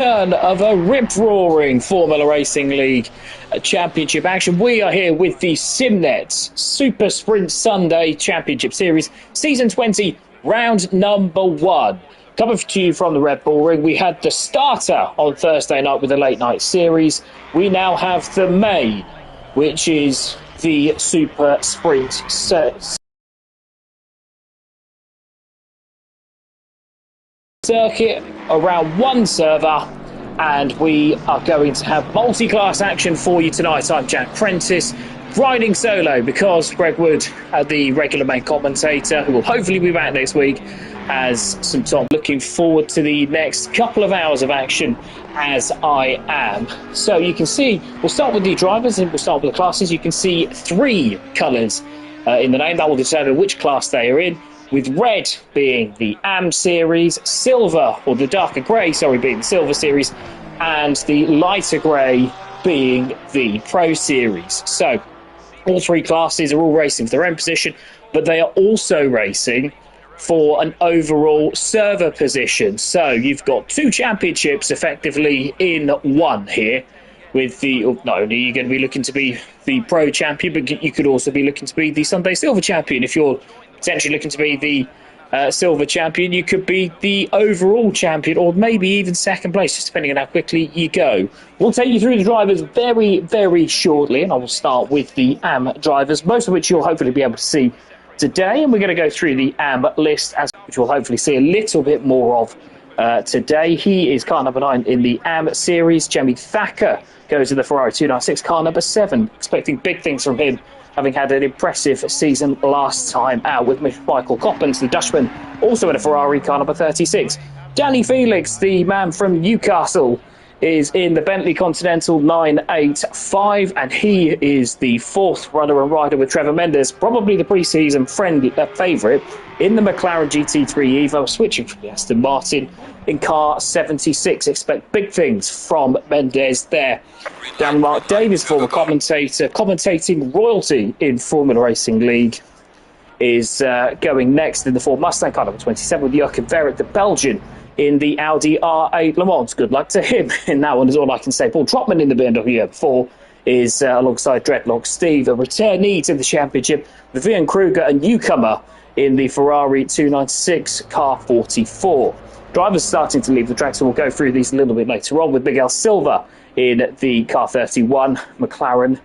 Of a rip-roaring Formula Racing League Championship action. We are here with the Simnet Super Sprint Sunday Championship Series, Season 20, round number 1. Coming to you from the Red Bull Ring, we had the starter on Thursday night with the late night series. We now have the main, which is the Super Sprint circuit around one server, and we are going to have multi-class action for you tonight. I'm Jack Prentice, riding solo because Greg Wood, the regular main commentator, who will hopefully be back next week, has some time. Looking forward to the next couple of hours of action, as I am. So you can see, we'll start with the drivers and we'll start with the classes. You can see 3 colours in the name. That will determine which class they are in, with red being the AM series, silver, or the darker grey, sorry, being the silver series, and the lighter grey being the pro series. So all 3 classes are all racing for their own position, but they are also racing for an overall server position. So you've got 2 championships effectively in one here, with the, not only are you going to be looking to be the pro champion, but you could also be looking to be the Sunday silver champion. If you're potentially looking to be the silver champion, you could be the overall champion, or maybe even second place, just depending on how quickly you go. We'll take you through the drivers very, very shortly, and I will start with the AM drivers, most of which you'll hopefully be able to see today, and we're going to go through the AM list, which we'll hopefully see a little bit more of today. He is car number 9 in the AM series. Jamie Thacker goes in the Ferrari 296, car number 7. Expecting big things from him, having had an impressive season last time out. With Michael Coppens, the Dutchman, also in a Ferrari, car number 36. Danny Felix, the man from Newcastle, is in the Bentley Continental 985, and he is the 4th runner and rider with Trevor Mendes, probably the pre-season favourite in the McLaren GT3 Evo, switching from the Aston Martin in car 76. Expect big things from Mendes there. Dan Mark Davis, former commentator, commentating royalty in Formula Racing League, is going next in the Ford Mustang, car number 27, with Jochen Verrett, the Belgian, in the Audi R8 Le Mans. Good luck to him in that one, is all I can say. Paul Trotman in the BMW M4 is alongside Dreadlock Steve, a returnee to the championship, with Ian Kruger, a newcomer, in the Ferrari 296, car 44. Drivers starting to leave the track, so we'll go through these a little bit later on, with Miguel Silva in the car 31, McLaren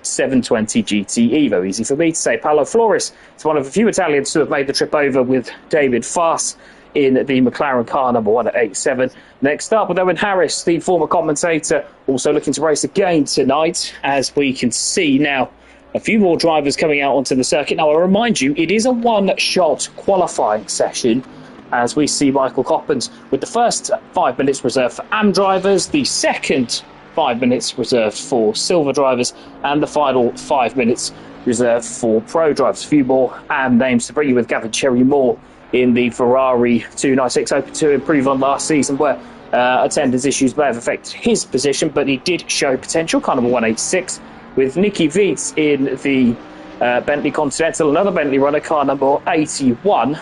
720 GT Evo. Easy for me to say. Paolo Flores is one of a few Italians who have made the trip over, with David Fass in the McLaren car number 187. Next up, with Owen Harris, the former commentator, also looking to race again tonight, as we can see now a few more drivers coming out onto the circuit. Now, I remind you, it is a one-shot qualifying session, as we see Michael Coppens with the first 5 minutes reserved for AM drivers, the second 5 minutes reserved for silver drivers, and the final 5 minutes reserved for pro drivers. A few more AM names to bring you, with Gavin Cherry-Moore in the Ferrari 296, hoping to improve on last season, where attendance issues may have affected his position, but he did show potential, car number 186, with Nicky Vietz in the Bentley Continental, another Bentley runner, car number 81,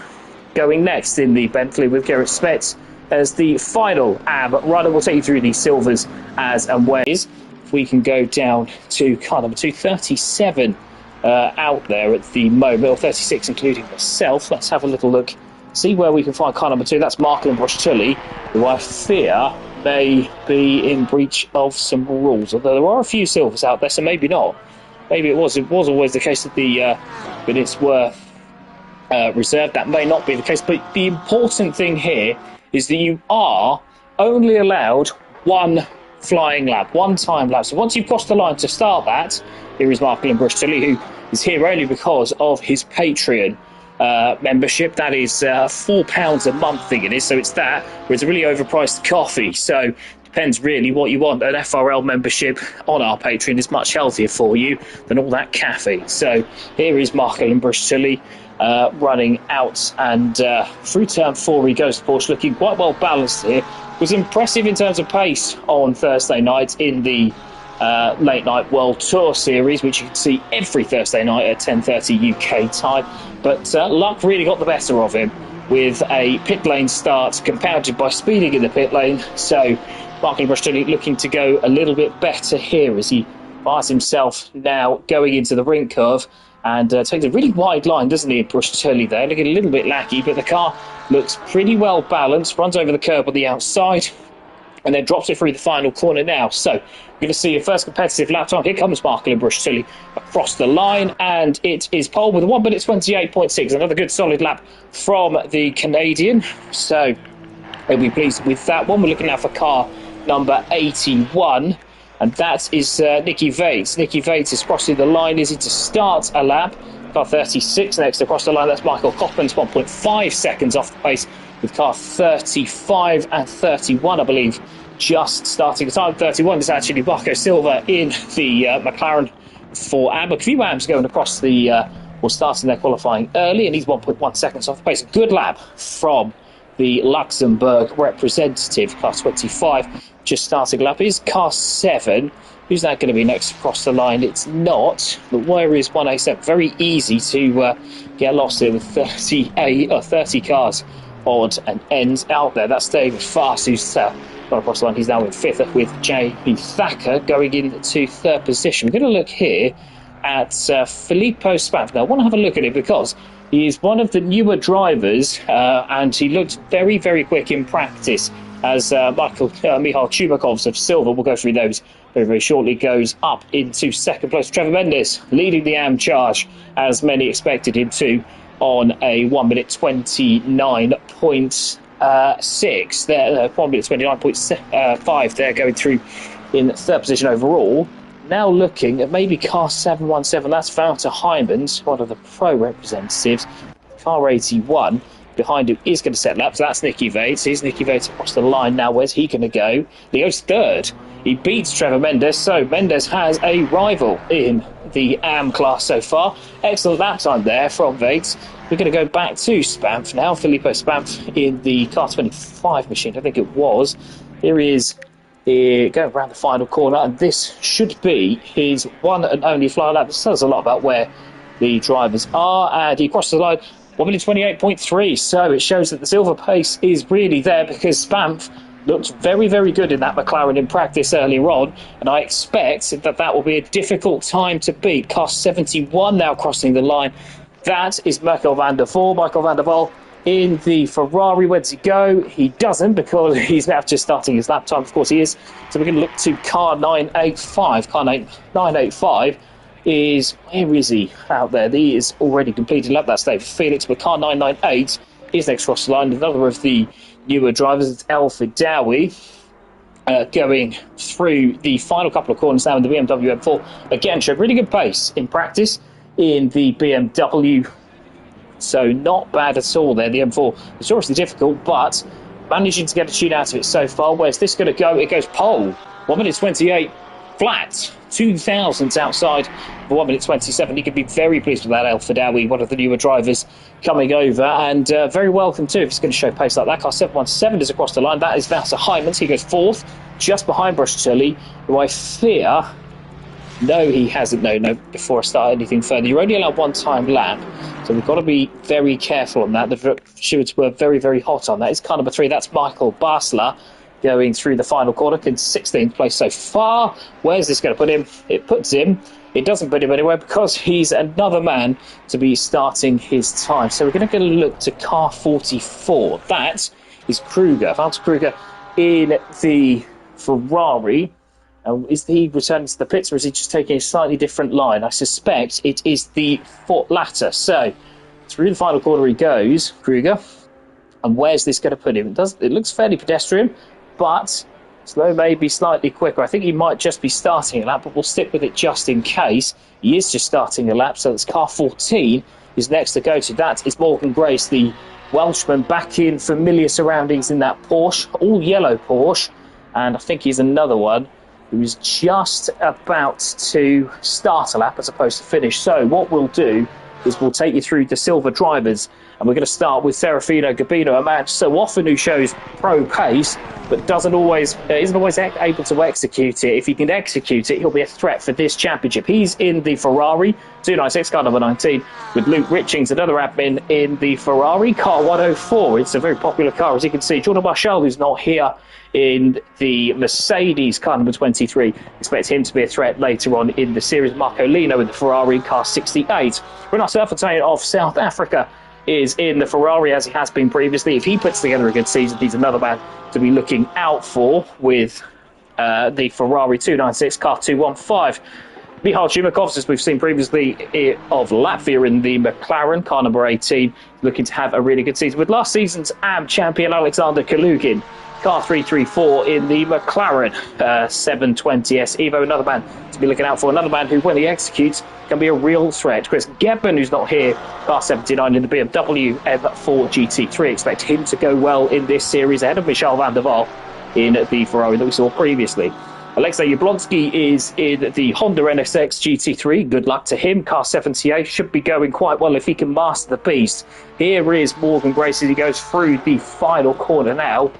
going next in the Bentley, with Gerrit Smets as the final AM runner. We'll take you through the silvers as and where. If we can go down to car number 237 out there at the moment, or 36 including myself. Let's have a little look, see where we can find car number 2. That's Marklin Bruschelli, who I fear may be in breach of some rules, although there are a few silvers out there, so maybe not. Maybe it was always the case that the minutes were reserved. That may not be the case, but the important thing here is that you are only allowed one flying lap, one time lap. So once you've crossed the line to start that, here is Marklin Bruschelli, who is here only because of his Patreon membership. That is £4 a month thing it is, so it's that, where it's a really overpriced coffee. So depends really what you want. An FRL membership on our Patreon is much healthier for you than all that caffeine. So here is Marklin Bruschelli running out, and through turn 4 he goes to Porsche, looking quite well balanced here. Was impressive in terms of pace on Thursday night in the late night World Tour Series, which you can see every Thursday night at 10:30 UK time. But luck really got the better of him with a pit lane start compounded by speeding in the pit lane. So Michael Brustoli looking to go a little bit better here as he finds himself now going into the rink curve and takes a really wide line, doesn't he, Brustoli there, looking a little bit lacky, but the car looks pretty well balanced, runs over the curb on the outside and then drops it through the final corner now. So we're going to see a first competitive lap time. Here comes Michael Brustoli across the line, and it is pole with a 1 minute 28.6. Another good solid lap from the Canadian. So he'll be pleased with that one. We're looking now for car number 81, and that is Nicky Vates. Nicky Vates is crossing the line, is he to start a lap. Car 36 next across the line. That's Michael Cochran's 1.5 seconds off the pace, with car 35 and 31, I believe, just starting. The time 31 is actually Marco Silva in the McLaren for AM. A few AMs going across the, starting their qualifying early, and he's 1.1 seconds off the pace. A good lap from the Luxembourg representative. Car 25 just starting a lap. Is car 7. Who's that going to be next across the line? It's not. But where is 187? Very easy to get lost here with 30 cars odd and ends out there. That's David Fast who's gone across the line. He's now in 5th with J.B. Thacker going into 3rd position. We're going to look here at Filippo Spaf. Now I want to have a look at it because he is one of the newer drivers and he looked very, very quick in practice as Michael Chumakovs of Silver, we'll go through those very, very shortly, goes up into 2nd place. Trevor Mendes leading the AM charge as many expected him to on a 1 minute 29.6 there, 1 minute 29.5 there, going through in 3rd position overall. Now looking at maybe car 717, that's Wouter Heimans, one of the pro representatives. Car 81 behind him is going to set laps. That's Nicky Vates. Here's Nicky Vates across the line now. Where's he going to go? He goes 3rd. He beats Trevor Mendes, so Mendes has a rival in the AM class so far. Excellent lap time there from Vates. We're going to go back to Spamf now. Filippo Spamf in the car 25 machine, I think it was. Here he is going around the final corner, and this should be his one and only fly lap. This tells a lot about where the drivers are, and he crosses the line 1 minute 28.3, so it shows that the silver pace is really there because Spamf looked very, very good in that McLaren in practice earlier on, and I expect that will be a difficult time to beat. Car 71 now crossing the line. That is Michael van der Voort. Michael van der Voort in the Ferrari. Where does he go? He doesn't, because he's now just starting his lap time. Of course he is. So we're going to look to car 985. Car 985 is, where is he out there? He is already completed lap. That's David Felix, but car 998 is next across the line. Another of the newer drivers, it's El Fidawi, going through the final couple of corners now in the BMW M4. Again, showed really good pace in practice in the BMW, so not bad at all there. The M4 is obviously difficult, but managing to get a tune out of it so far. Where's this going to go? It goes pole. 1 minute 28 flat. 2,000s outside for 1 minute 27. He could be very pleased with that. El Fidawi, one of the newer drivers coming over, and very welcome too if he's going to show pace like that. Car 717 is across the line. That is Wouter Heimans. He goes 4th, just behind Brustoli, who I fear... No, he hasn't. No, before I start anything further. You're only allowed one time lap, so we've got to be very careful on that. The stewards were very, very hot on that. It's car number 3. That's Michael Basler going through the final corner in 16th place so far. Where's this going to put him? It puts him. It doesn't put him anywhere because he's another man to be starting his time. So we're going to look to car 44. That is Kruger. Wouter Kruger in the Ferrari. Is he returning to the pits, or is he just taking a slightly different line? I suspect it is the latter. So through the final corner he goes, Kruger. And where's this going to put him? It looks fairly pedestrian, but slow may be slightly quicker. I think he might just be starting a lap, but we'll stick with it just in case. He is just starting a lap, so it's car 14 is next to go to. That is Morgan Grace, the Welshman, back in familiar surroundings in that Porsche, all yellow Porsche. And I think he's another one who's just about to start a lap as opposed to finish. So what we'll do is we'll take you through the silver drivers And we're going to start with Serafino Gabino, a man so often who shows pro pace, but isn't always able to execute it. If he can execute it, he'll be a threat for this championship. He's in the Ferrari 296, car number 19, with Luke Richings, another admin in the Ferrari car 104. It's a very popular car, as you can see. Jordan Marshall, who's not here, in the Mercedes car number 23. Expect him to be a threat later on in the series. Marco Lino in the Ferrari car 68. Renato Serfontaine of South Africa is in the Ferrari, as he has been previously. If he puts together a good season, he's another man to be looking out for with the Ferrari 296 car 215. Michal Chumakov, as we've seen previously, of Latvia in the McLaren car number 18, looking to have a really good season with last season's AM champion Alexander Kalugin, car 334 in the McLaren 720S Evo. Another man to be looking out for, another man who, when he executes, can be a real threat. Chris Gebben, who's not here, car 79 in the BMW M4 GT3. Expect him to go well in this series ahead of Michel van der Waal in the Ferrari that we saw previously. Alexei Yablonsky is in the Honda NSX GT3. Good luck to him. Car 78 should be going quite well if he can master the beast. Here is Morgan Grace as he goes through the final corner now.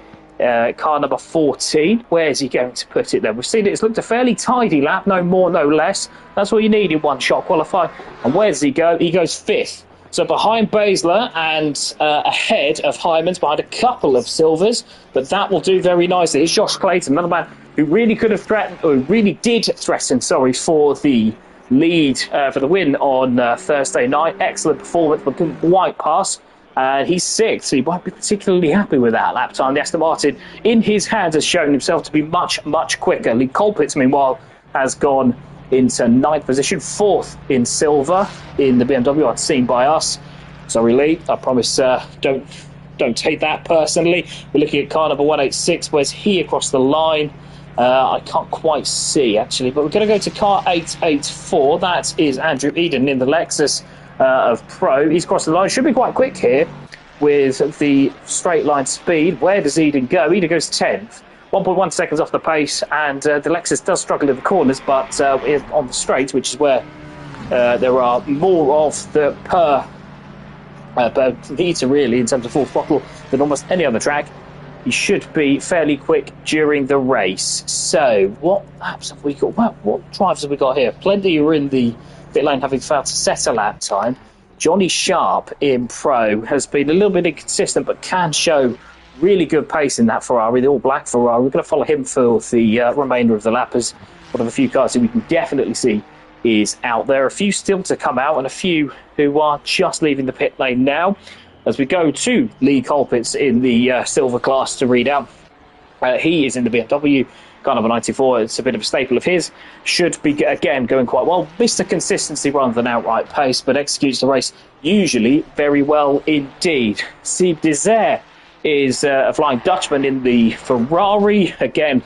Car number 14. Where's he going to put it then? We've seen it. It's looked a fairly tidy lap. No more, no less. That's what you need in one-shot qualifying. And where does he go? He goes 5th. So behind Basler and ahead of Hyman's, behind a couple of silvers, but that will do very nicely. It's Josh Clayton, another man who really could have threatened, or really did threaten, for the lead for the win on Thursday night. Excellent performance, but couldn't quite pass. And he's 6th, so he won't be particularly happy with that lap time. The Aston Martin in his hands has shown himself to be much, much quicker. Lee Colpitts, meanwhile, has gone into 9th position, 4th in silver in the BMW. I'd seen by us. Sorry, Lee. I promise don't take that personally. We're looking at car number 186. Where's he across the line? I can't quite see, actually, but we're going to go to car 884. That is Andrew Eden in the Lexus of Pro. He's crossed the line. Should be quite quick here with the straight line speed. Where does Eden go? Eden goes 10th. 1.1 seconds off the pace, and the Lexus does struggle in the corners, but on the straight, which is where there are more of the per litre, really, in terms of full throttle than almost any other track, he should be fairly quick during the race. So, what laps have we got? Well, what drivers have we got here? Plenty are in the pit lane having failed to set a lap time. Johnny Sharp in Pro has been a little bit inconsistent, but can show really good pace in that Ferrari, the all-black Ferrari. We're going to follow him for the remainder of the lap, as one of a few cars who we can definitely see is out there. A few still to come out, and a few who are just leaving the pit lane now. As we go to Lee Colpitts in the silver class to read out. He is in the BMW, car number 94. It's a bit of a staple of his. Should be, again, going quite well. Mr. Consistency rather than outright pace, but executes the race usually very well indeed. Sieb Desert is a Flying Dutchman in the Ferrari. Again,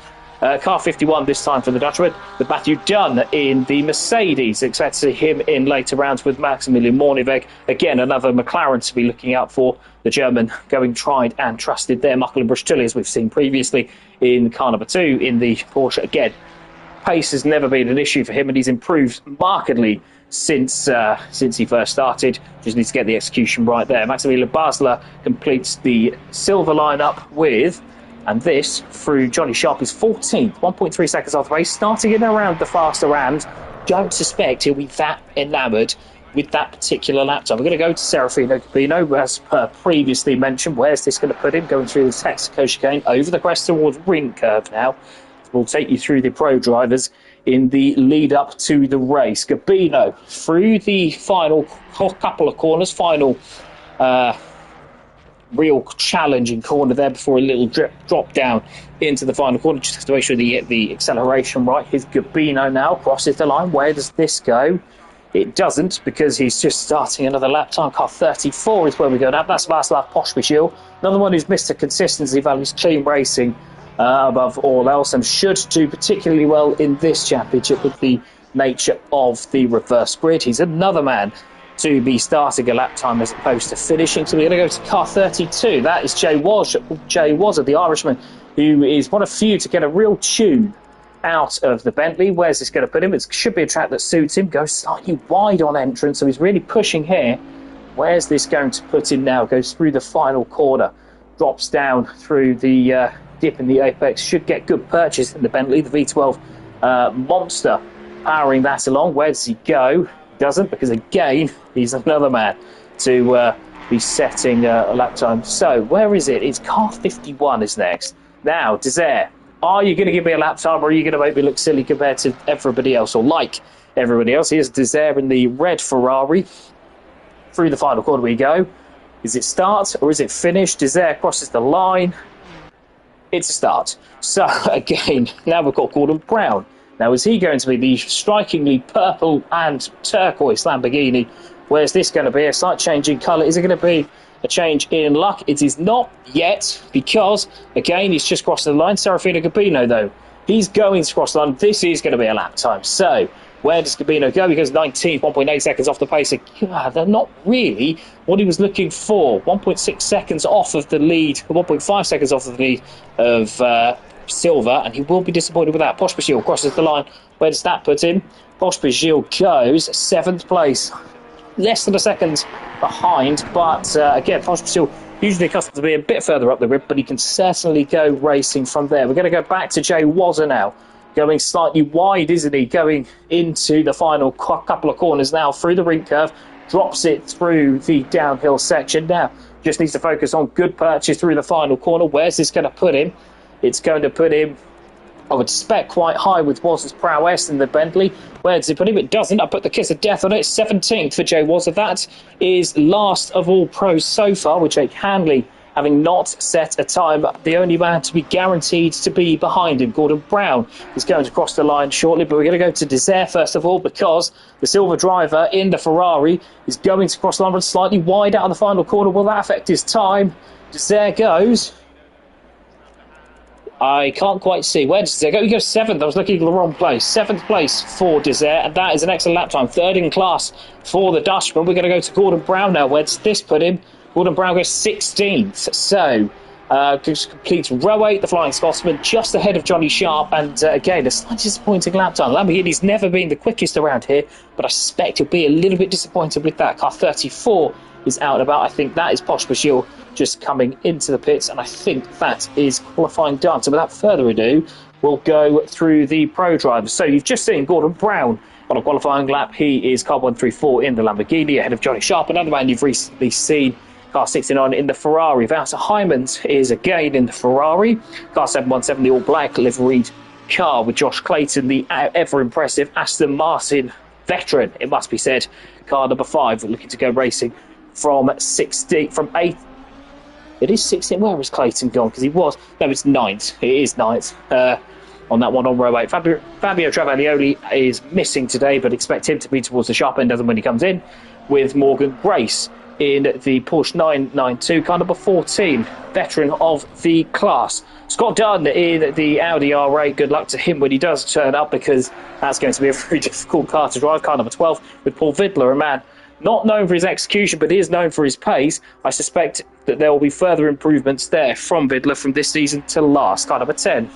car 51 this time for the Dutchman. With Matthew Dunn in the Mercedes. Expect to see him in later rounds with Maximilian Morneveg. Again, another McLaren to be looking out for. The German going tried and trusted there. Michael Bruchtulli, as we've seen previously in car number 2 in the Porsche. Again, pace has never been an issue for him, and he's improved markedly since he first started. Just needs to get the execution right there. Maximilian Basler completes the silver lineup with, and this through Johnny Sharp is 14th, 1.3 seconds off the race, starting in around the faster and don't suspect he'll be that enamoured with that particular lap time. We're going to go to Serafino Gabino, as per previously mentioned. Where's this going to put him? Going through the Texaco chicane, over the crest towards ring curve now. We'll take you through the pro drivers in the lead up to the race. Gabino through the final couple of corners, final real challenging corner there before a little drop down into the final corner, just to make sure they get the acceleration right. Here's Gabino now, crosses the line. Where does this go? It doesn't, because he's just starting another lap time. Car 34 is where we go now. That's Václav Pospisil, another one who's Mr. Consistency, values clean racing above all else, and should do particularly well in this championship with the nature of the reverse grid. He's another man to be starting a lap time as opposed to finishing. So we're going to go to car 32. That is Jay Wazza, the Irishman, who is one of few to get a real tune out of the Bentley. Where's this going to put him? It should be a track that suits him. Goes slightly wide on entrance, so he's really pushing here Where's this going to put him now? Goes through the final corner, drops down through the dip in the apex. Should get good purchase in the Bentley, the V12 monster powering that along. Where does he go? Doesn't, because again, he's another man to be setting a lap time. So, where is it? It's car 51 is next. Now, Desire, are you going to give me a lap time, or are you going to make me look silly compared to everybody else, or like everybody else? Here's Desire in the red Ferrari. Through the final corner we go. Is it start, or is it finish? Desire crosses the line. It's a start. So, again, now we've got Gordon Brown. Now, is he going to be the strikingly purple and turquoise Lamborghini? Where's this going to be? A slight change in colour. Is it going to be a change in luck? It is not yet, because, again, he's just crossed the line. Serafino Gabino, though, he's going to cross the line. This is going to be a lap time. So, where does Gabino go? He goes 19th, 1.8 seconds off the pace. They're not really what he was looking for. 1.6 seconds off of the lead, 1.5 seconds off of the lead of Silva, and he will be disappointed with that. Pospisil crosses the line. Where does that put him? Pospisil goes 7th place. Less than a second behind, but again, Pospisil usually accustomed to be a bit further up the grid, but he can certainly go racing from there. We're going to go back to Jay Wazza now. Going slightly wide, isn't he? Going into the final couple of corners now through the rink curve. Drops it through the downhill section. Now, just needs to focus on good purchase through the final corner. Where's this going to put him? It's going to put him, I would expect, quite high with Wazza's prowess in the Bentley. Where does it put him? It doesn't. I put the kiss of death on it. 17th for Jay Wazza. That is last of all pros so far, with Jake Handley having not set a time. The only man to be guaranteed to be behind him, Gordon Brown, is going to cross the line shortly. But we're going to go to Desire first of all, because the silver driver in the Ferrari is going to cross the line, but slightly wide out of the final corner. Will that affect his time? Desire goes... I can't quite see. Where does Desire go? He goes 7th. I was looking in the wrong place. 7th place for Desire, and that is an excellent lap time. 3rd in class for the Dutchman. We're going to go to Gordon Brown now. Where does this put him? Gordon Brown goes 16th. So, completes row 8, the Flying Scotsman, just ahead of Johnny Sharp. And again, a slightly disappointing lap time. Lamborghini's never been the quickest around here, but I suspect he'll be a little bit disappointed with that. Car 34 is out and about. I think that is Pospisil just coming into the pits, and I think that is qualifying done. So without further ado, we'll go through the pro drivers. So you've just seen Gordon Brown on a qualifying lap. He is car 134 in the Lamborghini, ahead of Johnny Sharp. Another man you've recently seen, car 69 in the Ferrari. Wouter Heymans is again in the Ferrari. Car 717, the all-black liveried car, with Josh Clayton, the ever-impressive Aston Martin veteran, it must be said. Car number 5, looking to go racing from 8. It is 16. Where is Clayton gone? Because he was... No, it's 9th. It is 9th on that one on row 8. Fabio Travaglioli is missing today, but expect him to be towards the sharp end, doesn't when he comes in, with Morgan Grace in the Porsche 992, car number 14, veteran of the class. Scott Dunn in the Audi R8. Good luck to him when he does turn up, because that's going to be a very difficult car to drive. Car number 12 with Paul Vidler, a man not known for his execution, but he is known for his pace. I suspect that there will be further improvements there from Vidler from this season to last. Car number 10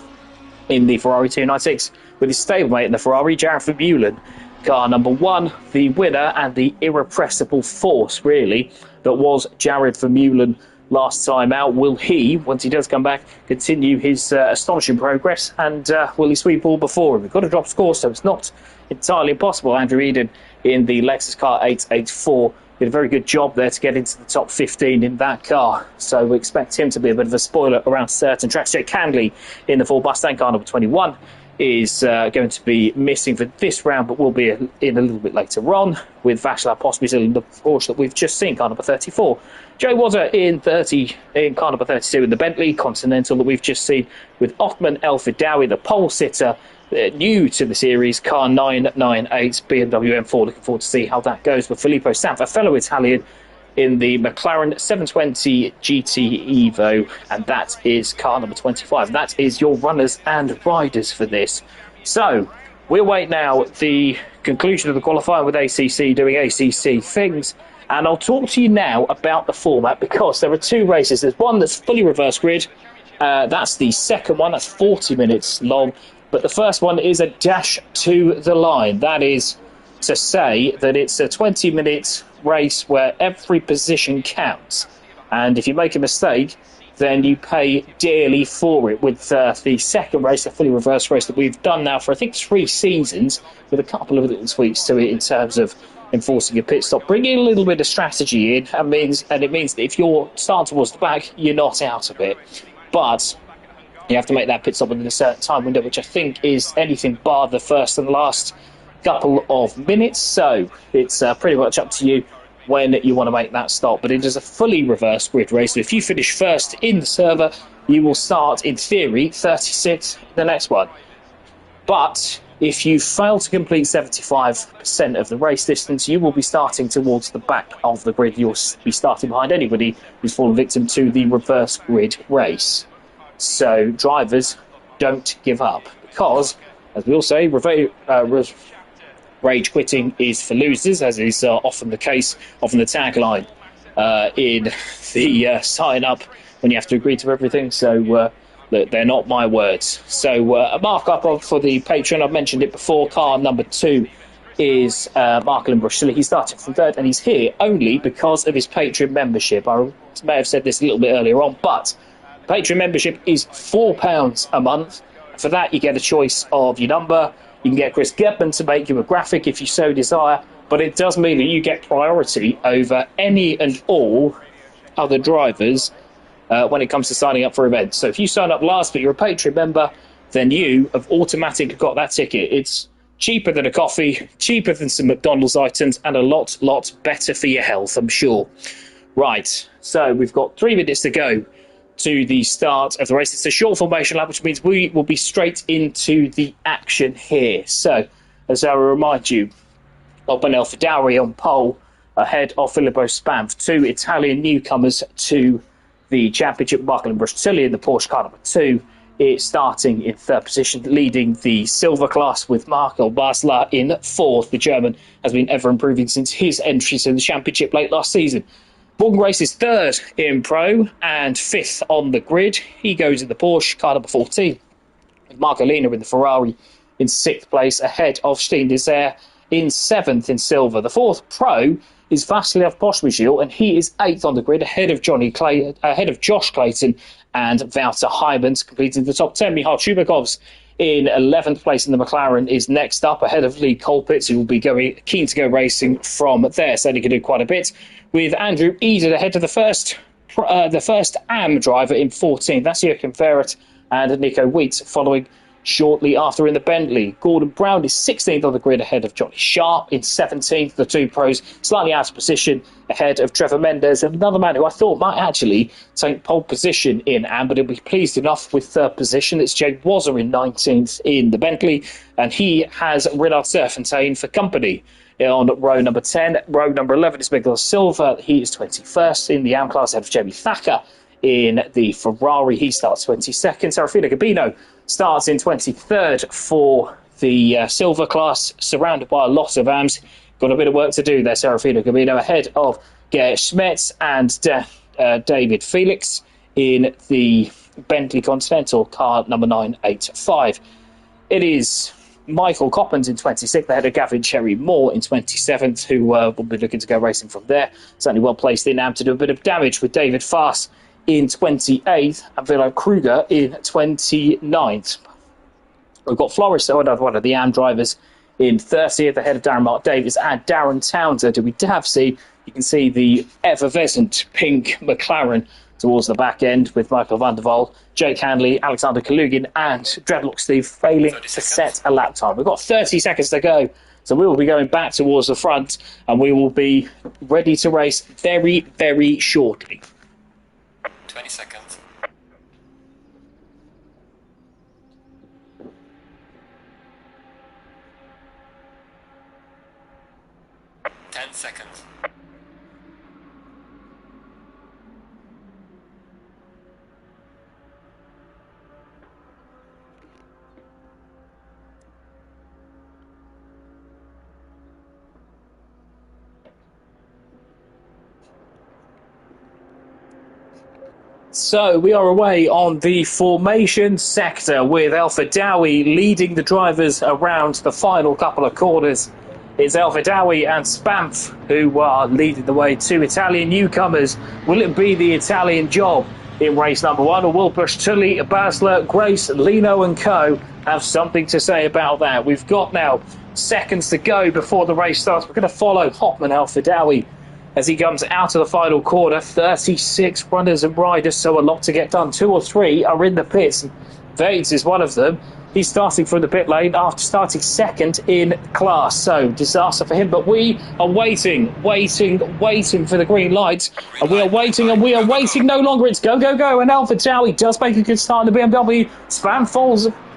in the Ferrari 296 with his stablemate in the Ferrari, Jared Vermeulen. Car number 1, the winner and the irrepressible force, really, that was Jared Vermeulen last time out. Will he, once he does come back, continue his astonishing progress, and will he sweep all before him? We've got to drop score, so it's not entirely impossible. Andrew Eden in the Lexus car 884 did a very good job there to get into the top 15 in that car, so we expect him to be a bit of a spoiler around certain tracks. Jake Handley in the Ford Mustang, car number 21, is going to be missing for this round, but will be in a little bit later on, with Václav Pospisil in the Porsche that we've just seen, car number 34. Joe Wazza in car number 32 in the Bentley Continental that we've just seen, with Othman El Fidawi, the pole sitter, new to the series, car 998 BMW M4. Looking forward to see how that goes with Filippo Sanf, a fellow Italian, in the McLaren 720 GT Evo, and that is car number 25. That is your runners and riders for this. So we'll wait now the conclusion of the qualifying with ACC doing ACC things, and I'll talk to you now about the format, because there are 2 races. There's one that's fully reverse grid. That's the second one. That's 40 minutes long. But the first one is a dash to the line. That is to say that it's a 20-minute race where every position counts. And if you make a mistake, then you pay dearly for it. With the second race, the fully reversed race that we've done now for, I think, 3 seasons, with a couple of little tweaks to it in terms of enforcing a pit stop, bringing a little bit of strategy in, and it means that if you're starting towards the back, you're not out of it. But you have to make that pit stop within a certain time window, which I think is anything bar the first and last couple of minutes. So it's pretty much up to you when you want to make that stop. But it is a fully reversed grid race. So if you finish first in the server, you will start, in theory, 36 the next one. But if you fail to complete 75% of the race distance, you will be starting towards the back of the grid. You'll be starting behind anybody who's fallen victim to the reverse grid race. So drivers, don't give up, because, as we all say, rage quitting is for losers, as is often the case, often the tagline in the sign up when you have to agree to everything. So look, they're not my words. So a mark-up for the Patreon, I've mentioned it before. Car number 2 is Mark Limbrush. He's starting from 3rd, and he's here only because of his Patreon membership. I may have said this a little bit earlier on, but Patreon membership is £4 a month. For that, you get a choice of your number. You can get Chris Gebman to make you a graphic if you so desire, but it does mean that you get priority over any and all other drivers when it comes to signing up for events. So if you sign up last but you're a Patreon member, then you have automatically got that ticket. It's cheaper than a coffee, cheaper than some McDonald's items, and a lot better for your health, I'm sure. Right, so we've got 3 minutes to go to the start of the race. It's a short formation lap, which means we will be straight into the action here. So, as I will remind you, Open Alpha Dowry on pole ahead of Filippo Spanf, 2 Italian newcomers to the championship. Marco Limbrush in the Porsche car number 2 is starting in 3rd position, leading the silver class, with Marco Basler in 4th. The German has been ever improving since his entry to the championship late last season. Morgan Race is 3rd in Pro and 5th on the grid. He goes in the Porsche, car number 14, with Marco Lena in the Ferrari in 6th place, ahead of Steen Desire in 7th in silver. The 4th Pro is Vasiliev Poshmishil, and he is 8th on the grid, ahead of Josh Clayton and Wouter Heimans, completing the top 10. Michal Chubakov's in 11th place in the McLaren is next up, ahead of Lee Colpitts, who will be keen to go racing from there, so he can do quite a bit, with Andrew Eden ahead of the first AM driver in 14th. That's Joachim Ferret and Nico Wheat following shortly after in the Bentley. Gordon Brown is 16th on the grid, ahead of Johnny Sharp in 17th. The 2 pros slightly out of position, ahead of Trevor Mendes, and another man who I thought might actually take pole position in AM, but he'll be pleased enough with 3rd position. It's Jay Wazzer in 19th in the Bentley, and he has Renard Serfontaine for company on row number 10. Row number 11 is Miguel Silva. He is 21st in the AM class, ahead of Jamie Thacker in the Ferrari. He starts 22nd. Serafino Gabino starts in 23rd for the silver class, surrounded by a lot of AMs. Got a bit of work to do there, Serafino Gabino, ahead of Gerrit Schmetz and David Felix in the Bentley Continental, car number 985. It is Michael Coppens in 26th, ahead of Gavin Cherry Moore in 27th, who will be looking to go racing from there. Certainly well placed in AM to do a bit of damage, with David Fass in 28th and Vilo Kruger in 29th. We've got Flores, another one of the AM drivers, in 30th, ahead of Darren Mark Davis and Darren Townsend, who we have seen. You can see the effervescent pink McLaren towards the back end, with Michael van der Waal, Jake Hanley, Alexander Kalugin and Dreadlock Steve failing to set a lap time. We've got 30 seconds to go, so we will be going back towards the front, and we will be ready to race very, very shortly. 20 seconds. 10 seconds. So we are away on the formation sector, with Alpha Dowie leading the drivers around the final couple of corners It's El Vidawi and Spamf who are leading the way. Two Italian newcomers. Will it be the Italian job in race number one, or will Tully, Basler, Grace, Lino and co have something to say about that? We've got now seconds to go before the race starts. We're going to follow Hopman El Vidawi as he comes out of the final quarter. 36 runners and riders, so a lot to get done. 2 or 3 are in the pits. Vades is one of them. He's starting from the pit lane after starting second in class. So, disaster for him. But we are waiting for the green light. And we are waiting no longer. It's go, go, go. And El Vidawi does make a good start in the BMW. Spam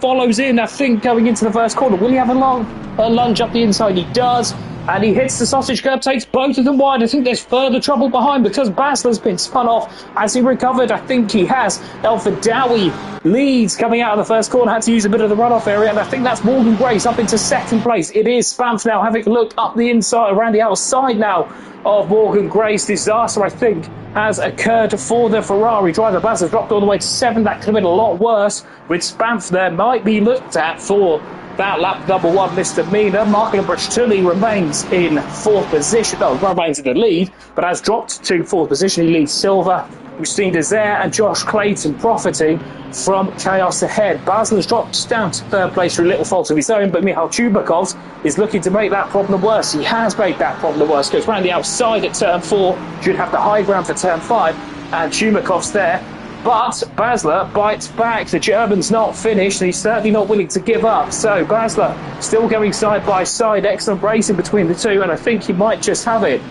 follows in, I think, going into the first corner. Will he have a lunge up the inside? He does. And he hits the sausage curb, takes both of them wide. I think there's further trouble behind because Basler's been spun off. Has he recovered? I think he has. El Vidawi leads coming out of the first corner. Had to use a bit of the runoff area, and I think that's Morgan Grace up into second place. It is Spamf now having a look up the inside, around the outside now of Morgan Grace. Disaster, I think, has occurred for the Ferrari driver. Basler's dropped all the way to 7. That could have been a lot worse. With Spamf there, might be looked at for that lap number 1 misdemeanor. Marco Tully remains in 4th position. Remains in the lead, but has dropped to 4th position. He leads Silva, Christine Desire and Josh Clayton, profiting from chaos ahead. Basler's dropped down to 3rd place through little fault of his own, but Michal Chubakov is looking to make that problem worse. He has made that problem worse. Goes round the outside at turn 4, should have the high ground for turn 5, and Chumakov's there. But Basler bites back. The German's not finished, and he's certainly not willing to give up. So Basler still going side by side. Excellent racing between the two, and I think he might just have it.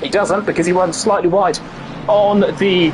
He doesn't, because he runs slightly wide on the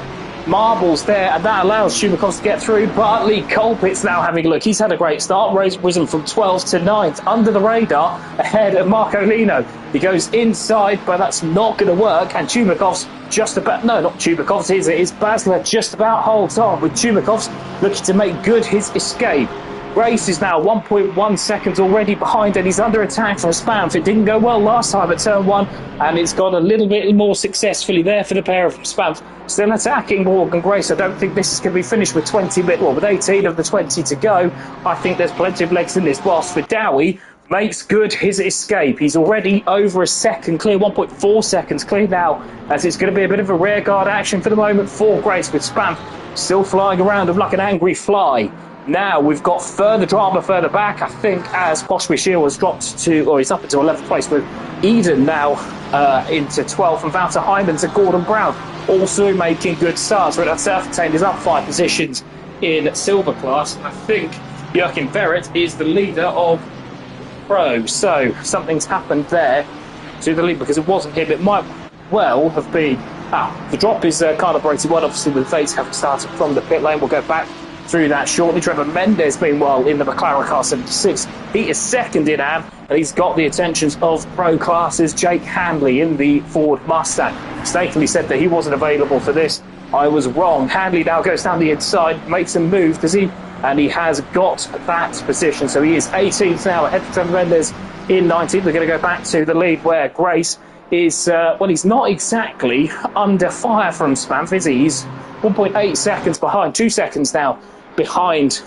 marbles there, and that allows Chumakov to get through. But Lee Colpitt's now having a look. He's had a great start, risen from 12th to 9th, under the radar, ahead of Marco Lino. He goes inside, but that's not going to work, and Chumakov's just about, no, not Chumakov's, it is Basler just about holds on, with Chumakov's looking to make good his escape. Grace is now 1.1 seconds already behind, and he's under attack from Spamf. It didn't go well last time at turn 1, and it's gone a little bit more successfully there for the pair of Spamf. Still attacking Morgan Grace. I don't think this is going to be finished with 18 of the 20 to go. I think there's plenty of legs in this, whilst Vidawi makes good his escape. He's already over a second clear, 1.4 seconds clear now, as it's going to be a bit of a rear guard action for the moment for Grace, with Spamf still flying around like an angry fly. Now we've got further drama further back, I think, as Posh Michiel has dropped to, or he's up into 11th place, with Eden now into 12th, and Wouter Hyman and Gordon Brown also making good starts. Renat Serfontein is up 5 positions in silver class, and I think Joachim Verrett is the leader of Pro. So something's happened there to the lead, because it wasn't him. It might well have been. The drop is calibrated one, obviously, with Vades having started from the pit lane. We'll go back through that shortly. Trevor Mendes, meanwhile, in the McLaren car 76. He is second in AM, and he's got the attentions of pro classes. Jake Handley in the Ford Mustang mistakenly said that he wasn't available for this. I was wrong. Handley now goes down the inside, makes a move, does he? And he has got that position. So he is 18th now, ahead of Trevor Mendes in 19th. We're going to go back to the lead, where Grace is, well, he's not exactly under fire from Spamf, is he? He's 1.8 seconds behind, 2 seconds now behind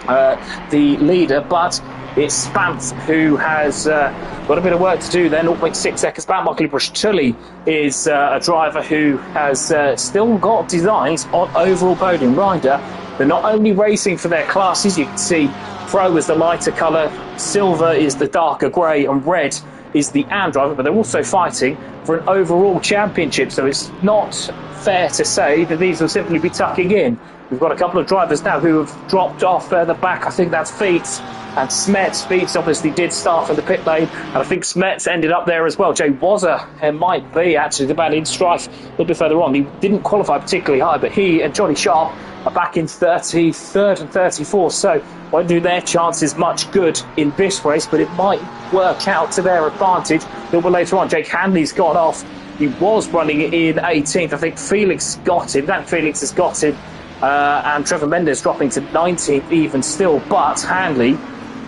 the leader, but it's Spamf who has got a bit of work to do there. 0.6 seconds back. Michael Tully is a driver who has still got designs on overall podium rider. They're not only racing for their classes. You can see Pro is the lighter colour, silver is the darker grey, and red is the AM driver, but they're also fighting for an overall championship, so it's not fair to say that these will simply be tucking in. We've got a couple of drivers now who have dropped off further back. I think that's Feets and Smets. Feets obviously did start from the pit lane, and I think Smets ended up there as well. Jay Wazza might be actually the man in strife a little bit further on. He didn't qualify particularly high, but he and Johnny Sharp are back in 33rd and 34th, so won't do their chances much good in this race, but it might work out to their advantage a little bit later on. Jake Handley's gone off. He was running in 18th. I think Felix got him. Dan Felix has got him. And Trevor Mendes dropping to 19th even still, but Handley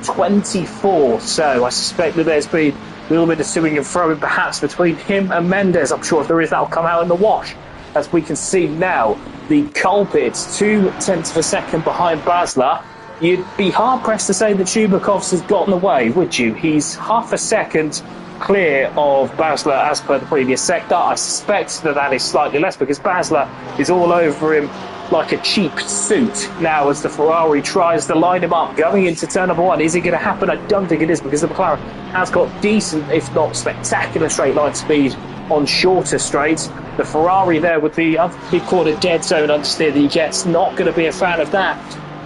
24th. So I suspect that there's been a little bit of suing and throwing perhaps between him and Mendes. I'm sure if there is, that'll come out in the wash. As we can see now, the Colpitts 0.2 of a second behind Basler. You'd be hard pressed to say that Chubakovs has gotten away, would you? He's half a second clear of Basler as per the previous sector. I suspect that is slightly less because Basler is all over him like a cheap suit now as the Ferrari tries to line him up going into turn number 1. Is it going to happen? I don't think it is, because the McLaren has got decent, if not spectacular, straight line speed on shorter straights. The Ferrari there with the three-quarter dead zone understeer that he gets, not going to be a fan of that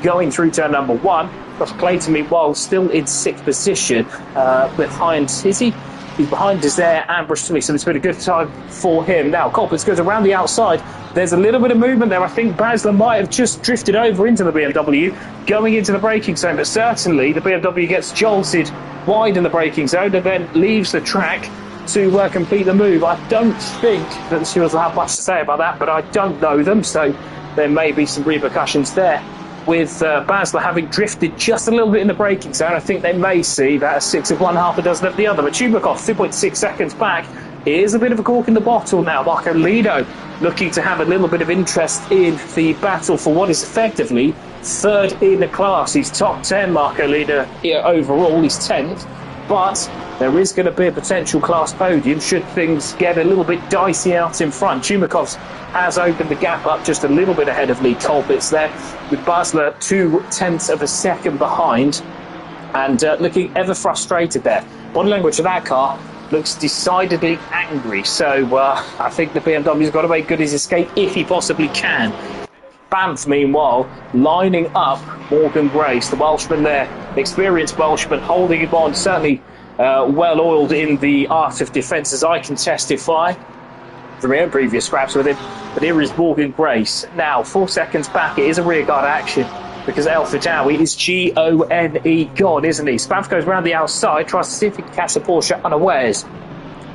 going through turn number 1. But Clayton, meanwhile, still in 6th position behind, is he? He's behind Desire and Bristolli, so it's been a good time for him. Now, Colpitts goes around the outside. There's a little bit of movement there. I think Basler might have just drifted over into the BMW, going into the braking zone, but certainly the BMW gets jolted wide in the braking zone and then leaves the track to complete the move. I don't think that the stewards will have much to say about that, but I don't know them, so there may be some repercussions there. With Basler having drifted just a little bit in the braking zone, I think they may see that a 6 of one, half a dozen of the other. But Chubakov, 2.6 seconds back, is a bit of a cork in the bottle now. Marco Lido looking to have a little bit of interest in the battle for what is effectively third in the class. He's top 10, Marco Lido, overall. He's 10th. But there is going to be a potential class podium should things get a little bit dicey out in front. Chumakov has opened the gap up just a little bit ahead of Lee Colpitts there, with Basler 0.2 of a second behind, and looking ever frustrated there. Body language of that car looks decidedly angry, so I think the BMW's got to make good his escape if he possibly can. Banff, meanwhile, lining up Morgan Grace, the Welshman there, experienced Welshman, holding him on, certainly well-oiled in the art of defence, as I can testify from my own previous scraps with him. But here is Morgan Grace. Now, 4 seconds back, it is a rearguard action, because El Fadawi is G-O-N-E gone, isn't he? Banff goes round the outside, tries to see if he can catch the Porsche unawares.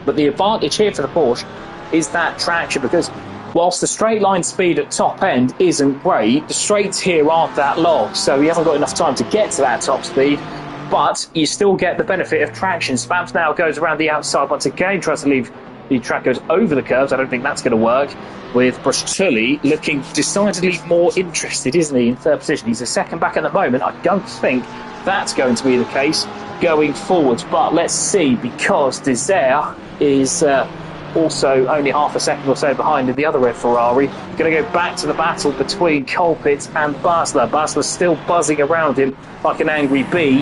But the advantage here for the Porsche is that traction, because whilst the straight line speed at top end isn't great, the straights here aren't that long, so you haven't got enough time to get to that top speed, but you still get the benefit of traction. Spams now goes around the outside once again, tries to leave the track, goes over the curves. I don't think that's going to work, with Brustulli looking decidedly more interested, isn't he, in third position. He's a second back at the moment. I don't think that's going to be the case going forwards, but let's see, because Desire is also only half a second or so behind in the other red Ferrari. Going to go back to the battle between Colpitts and Basler. Basler's still buzzing around him like an angry bee,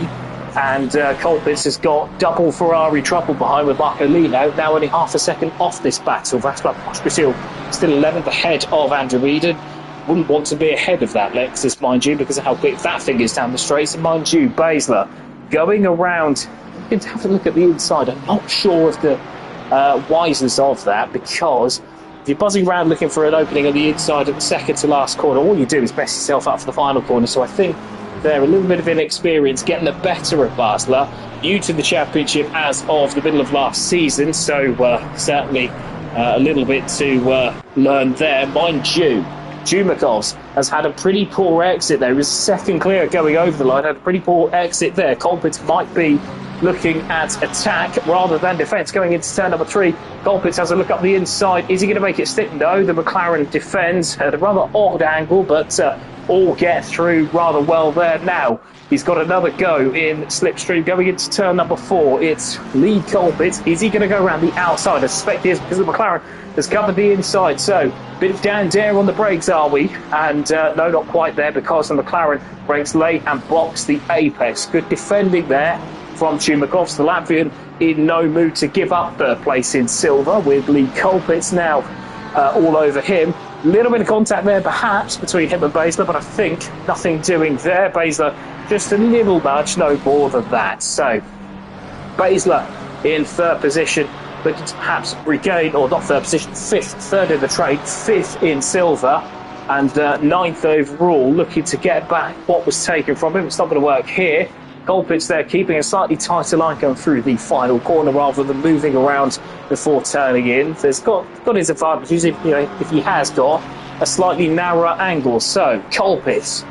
and Colpitts has got double Ferrari trouble behind with Marco Lino, now only half a second off this battle. Václav Pospisil still 11th ahead of Andrew Eden. Wouldn't want to be ahead of that Lexus, mind you, because of how quick that thing is down the straights. And mind you, Basler going around, you can have a look at the inside. I'm not sure of the wiseness of that, because if you're buzzing around looking for an opening on the inside at the second to last corner, all you do is mess yourself up for the final corner. So I think they're a little bit of inexperience getting the better of Basler, new to the championship as of the middle of last season, so certainly a little bit to learn there. Mind you, Jumakovs has had a pretty poor exit there. He was second clear going over the line, had a pretty poor exit there. Colpitts might be looking at attack rather than defence going into turn number 3. Colpitts has a look up the inside. Is he going to make it stick? No, the McLaren defends at a rather odd angle, but all get through rather well there. Now he's got another go in slipstream going into turn number 4. It's Lee Colpitts. Is he going to go around the outside? I suspect he is, because the McLaren has covered the inside. So a bit of down there on the brakes, are we? And no, not quite there, because the McLaren brakes late and blocks the apex. Good defending there from Chumakovs, the Latvian, in no mood to give up third place in silver, with Lee Colpitts now all over him. Little bit of contact there perhaps between him and Basler, but I think nothing doing there. Basler just a little nudge, no more than that. So Basler in third position, looking to perhaps regain, or not third position, fifth, third in the trade, fifth in silver, and ninth overall, looking to get back what was taken from him. It's not going to work here. Colpitts there keeping a slightly tighter line going through the final corner rather than moving around before turning in. There's got his advantages if he has got a slightly narrower angle. So Colpitts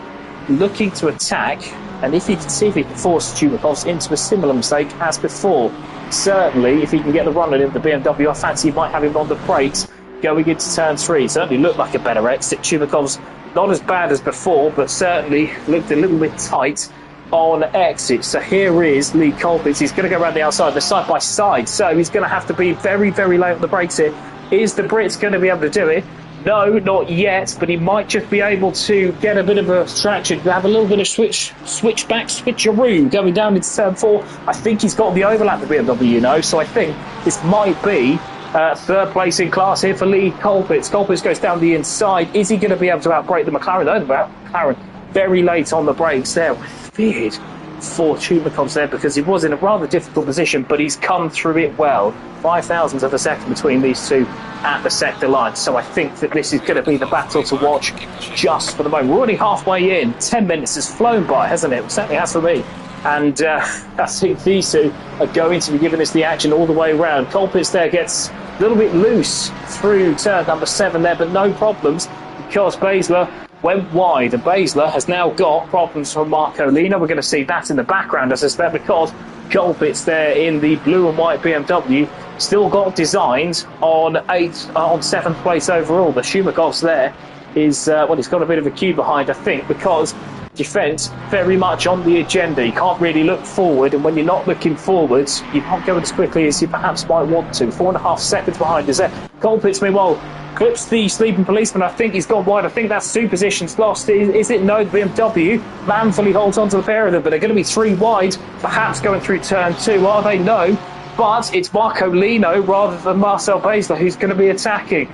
looking to attack, and if he can see if he can force Chumakovs into a similar mistake as before. Certainly, if he can get the run in the BMW, I fancy he might have him on the brakes going into turn 3. Certainly looked like a better exit. Chumakovs not as bad as before, but certainly looked a little bit tight on exit. So here is Lee Colpitts. He's going to go around the outside, they're side by side, so he's going to have to be very, very late on the brakes here. Is the Brits going to be able to do it? No, not yet, but he might just be able to get a bit of a traction, have a little bit of switcheroo going down into turn 4. I think he's got the overlap with BMW, you know, so I think this might be third place in class here for Lee Colpitts. Colpitts goes down the inside. Is he going to be able to outbrake the McLaren? No, the McLaren very late on the brakes there. Feared for Chumacons there because he was in a rather difficult position, but he's come through it well. 0.005 of a second between these two at the sector line. So I think that this is going to be the battle to watch just for the moment. We're already halfway in. 10 minutes has flown by, hasn't it? It certainly has for me. And I think these two are going to be giving us the action all the way around. Colpitts there gets a little bit loose through turn number 7 there, but no problems because Basler went wide, and Basler has now got problems from Marco Lino. We're going to see that in the background, I suspect, because Colpitts there in the blue and white BMW still got designs on 7th place overall. The Schumachers there is, well, he's got a bit of a queue behind, I think, because defence very much on the agenda. You can't really look forward, and when you're not looking forwards, you're not going as quickly as you perhaps might want to. 4.5 seconds behind is there. Colpitts, meanwhile, clips the sleeping policeman. I think he's gone wide. I think that's 2 positions lost. Is it? No, the BMW manfully holds on to the pair of them, but they're going to be 3 wide, perhaps going through turn 2. Are they? No. But it's Marco Lino rather than Marcel Basler who's going to be attacking.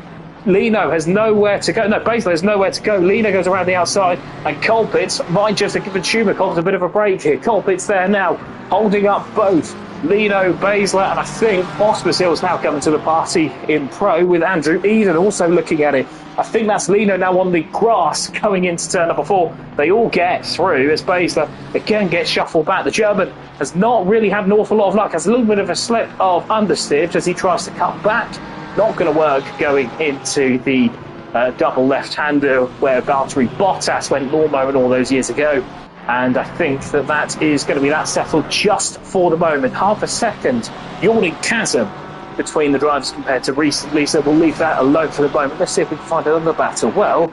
Lino has nowhere to go. No, Basler has nowhere to go. Lino goes around the outside, and Colpitts might just have given Schumachers a bit of a break here. Colpitts there now, holding up both Lino, Basler, and I think Pospisil's now coming to the party in pro with Andrew Eden also looking at it. I think that's Lino now on the grass going into turn number 4. They all get through as Basler again gets shuffled back. The German has not really had an awful lot of luck, has a little bit of a slip of understeer as he tries to cut back. Not going to work going into the double left-hander where Valtteri Bottas went lawnmower all those years ago. And I think that is going to be that settled just for the moment. Half a second yawning chasm between the drivers compared to recently, so we'll leave that alone for the moment. Let's see if we can find another battle. Well,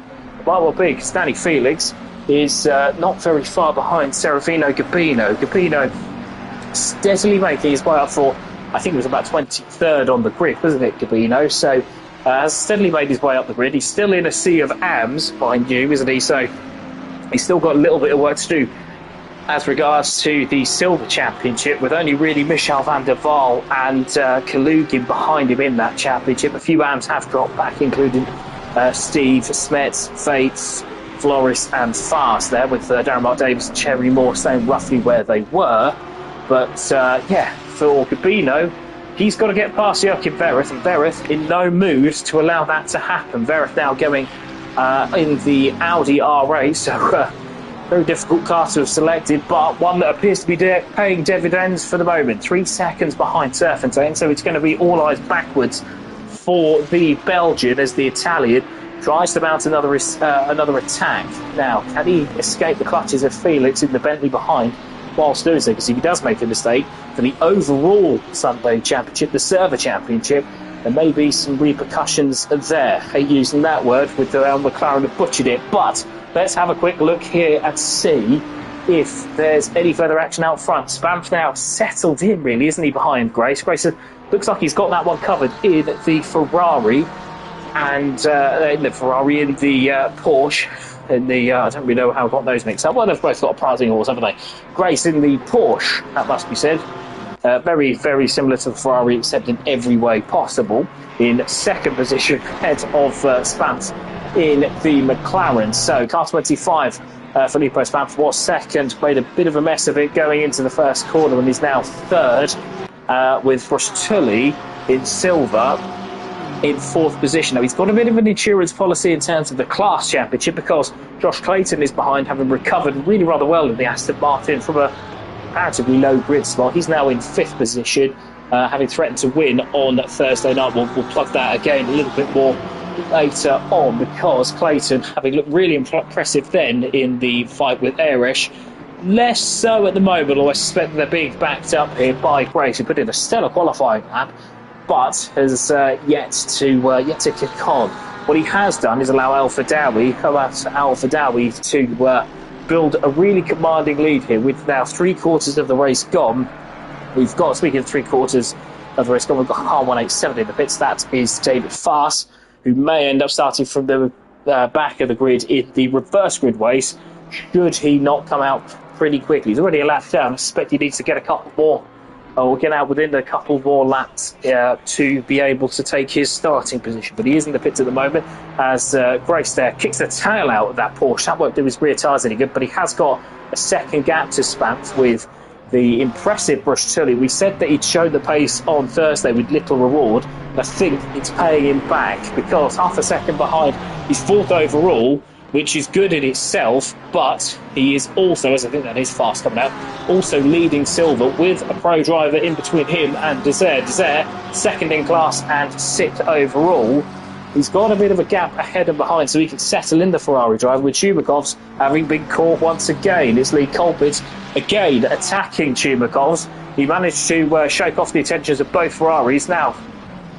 big Danny Felix is not very far behind Serafino Gabino. Gabino steadily making his way up for, I think it was about 23rd on the grid, wasn't it, Gabino? So has steadily made his way up the grid. He's still in a sea of AMs behind you, isn't he? So he's still got a little bit of work to do as regards to the Silver Championship, with only really Michel van der Waal and Kalugin behind him in that championship. A few AMs have dropped back, including Steve, Smets, Fates, Floris and Fast there, with Darren Mark Davis and Cherry Moore staying roughly where they were. But yeah, for Gabino, he's got to get past Joachim Vereth, and Vereth in no mood to allow that to happen. Vereth now going in the Audi R8, so very difficult car to have selected, but one that appears to be paying dividends for the moment. 3 seconds behind Turfentine, so it's going to be all eyes backwards for the Belgian as the Italian tries to mount another attack. Now, can he escape the clutches of Felix in the Bentley behind whilst doing so? Because if he does make a mistake for the overall Sunday Championship, the Server Championship, there may be some repercussions there. Hate using that word with the McLaren have butchered it, but let's have a quick look here and see if there's any further action out front. Spam's now settled in, really, isn't he, behind Grace? Grace looks like he's got that one covered in the Ferrari, and in the Porsche, in the, I don't really know how I got those mixed up. Well, they've both got a Prizing horse, haven't they? Grace in the Porsche, that must be said. Very, very similar to the Ferrari, except in every way possible. In second position, ahead of Spamps in the McLaren. So, car 25, Filippo Spamps was second, made a bit of a mess of it going into the first corner, and is now third, with Brustulli in silver in fourth position. Now, he's got a bit of an insurance policy in terms of the class championship, because Josh Clayton is behind, having recovered really rather well in the Aston Martin from a comparatively low grid spot. He's now in fifth position, having threatened to win on Thursday night. We'll plug that again a little bit more later on, because Clayton, having looked really impressive then in the fight with Eresh, less so at the moment, although I suspect they're being backed up here by Grace, who put in a stellar qualifying lap, but has yet to kick on. What he has done is allow Al Fadawi to build a really commanding lead here with now 3/4 of the race gone. We've got, speaking of 3/4 of the race gone, we've got car 187 in the pits. That is David Farce, who may end up starting from the back of the grid in the reverse grid race, should he not come out pretty quickly. He's already a lap down. I suspect he needs to get a couple more, or get out within a couple more laps to be able to take his starting position. But he is in the pits at the moment as Grace there kicks the tail out of that Porsche. That won't do his rear tyres any good, but he has got a second gap to Spamp with the impressive Brush Tully. We said that he'd show the pace on Thursday with little reward. I think it's paying him back because half a second behind, he's fourth overall, which is good in itself, but he is also, as I think that is fast coming out, also leading silver with a pro driver in between him and Desert. Desert, second in class and sixth overall. He's got a bit of a gap ahead and behind, so he can settle in the Ferrari driver, with Chumakov's having been caught once again. It's Lee Colbert again attacking Chumakov's. He managed to shake off the attentions of both Ferraris. Now,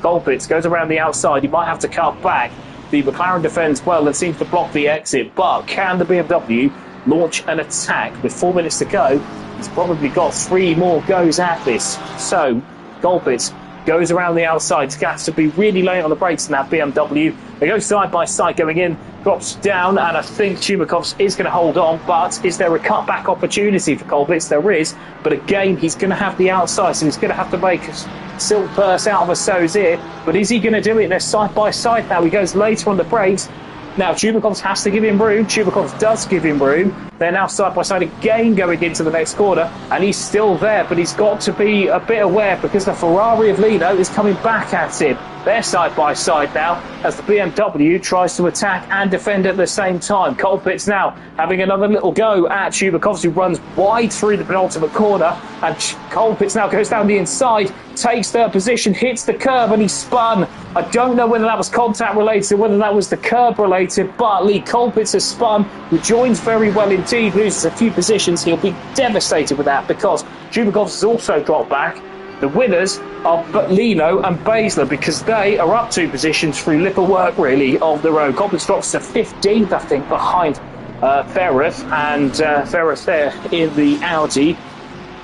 Colbert goes around the outside. He might have to cut back. The McLaren defends well and seems to block the exit, but can the BMW launch an attack? With 4 minutes to go, he's probably got 3 more goes at this. So, Colbert goes around the outside. He's got to be really late on the brakes in that BMW. They go side by side going in, drops down, and I think Chumakovs is going to hold on, but is there a cutback opportunity for Colbert? There is, but again, he's going to have the outside, so he's going to have to make a silk purse out of a sow's ear. But is he going to do it? They're side by side now. He goes later on the brakes. Now, Chumakovs has to give him room. Chumakovs does give him room. They're now side by side again going into the next corner, and he's still there, but he's got to be a bit aware because the Ferrari of Lino is coming back at him. They're side by side now as the BMW tries to attack and defend at the same time. Colbert's now having another little go at Chumakovs, who runs wide through the penultimate corner, and Colbert's now goes down the inside, takes third position, hits the curb, and he spun. I don't know whether that was contact related, whether that was the curb related, but Lee Colbert's has spun, rejoins very well indeed, loses a few positions. He'll be devastated with that because Chumakovs has also dropped back. The winners are Lino and Baszler because they are up 2 positions through little work really of their own. Colbert's drops to 15th, I think, behind Ferreth, and Ferreth there in the Audi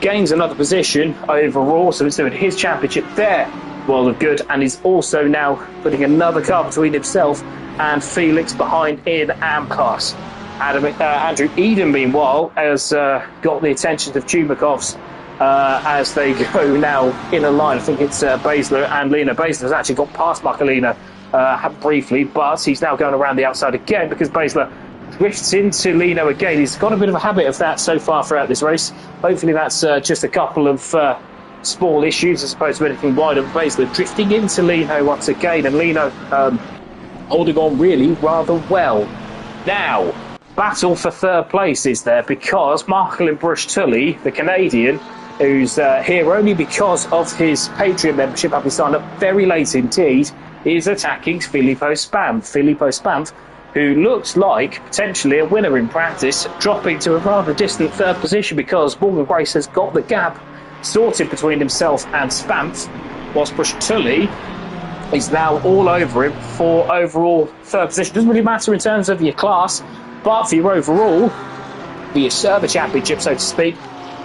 gains another position overall, so it's doing his championship there. Well and good, and he's also now putting another car between himself and Felix behind in AM class. Andrew Eden, meanwhile, has got the attention of Chumakovs as they go now in a line. I think it's Baszler and Lina. Baszler has actually got past Marcolina briefly, but he's now going around the outside again because Baszler drifts into Lino again. He's got a bit of a habit of that so far throughout this race. Hopefully that's just a couple of small issues as opposed to anything wider. Baszler drifting into Lino once again, and Lino holding on really rather well. Now, battle for third place is there because Marcelin Bruch-Tully, the Canadian, who's here only because of his Patreon membership, having signed up very late indeed, is attacking Filippo Spamp. Filippo Spamp, who looks like potentially a winner in practice, dropping to a rather distant third position because Morgan Grace has got the gap sorted between himself and Spamp, whilst Bruch-Tully is now all over him for overall third position. Doesn't really matter in terms of your class, but for your overall, for your server championship, so to speak,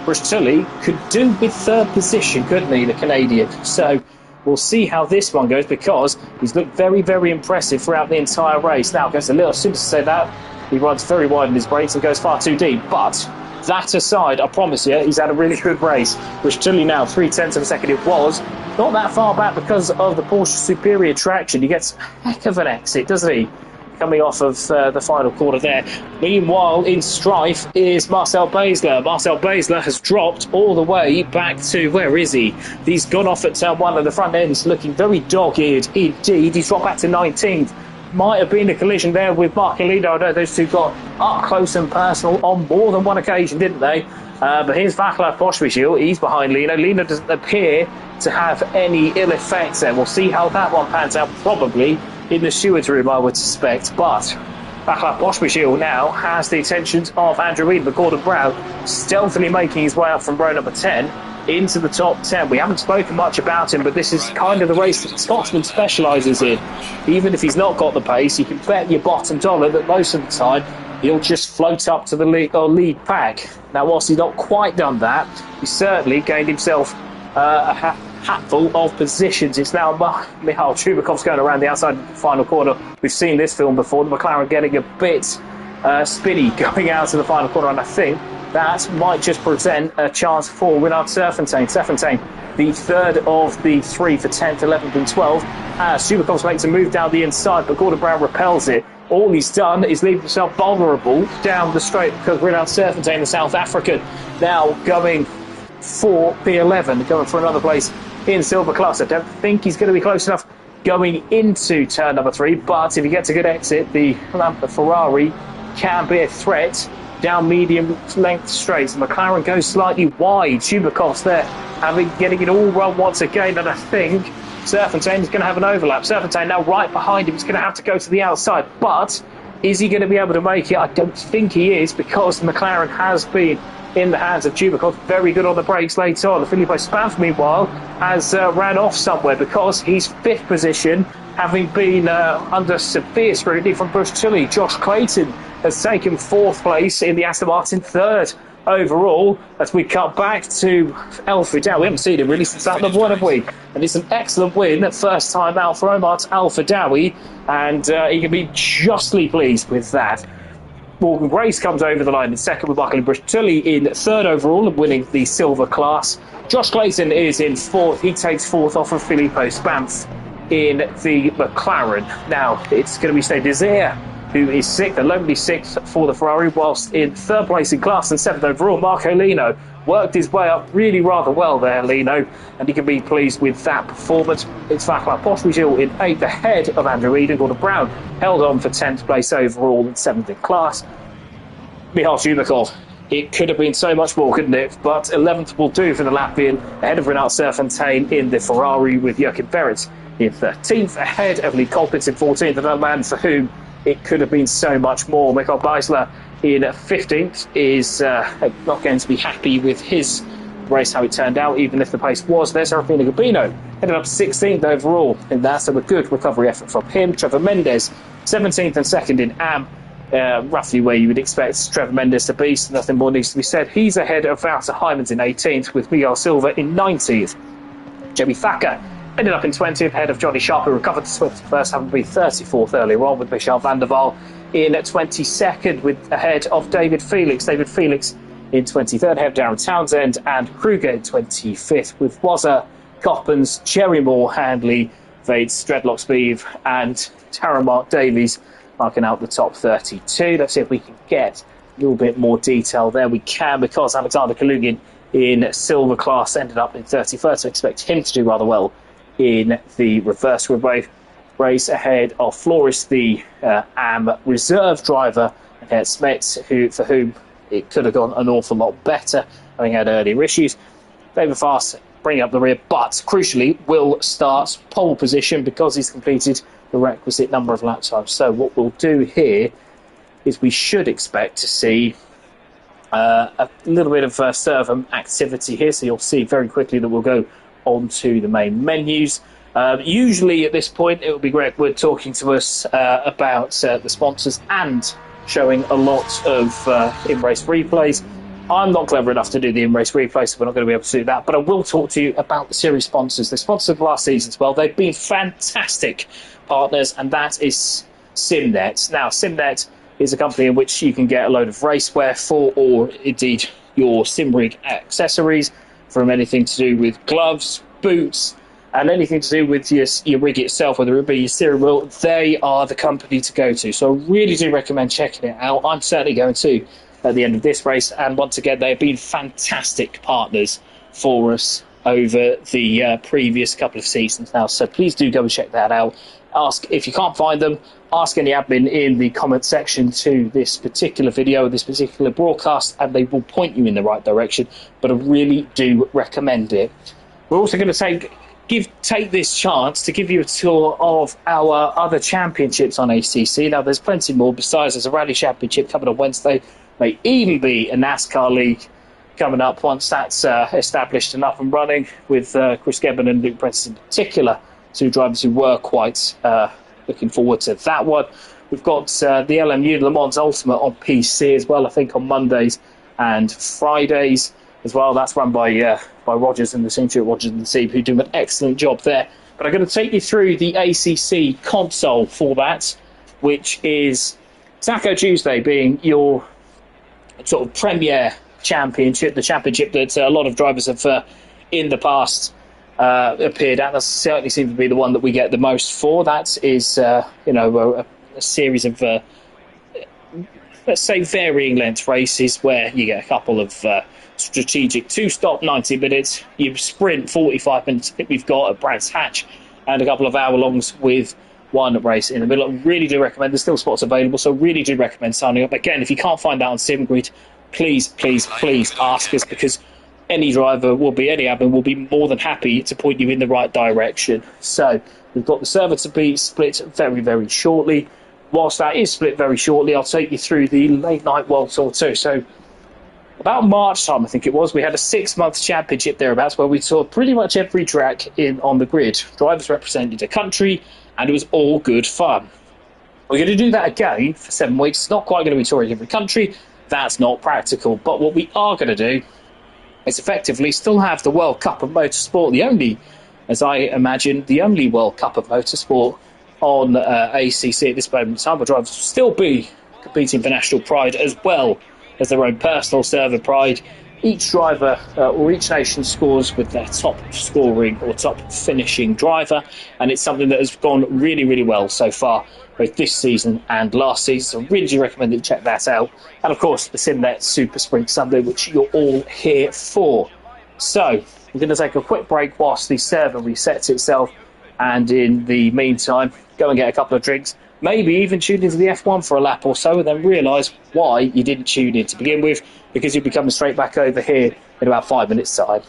Bruch-Tully could do with third position, couldn't he, the Canadian? So we'll see how this one goes because he's looked very, very impressive throughout the entire race. Now, goes a little soon to say that. He runs very wide in his brakes and goes far too deep. But that aside, I promise you, he's had a really good race. Bruch-Tully now 0.3 of a second. It was not that far back because of the Porsche superior traction. He gets a heck of an exit, doesn't he? Coming off of the final corner there. Meanwhile, in strife is Marcel Baszler. Marcel Baszler has dropped all the way back to, where is he? He's gone off at turn 1 and the front end's looking very dog-eared indeed. He's dropped back to 19th. Might have been a collision there with Marcolino. I know those two got up close and personal on more than one occasion, didn't they? But here's Vaclav Pospisil. He's behind Lino. Lino doesn't appear to have any ill effects there. We'll see how that one pans out, probably in the steward's room, I would suspect. But Backlash Boschmichel now has the attentions of Andrew Reid, but Gordon Brown stealthily making his way up from row number 10 into the top 10. We haven't spoken much about him, but this is kind of the race that the Scotsman specialises in. Even if he's not got the pace, you can bet your bottom dollar that most of the time he'll just float up to the lead pack. Now, whilst he's not quite done that, he's certainly gained himself a hatful of positions. It's now Michal Chubakov's going around the outside of the final corner. We've seen this film before. The McLaren getting a bit spinny going out to the final corner, and I think that might just present a chance for Renard Serfontein. Serfontein, the third of the three for 10th, 11th and 12th. Chubakov's makes a move down the inside, but Gordon Brown repels it. All he's done is leave himself vulnerable down the straight, because Renard Serfontein, the South African, now going for P11, going for another place in silver class. I don't think he's going to be close enough going into turn number 3, but if he gets a good exit, the Ferrari can be a threat down medium length straights. McLaren goes slightly wide. Chubakov's there, getting it all run once again, and I think Serfontein is going to have an overlap. Serfontein now right behind him. He's going to have to go to the outside, but is he going to be able to make it? I don't think he is, because McLaren has been in the hands of Chubakov. Very good on the brakes later on. Filippo Spanf, meanwhile, has ran off somewhere because he's 5th position, having been under severe scrutiny from Bush Tully. Josh Clayton has taken 4th place in the Aston Martin, 3rd overall, as we cut back to Alfred Dowie. We haven't seen him really since that number 1, have we? And it's an excellent win, first time out for Omar Alfred Dowie, and he can be justly pleased with that. Morgan Grace comes over the line in 2nd with Michael Bush Tully in 3rd overall and winning the silver class. Josh Clayton is in 4th. He takes 4th off of Filippo Spanf in the McLaren. Now it's going to be Stade Desire who is 6th, a lonely 6th for the Ferrari, whilst in 3rd place in class and 7th overall, Marco Lino worked his way up really rather well there, Lino, and he can be pleased with that performance. It's Vaclav Pospisil in 8th ahead of Andrew Reid, and Gordon Brown held on for 10th place overall and 7th in class. Michal Chubakov, it could have been so much more, couldn't it? But 11th will do for the Latvian, ahead of Renard Serfontein in the Ferrari, with Joachim Verret in 13th, ahead of Lee Colpitts in 14th, and a man for whom it could have been so much more. Michael Beisler in 15th is not going to be happy with his race, how it turned out, even if the pace was there. Serafino Gabino ended up 16th overall in that, so a good recovery effort from him. Trevor Mendes, 17th and 2nd in AM, roughly where you would expect Trevor Mendes to be, so nothing more needs to be said. He's ahead of Wouter Heijmans in 18th, with Miguel Silva in 19th. Jamie Thacker ended up in 20th, ahead of Johnny Sharp, who recovered the Swift first, having been 34th earlier on, with Michel van der Waal in 22nd, with ahead of David Felix. David Felix in 23rd, ahead of Darren Townsend, and Kruger in 25th, with Wazza, Coppens, Jerry Moore, Handley, Vates, Dreadlock Speed, and Taron Mark Davies marking out the top 32. Let's see if we can get a little bit more detail there. We can, because Alexander Kalugin in silver class ended up in 31st, so expect him to do rather well in the reverse race, ahead of Floris, the AM reserve driver, and ahead Smets, for whom it could have gone an awful lot better, having had earlier issues. David Fast bringing up the rear, but crucially will start pole position because he's completed the requisite number of lap times. So what we'll do here is we should expect to see a little bit of server activity here. So you'll see very quickly that we'll go onto the main menus. Usually at this point it will be Greg Wood talking to us about the sponsors and showing a lot of in-race replays. I'm not clever enough to do the in-race replays, so we're not going to be able to do that, but I will talk to you about the series sponsors. They sponsored last season as well. They've been fantastic partners, and that is Simnet. Now, Simnet is a company in which you can get a load of racewear for, or indeed your sim rig accessories, from anything to do with gloves, boots, and anything to do with your rig itself, whether it be your steering wheel. They are the company to go to. So I really do recommend checking it out. I'm certainly going to at the end of this race. And once again, they have been fantastic partners for us over the previous couple of seasons now. So please do go and check that out. Ask if you can't find them. Ask any admin in the comment section to this particular video, this particular broadcast, and they will point you in the right direction. But I really do recommend it. We're also going to take take this chance to give you a tour of our other championships on ACC. Now, there's plenty more besides. There's a Rally Championship coming on Wednesday. May even be a NASCAR League coming up once that's established and up and running, with Chris Gebben and Luke Prentice in particular, two drivers who were quite looking forward to that one. We've got the LMU Le Mans Ultimate on PC as well, I think on Mondays and Fridays as well. That's run by Rogers and the team, Rogers and the team, who do an excellent job there. But I'm going to take you through the ACC console for that, which is Taco Tuesday being your sort of premier championship, the championship that a lot of drivers have in the past appeared at. That certainly seems to be the one that we get the most for. That is, a series of, let's say, varying length races where you get a couple of strategic two-stop 90 minutes, you sprint 45 minutes. I think we've got at Brands Hatch, and a couple of hour-longs with one race in the middle. I really do recommend. There's still spots available, so really do recommend signing up. Again, if you can't find that on SimGrid, please ask us, because any driver will be, any admin will be more than happy to point you in the right direction. So we've got the server to be split very, very shortly. Whilst that is split very shortly, I'll take you through the late night World Tour 2. So about March time, I think it was, we had a 6-month championship thereabouts where we saw pretty much every track on the grid. Drivers represented a country, and it was all good fun. We're going to do that again for 7 weeks. It's not quite going to be touring every country. That's not practical. But what we are going to do is effectively still have the World Cup of Motorsport, the only, as I imagine, the only World Cup of Motorsport on ACC at this moment in time. Our drivers will still be competing for national pride as well as their own personal server pride. Each driver or each nation scores with their top scoring or top finishing driver, and it's something that has gone really, really well so far, both this season and last season. So really do recommend that you check that out. And of course, the Simnet Super Sprint Sunday, which you're all here for. So we're going to take a quick break whilst the server resets itself, and in the meantime, go and get a couple of drinks, maybe even tune into the F1 for a lap or so, and then realise why you didn't tune in to begin with, because you'll be coming straight back over here in about 5 minutes' time.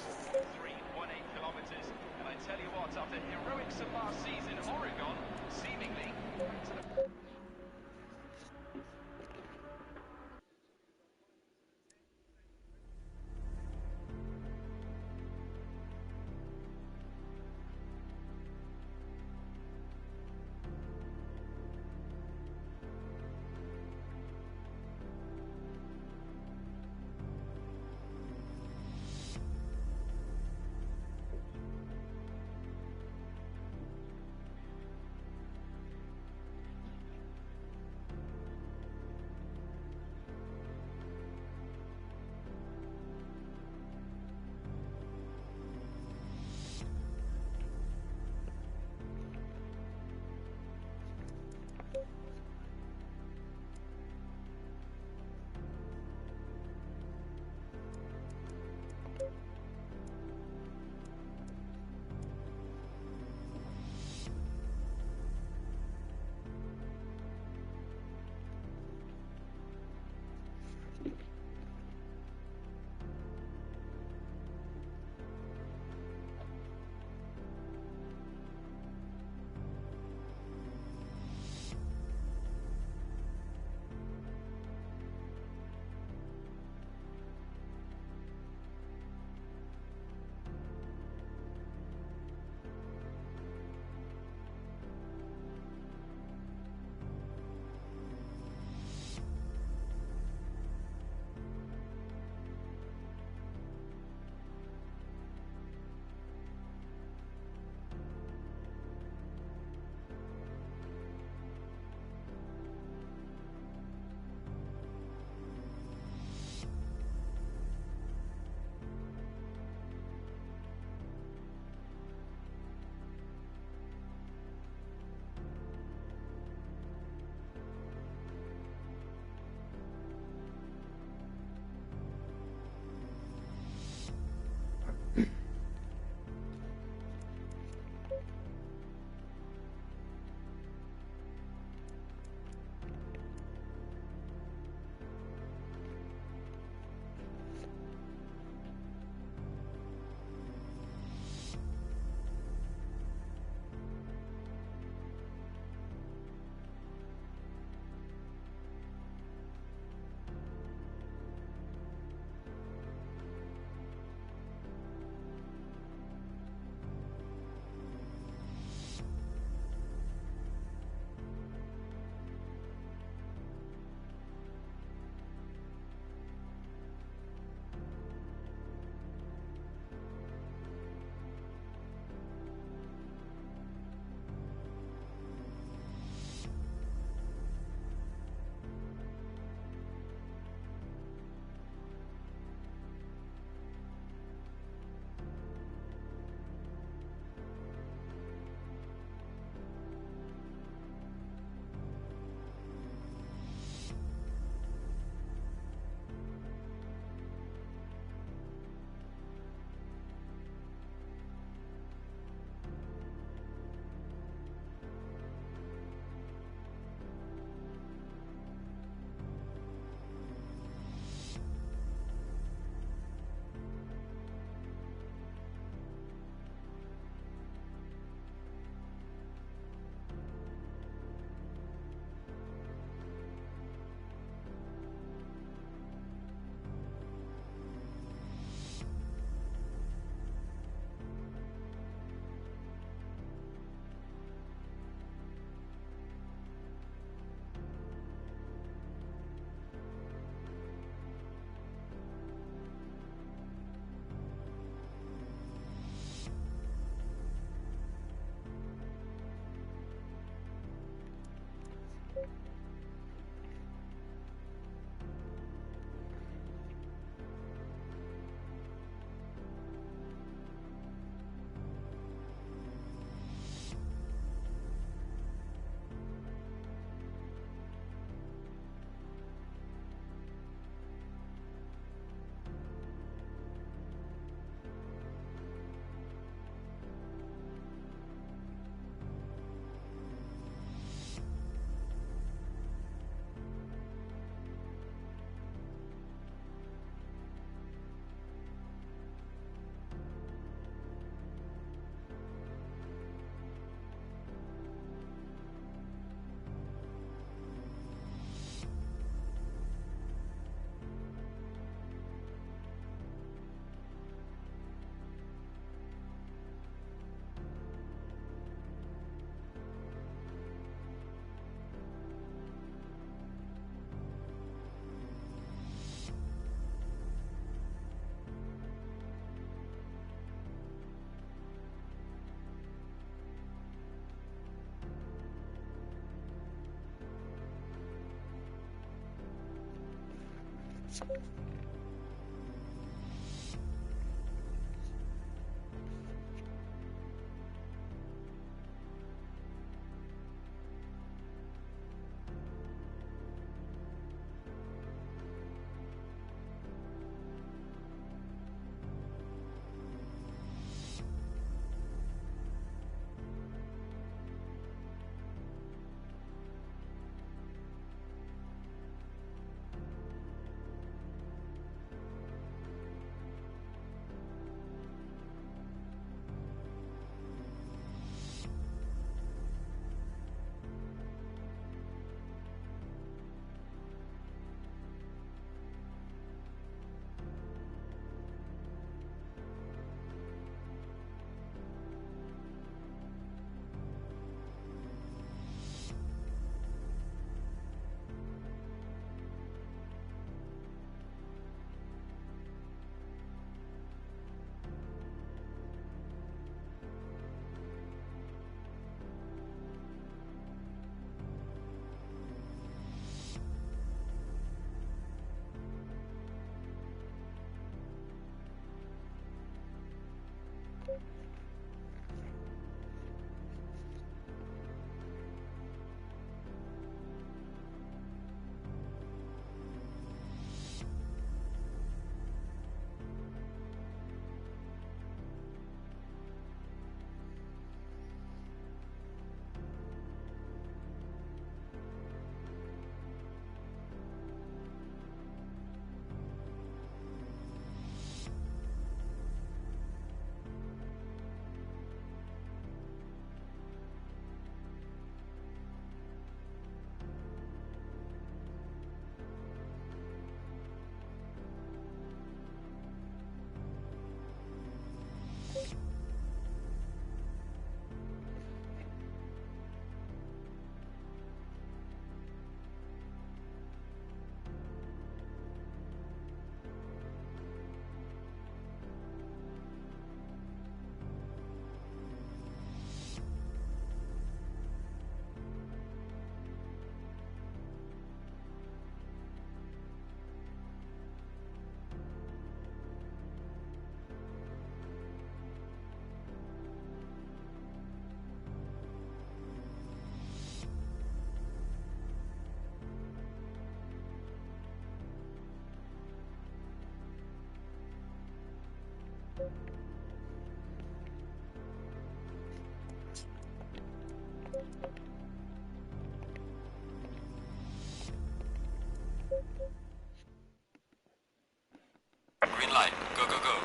Green light. Go, go, go.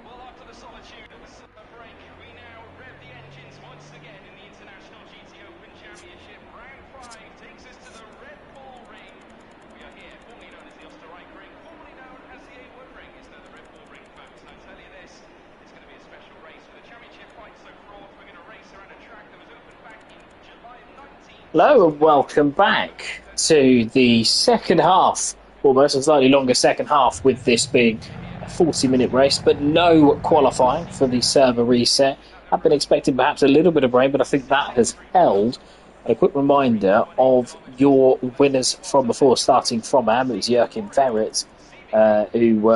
Well, after the solitude of a summer break, we now rev the engines once again in the International GT Open Championship. Round 5 takes us to the Red Bull Ring. We are here, formerly known as the Österreich Ring, formerly known as the A1 Ring. It's now the Red Bull Ring, folks. And I tell you this, it's going to be a special race for the championship fight so fraught. We're going to race around a track that was opened back in July 19. Hello and welcome back to the second half, almost a slightly longer second half, with this being a 40-minute race, but no qualifying for the server reset. I've been expecting perhaps a little bit of rain, but I think that has held. A quick reminder of your winners from before, starting from Am. It was Jurkin Verrett, who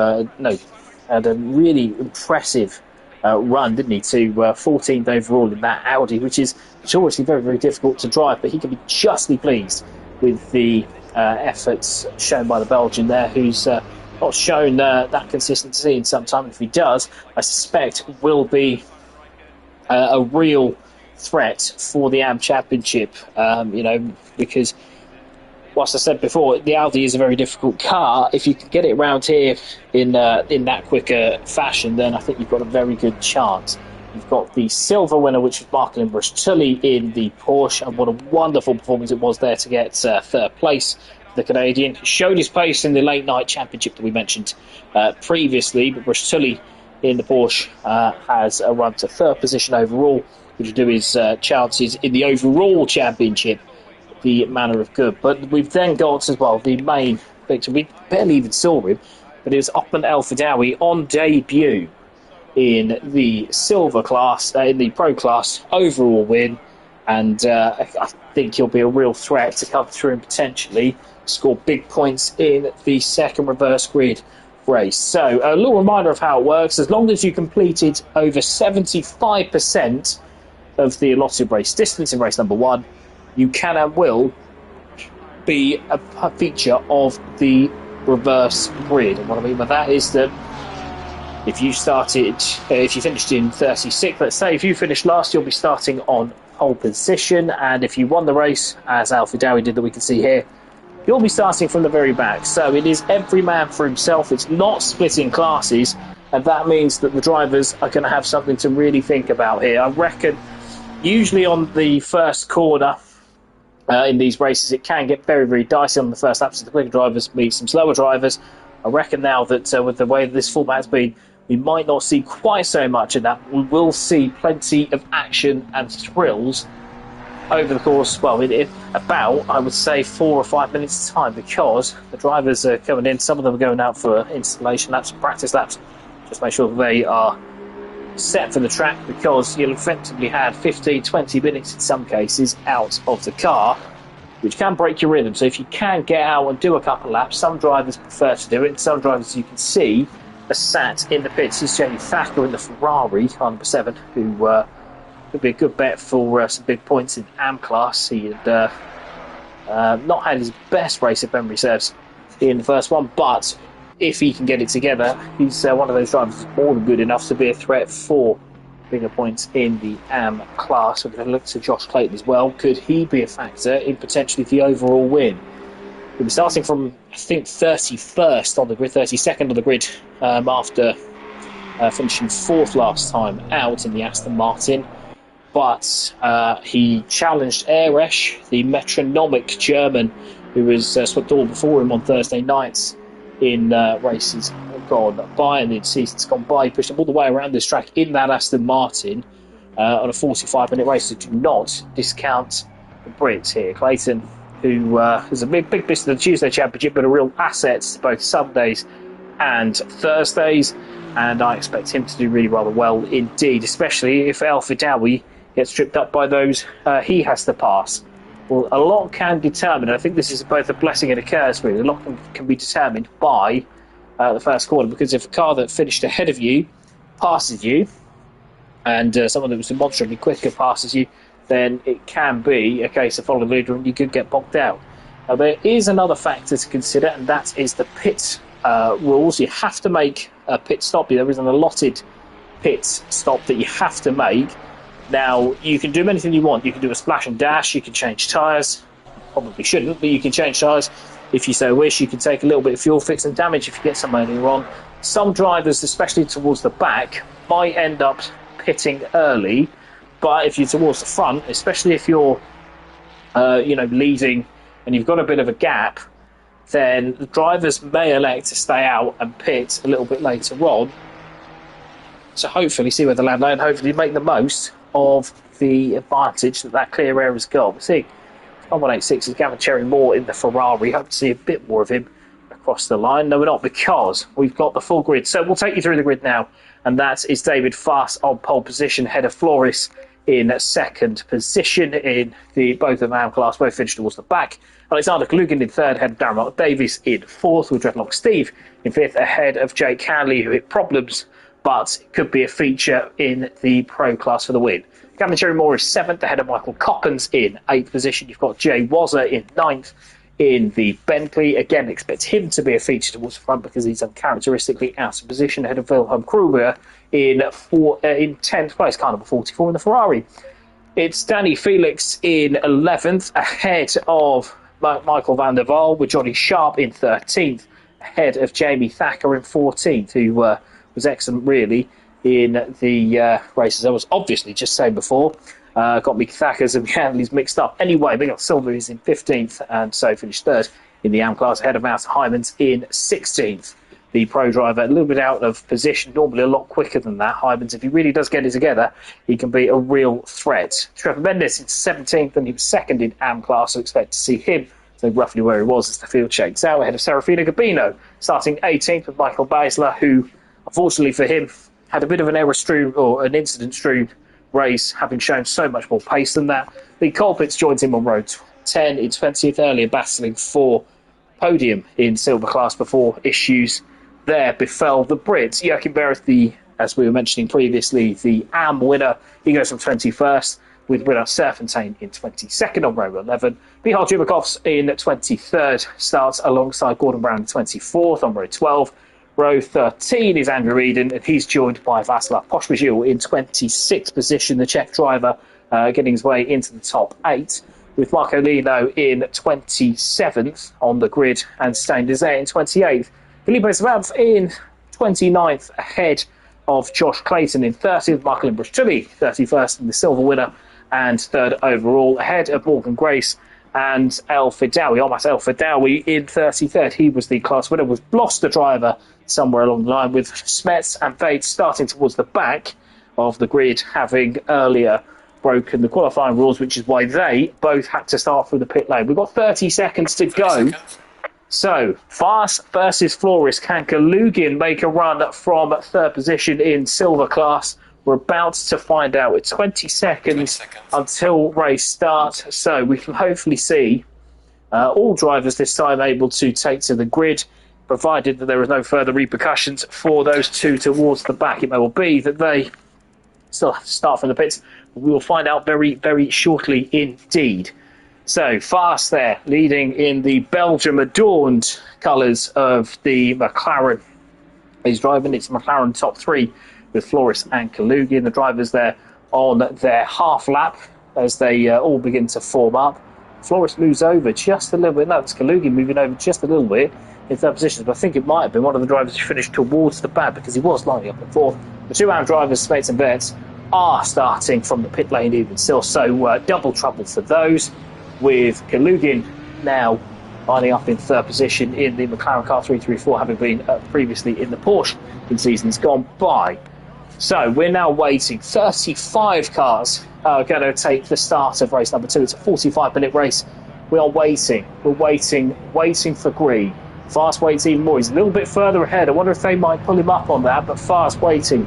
had a really impressive run, didn't he, to 14th overall in that Audi, which is obviously very, very difficult to drive, but he can be justly pleased with the efforts shown by the Belgian there, who's not shown that consistency in some time. If he does, I suspect will be a real threat for the AM Championship, because whilst I said before, the Audi is a very difficult car. If you can get it around here in that quicker fashion, then I think you've got a very good chance. You've got the silver winner, which was Martin Brustulli in the Porsche, and what a wonderful performance it was there to get third place. The Canadian showed his pace in the late night championship that we mentioned previously, but Brustulli in the Porsche has a run to third position overall, which will do his chances in the overall championship the manner of good. But we've then got as well the main victor. We barely even saw him, but it was Othman El Fadawi on debut in the silver class, in the pro class, overall win. And I think he'll be a real threat to come through and potentially score big points in the second reverse grid race. So a little reminder of how it works. As long as you completed over 75% of the allotted race distance in race number 1, you can and will be a feature of the reverse grid. And what I mean by that is that if you finished in 36th, let's say, if you finished last, you'll be starting on pole position, and if you won the race, as Alfie Dowie did that we can see here, you'll be starting from the very back. So it is every man for himself. It's not splitting classes, and that means that the drivers are going to have something to really think about here. I reckon usually on the first corner in these races, it can get very, very dicey on the first lap, so the quicker drivers meet some slower drivers. I reckon now that with the way this format has been, we might not see quite so much of that. We will see plenty of action and thrills over the course, well, in about, I would say, 4 or 5 minutes' time, because the drivers are coming in. Some of them are going out for installation laps and practice laps. Just make sure that they are set for the track, because you'll effectively have 15, 20 minutes in some cases out of the car, which can break your rhythm. So if you can get out and do a couple of laps, some drivers prefer to do it, and some drivers, you can see, are sat in the pits. This is Jamie Thacker in the Ferrari, car number 7, who could be a good bet for some big points in AM class. He had not had his best race, if memory serves, in the first one, but if he can get it together, he's one of those drivers who's more than good enough to be a threat for bigger points in the AM class. We're going to look to Josh Clayton as well. Could he be a factor in potentially the overall win? We'll be starting from, I think, 31st on the grid, 32nd on the grid, after finishing 4th last time out in the Aston Martin. But he challenged Eresh, the metronomic German, who was swept all before him on Thursday nights in races gone by, and in seasons gone by. He pushed him all the way around this track in that Aston Martin on a 45-minute race. So do not discount the Brits here. Clayton, who is a big miss to the Tuesday Championship, but a real asset to both Sundays and Thursdays, and I expect him to do really rather well indeed, especially if Alfie Dowie gets tripped up by those he has to pass. Well, a lot can determine, I think this is both a blessing and a curse, really. A lot can be determined by the first corner, because if a car that finished ahead of you passes you, and someone that was demonstrably quicker passes you, then it can be a case of following the leader and you could get bogged out. Now, there is another factor to consider, and that is the pit rules. You have to make a pit stop. There is an allotted pit stop that you have to make. Now, you can do anything you want. You can do a splash and dash, you can change tyres. Probably shouldn't, but you can change tyres if you so wish. You can take a little bit of fuel, fix and damage if you get something earlier on. Some drivers, especially towards the back, might end up pitting early, but if you're towards the front, especially if you're leading and you've got a bit of a gap, then the drivers may elect to stay out and pit a little bit later on. So hopefully see where the land lay and hopefully make the most of the advantage that clear air has got. We'll see 186 is Gavin Cherry-Moore in the Ferrari. Hope to see a bit more of him across the line. No, we're not, because we've got the full grid. So we'll take you through the grid now, and that is David Fass on pole position, ahead of Flores in second position in the both of AM class, both finished towards the back. Alexander Kalugin in third, ahead of Darren Mark Davies in fourth, with Dreadlock Steve in fifth, ahead of Jake Hanley, who hit problems but could be a feature in the pro class for the win. Gavin Cherry-Moore is seventh, ahead of Michael Coppens in eighth position. You've got Jay Wazza in ninth in the Bentley. Again, expect him to be a feature towards the front because he's uncharacteristically out of position, ahead of Wilhelm Kruger in 10th place, car number 44 in the Ferrari. It's Danny Felix in 11th, ahead of Michael van der Waal, with Johnny Sharp in 13th, ahead of Jamie Thacker in 14th, who was excellent, really, in the races. I was obviously just saying before. Got me Thacker's and Hanley's mixed up. Anyway, Miguel Silva is in 15th, and so finished third in the AM class, ahead of Mouse Hymans in 16th. The pro driver, a little bit out of position, normally a lot quicker than that. Hymans, if he really does get it together, he can be a real threat. Trevor Mendes in 17th, and he was second in AM class, so expect to see him, so roughly where he was as the field shakes out, ahead of Serafina Gabino, starting 18th with Michael Beisler, who, unfortunately for him, had a bit of an error strewn, or an incident strewn race, having shown so much more pace than that. The Colpitts joined him on row 10 in 20th, earlier battling for podium in silver class before issues there befell the Brits. Joachim Bereth, as we were mentioning previously, the AM winner, he goes from 21st, with winner Serpentine in 22nd on row 11. Mihal Jubakovs in 23rd starts alongside Gordon Brown in 24th on row 12. Row 13 is Andrew Eden, and he's joined by Václav Pospíšil in 26th position, the Czech driver getting his way into the top 8, with Marco Lino in 27th on the grid and Stein Desert in 28th. Felipe Zverev in 29th ahead of Josh Clayton in 30th, Michael Imbrush-Tully 31st in the silver winner and 3rd overall, ahead of Morgan Grace and El Fidawi. Almost El Fidawi in 33rd. He was the class winner, was Bloss the driver somewhere along the line, with Smets and Vade starting towards the back of the grid, having earlier broken the qualifying rules, which is why they both had to start through the pit lane. We've got 30 seconds to go. So, Fast versus Flores. Can Kalugin make a run from 3rd position in silver class? We're about to find out with 20 seconds until race start. So we can hopefully see all drivers this time able to take to the grid, provided that there are no further repercussions for those two towards the back. It may well be that they still have to start from the pits. We will find out very, very shortly indeed. So Fast there, leading in the Belgium-adorned colours of the McLaren. He's driving its McLaren top 3 with Flores and Kalugin. The drivers there on their half lap as they all begin to form up. Flores moves over just a little bit. No, it's Kalugin moving over just a little bit in 3rd position. But I think it might have been one of the drivers who finished towards the back, because he was lining up in 4th. The 2 AM drivers, Smets and Betts, are starting from the pit lane even still. So double trouble for those, with Kalugin now lining up in 3rd position in the McLaren car 334, having been previously in the Porsche in seasons gone by. So we're now waiting. 35 cars are going to take the start of race number 2. It's a 45-minute race. We are waiting. We're waiting for green. Fast waits even more. He's a little bit further ahead. I wonder if they might pull him up on that, but Fast waiting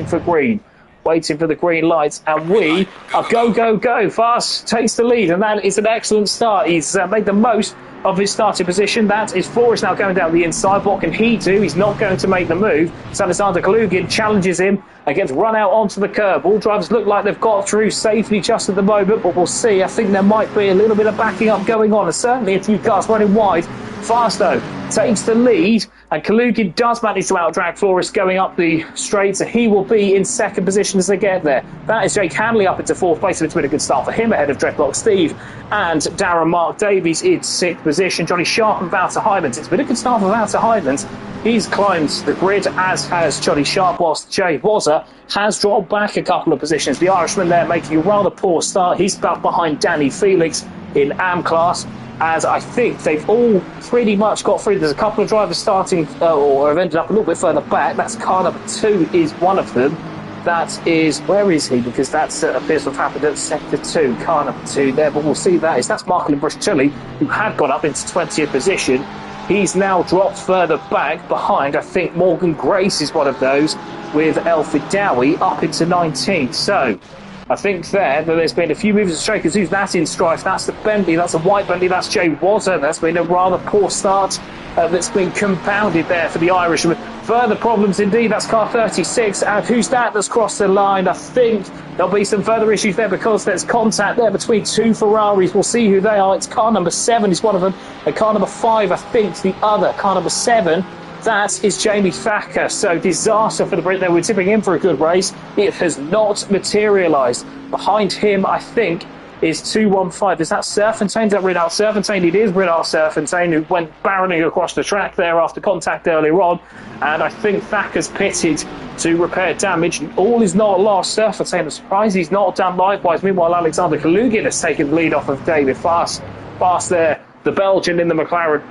for green. Waiting for the green lights, and we are go. Fast takes the lead, and that is an excellent start. He's made the most of his starting position. That is Flores now going down the inside. What can he do? He's not going to make the move. So Alexander Kalugin challenges him and gets run out onto the curb. All drivers look like they've got through safely just at the moment, but we'll see. I think there might be a little bit of backing up going on, and certainly a few cars running wide. Fast, though, takes the lead, and Kalugin does manage to outdrag Flores going up the straight, so he will be in 2nd position as they get there. That is Jake Hanley up into 4th place, and it's been a good start for him ahead of Dreadlock Steve and Darren Mark Davies in 6th position. Johnny Sharp and Wouter Heidmans. It's been a good start for Wouter Heidmans. He's climbed the grid, as has Johnny Sharp, whilst Jay Wazza has dropped back a couple of positions. The Irishman there making a rather poor start. He's back behind Danny Felix in AM class, as I think they've all pretty much got through. There's a couple of drivers starting or have ended up a little bit further back. That's car number 2 is one of them. That is, where is he? Because that appears to have happened at sector 2, car number 2 there, but we'll see that. That's Michael Imbrush-Tully, who had gone up into 20th position. He's now dropped further back behind, I think Morgan Grace is one of those, with El Fidawi up into 19th. So I think there's been a few movers and shakers. Who's that in strife? That's the Bentley, that's a white Bentley, that's Jay Wazza. That's been a rather poor start that's been compounded there for the Irishman. Further problems indeed, that's car 36. And who's that's crossed the line? I think there'll be some further issues there, because there's contact there between 2 Ferraris. We'll see who they are. It's car number 7 is one of them, and car number 5, I think, the other. Car number 7, that is Jamie Thacker. So disaster for the Brit there. We're tipping in for a good race. It has not materialised. Behind him, I think, is 215. Is that Serpentine? Is that Renard Serpentine? It is Renard Serpentine, who went barreling across the track there after contact earlier on. And I think Thacker's pitted to repair damage. All is not lost. Serpentine, I'm surprised he's not done likewise. Meanwhile, Alexander Kalugin has taken the lead off of David Fast. Fast there, the Belgian in the McLaren,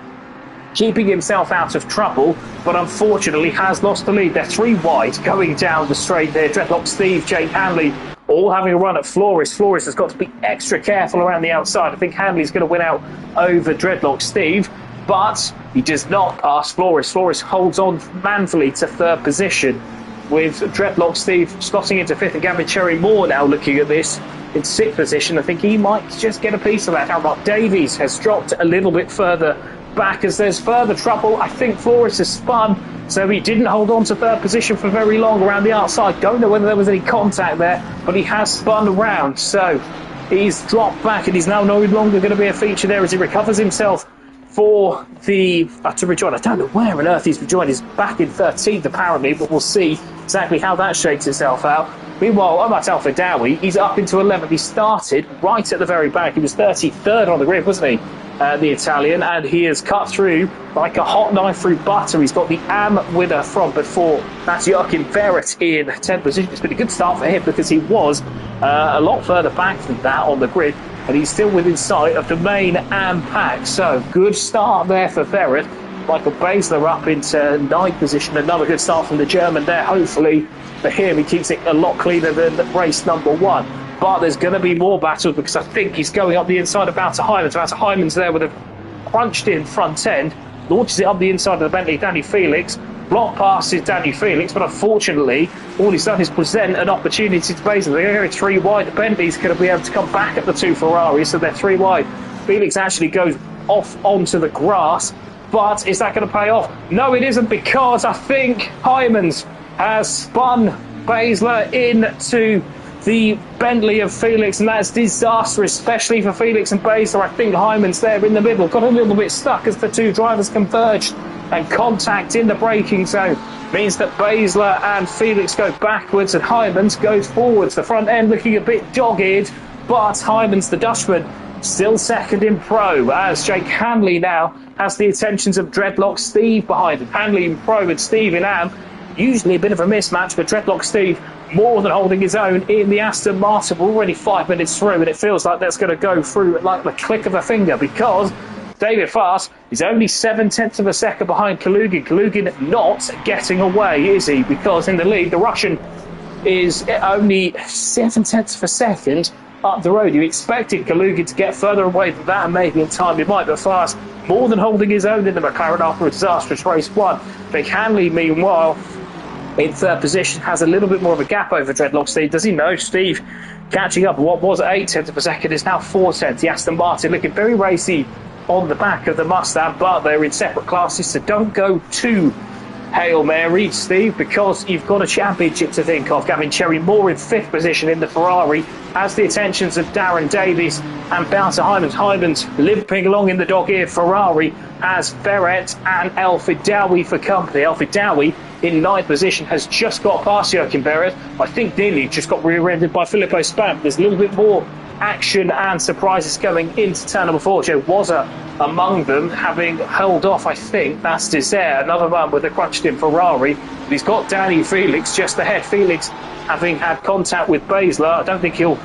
keeping himself out of trouble, but unfortunately has lost the lead. They're 3 wide going down the straight there. Dreadlock Steve, Jake Hanley, all having a run at Flores. Flores has got to be extra careful around the outside. I think Hanley's going to win out over Dreadlock Steve, but he does not pass Flores. Flores holds on manfully to 3rd position. with Dreadlock Steve slotting into 5th and Gavin Cherry-Moore now looking at this in 6th position. I think he might just get a piece of that. How about Davies has dropped a little bit further back as there's further trouble. I think Flores has spun, so he didn't hold on to 3rd position for very long around the outside. Don't know whether there was any contact there, but he has spun around, so he's dropped back and he's now no longer going to be a feature there as he recovers himself for the to rejoin. I don't know where on earth he's rejoined. He's back in 13th apparently, but we'll see exactly how that shakes itself out. Meanwhile, Omar Alpha Dowie, he's up into 11th. He started right at the very back. He was 33rd on the grid, wasn't he? The Italian, and he has cut through like a hot knife through butter. He's got the AM winner from before. That's Joachim Verrett in 10th position. It's been a good start for him because he was a lot further back than that on the grid, and he's still within sight of the main AM pack. So good start there for Verrett. Michael Basler up into 9th position. Another good start from the German there. Hopefully for him, he keeps it a lot cleaner than race number 1. But there's going to be more battles because I think he's going up the inside of Wouter Heijmans. Wouter Heijmans there with a crunched in front end, launches it up the inside of the Bentley. Danny Felix block passes Danny Felix, but unfortunately all he's done is present an opportunity to Basel. They're going to go 3 wide. The Bentley's going to be able to come back at the 2 Ferraris, so they're 3 wide. Felix actually goes off onto the grass, but is that going to pay off? No, it isn't, because I think Heijmans has spun Basler into the Bentley of Felix, and that's disastrous, especially for Felix and Basler. I think Heijmans there in the middle got a little bit stuck as the 2 drivers converged, and contact in the braking zone means that Basler and Felix go backwards and Heijmans goes forwards. The front end looking a bit dogged, but Heijmans, the Dutchman, still second in pro, as Jake Hanley now has the attentions of Dreadlock Steve behind him. Hanley in pro and Steve in AM. Usually a bit of a mismatch, but Dreadlock Steve more than holding his own in the Aston Martin. We're already 5 minutes through, and it feels like that's going to go through like the click of a finger, because David Fast is only 7/10 of a second behind Kalugin. Kalugin not getting away, is he? Because in the lead, the Russian is only 7/10 of a second up the road. You expected Kalugin to get further away than that, and maybe in time he might, but Fast more than holding his own in the McLaren after a disastrous race 1. Big Hanley, meanwhile, in 3rd position, has a little bit more of a gap over Dreadlock Steve. Does he know? Steve catching up. What was 8/10 of a second is now 4/10. The Aston Martin looking very racy on the back of the Mustang, but they're in separate classes, so don't go too Hail Mary, Steve, because you've got a championship to think of. Gavin Cherry-Moore in 5th position in the Ferrari has the attentions of Darren Davies and Wouter Heijmans. Heijmans limping along in the dog-eared Ferrari as Verrett and Elfrid Dowie for company. Elfrid Dowie in 9th position has just got past Joachim Verrett. I think nearly just got rear-ended by Filippo Spam. There's a little bit more action and surprises going into turn number 4. Joe Wazza among them, having held off, I think. That's Desert, another man with a crunched-in Ferrari. But he's got Danny Felix just ahead. Felix having had contact with Basler. I don't think he'll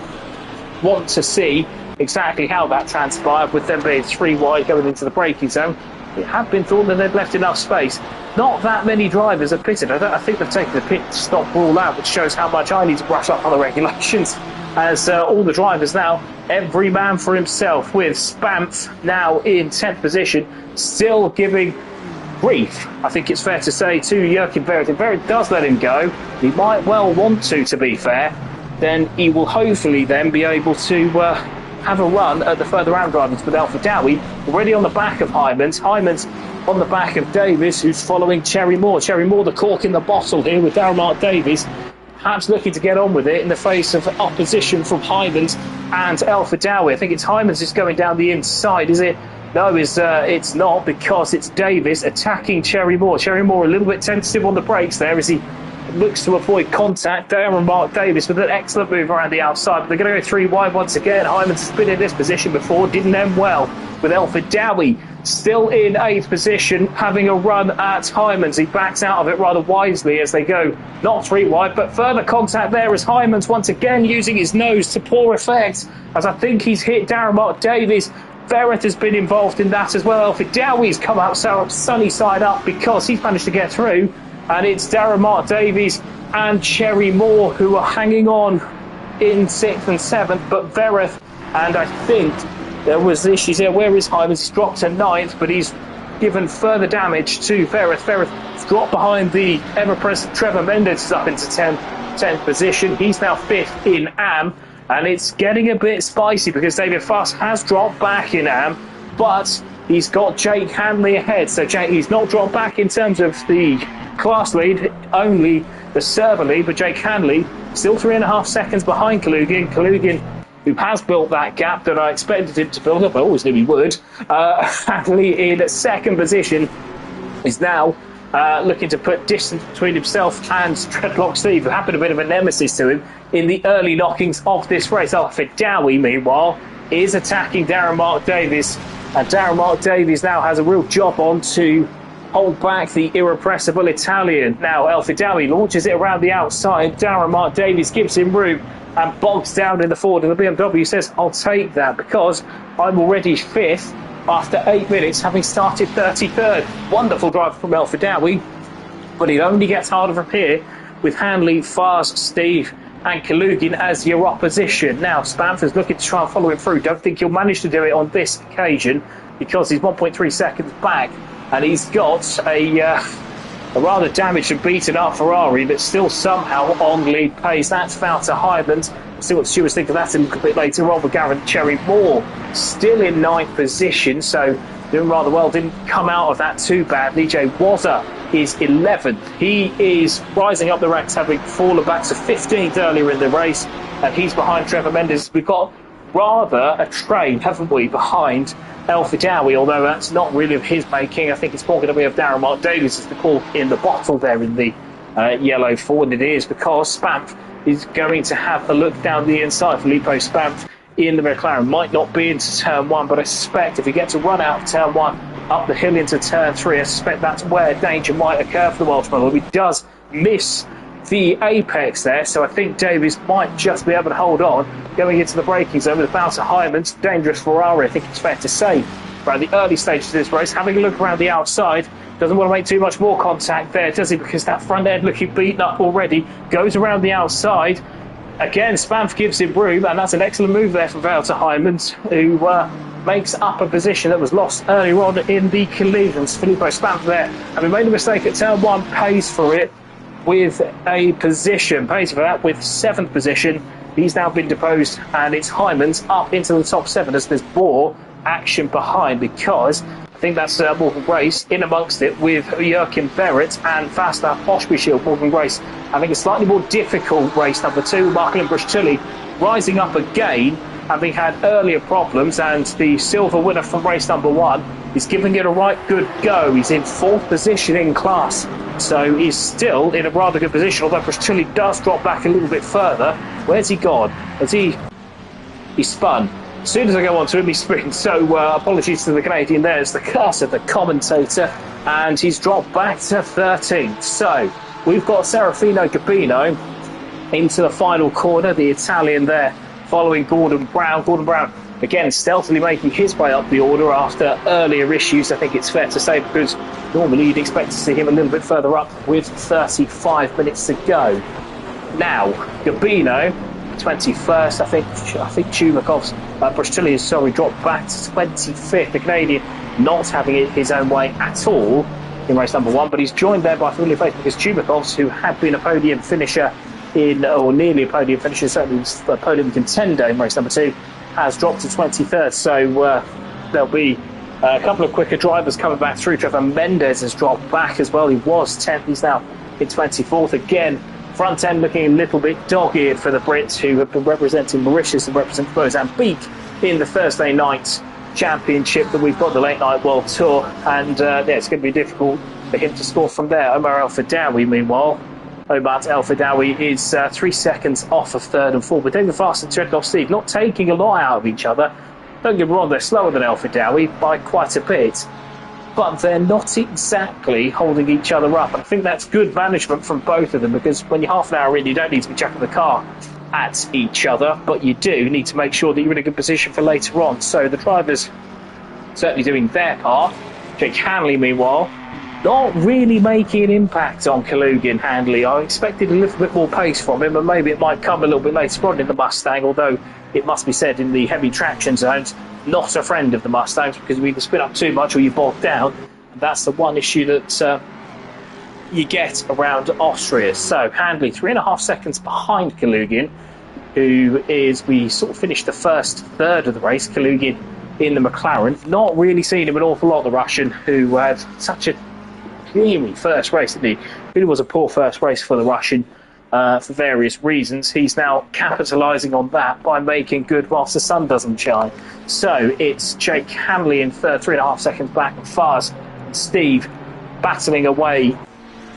want to see exactly how that transpired, with them being 3 wide going into the braking zone. It had been thought that they'd left enough space. Not that many drivers have pitted. I think they've taken the pit stop rule out, which shows how much I need to brush up on the regulations. As all the drivers now, every man for himself, with Spamp now in 10th position, still giving grief, I think it's fair to say, to Joachim Verrett. If Verrett does let him go, he might well want to be fair, then he will hopefully then be able to have a run at the further round drivers with Alpha Dowie already on the back of Heijmans. Heijmans on the back of Davies, who's following Cherry-Moore. Cherry-Moore, the cork in the bottle here with Darren Mark Davies, perhaps looking to get on with it in the face of opposition from Heijmans and Alpha Dowie. I think it's Heijmans is going down the inside, is it? No, it's not, because it's Davies attacking Cherry-Moore. Cherry-Moore a little bit tentative on the brakes there as he looks to avoid contact. Darren Mark Davies with an excellent move around the outside, but they're going to go 3 wide once again. Heijmans has been in this position before, didn't end well, with Alpha Dowie still in 8th position, having a run at Heijmans. He backs out of it rather wisely as they go not 3 wide, but further contact there as Heijmans once again using his nose to poor effect, as I think he's hit Darren Mark Davies. Verrett has been involved in that as well. Alfred Dowie's come out sunny side up because he's managed to get through, and it's Darren Mark Davies and Cherry-Moore who are hanging on in 6th and 7th, but Verrett, and I think there was issues there. Where is Heijmans? He's dropped to 9th, but he's given further damage to Verrett. Verrett dropped behind the ever-present Trevor Mendes up into 10th position. He's now 5th in AM, and it's getting a bit spicy because David Fuss has dropped back in AM, but he's got Jake Hanley ahead. So he's not dropped back in terms of the class lead, only the server lead, but Jake Hanley still 3.5 seconds behind Kalugin. Kalugin, who has built that gap that I expected him to build up, I always knew he would. Hanley in 2nd position is now looking to put distance between himself and Dreadlock Steve, who happened a bit of a nemesis to him in the early knockings of this race. Alfred Dowie, meanwhile, is attacking Darren Mark Davies, and Darren Mark Davies now has a real job on to hold back the irrepressible Italian. Now Alfred Dowie launches it around the outside. Darren Mark Davies gives him room and bogs down in the forward of the BMW. Says, I'll take that because I'm already 5th after 8 minutes, having started 33rd. Wonderful drive from Alfred Dowie, but it only gets harder from here with Hanley, Fars, Steve and Kalugin as your opposition. Now Spamford's looking to try and follow him through. Don't think he'll manage to do it on this occasion because he's 1.3 seconds back, and he's got a rather damaged and beaten up Ferrari, but still somehow on lead pace. That's Wouter Hyland. See what Stewart's think of that a little bit later on. With Gavin Cherry Moore still in 9th position, so doing rather well. Didn't come out of that too badly. Jay Wazza is 11th. He is rising up the ranks, having fallen back to 15th earlier in the race, and he's behind Trevor Mendes. We've got rather a train, haven't we, behind Alfred Dowie, although that's not really of his making. I think it's more going to be of Darren Mark Davies as the call in the bottle there in the yellow forward. It is because Spamf is going to have a look down the inside. Filippo Spamf in the McLaren might not be into turn 1, but I suspect if he gets a run out of turn 1 up the hill into turn 3, I suspect that's where danger might occur for the Welshman. If he does miss the apex there, so I think Davies might just be able to hold on going into the braking zone with Wouter Hyman's dangerous Ferrari. I think it's fair to say around the early stages of this race, having a look around the outside, doesn't want to make too much more contact there, does he? Because that front end looking beaten up already, goes around the outside. Again, Spamf gives him room, and that's an excellent move there from Wouter Hyman, who makes up a position that was lost earlier on in the collisions. Filippo Spamf there, having made a mistake at turn 1, pays for it with a position, pays for that with 7th position. He's now been deposed, and it's Hyman's up into the top 7 as there's more action behind, because I think that's Morgan Grace in amongst it with Joachim Barrett and Faster Oshbyshield. Morgan Grace having a slightly more difficult race number 2. Marklin Brush-Tully rising up again, having had earlier problems, and the silver winner from race number 1 is giving it a right good go. He's in 4th position in class, so he's still in a rather good position, although Brush-Tully does drop back a little bit further. Where's he gone? He spun. As soon as I go on to him, he spins. So apologies to the Canadian there. It's the cursor, the commentator, and he's dropped back to 13th. So we've got Serafino Gabino into the final corner, the Italian there, following Gordon Brown. Gordon Brown, again, stealthily making his way up the order after earlier issues, I think it's fair to say, because normally you'd expect to see him a little bit further up with 35 minutes to go. Now, Gabino, 21st, I think Chumakov's Brush-Tully has dropped back to 25th. The Canadian not having it his own way at all in race number 1, but he's joined there by familiar face because Chumakov's, who had been a podium finisher or nearly a podium finisher, certainly was a podium contender in race number 2, has dropped to 23rd. So there'll be a couple of quicker drivers coming back through. Trevor Mendes has dropped back as well. He was 10th, he's now in 24th again. Front end looking a little bit dog-eared for the Brits, who have been representing Mauritius and represent Mozambique in the Thursday night championship that we've got, the late night world tour, and it's going to be difficult for him to score from there. Omar El Fadawi, meanwhile, is 3 seconds off of 3rd and 4th, but David Fast and Dreadlock Steve not taking a lot out of each other. Don't get me wrong, they're slower than El Fadawi by quite a bit, but they're not exactly holding each other up. And I think that's good management from both of them, because when you're half an hour in, you don't need to be chucking the car at each other, but you do need to make sure that you're in a good position for later on. So the drivers certainly doing their part. Jake Hanley, meanwhile, not really making an impact on Kalugin. Hanley, I expected a little bit more pace from him, and maybe it might come a little bit later on in the Mustang, although it must be said in the heavy traction zones, not a friend of the Mustangs, because you either spin up too much or you bog down. And that's the one issue that you get around Austria. So Handley 3.5 seconds behind Kalugin, we sort of finished the first third of the race. Kalugin in the McLaren, not really seeing him an awful lot, the Russian, who had such a dreamy first race, didn't he? Really was a poor first race for the Russian for various reasons. He's now capitalising on that by making good whilst the sun doesn't shine. So it's Jake Handley in third, 3.5 seconds back, and Fars and Steve battling away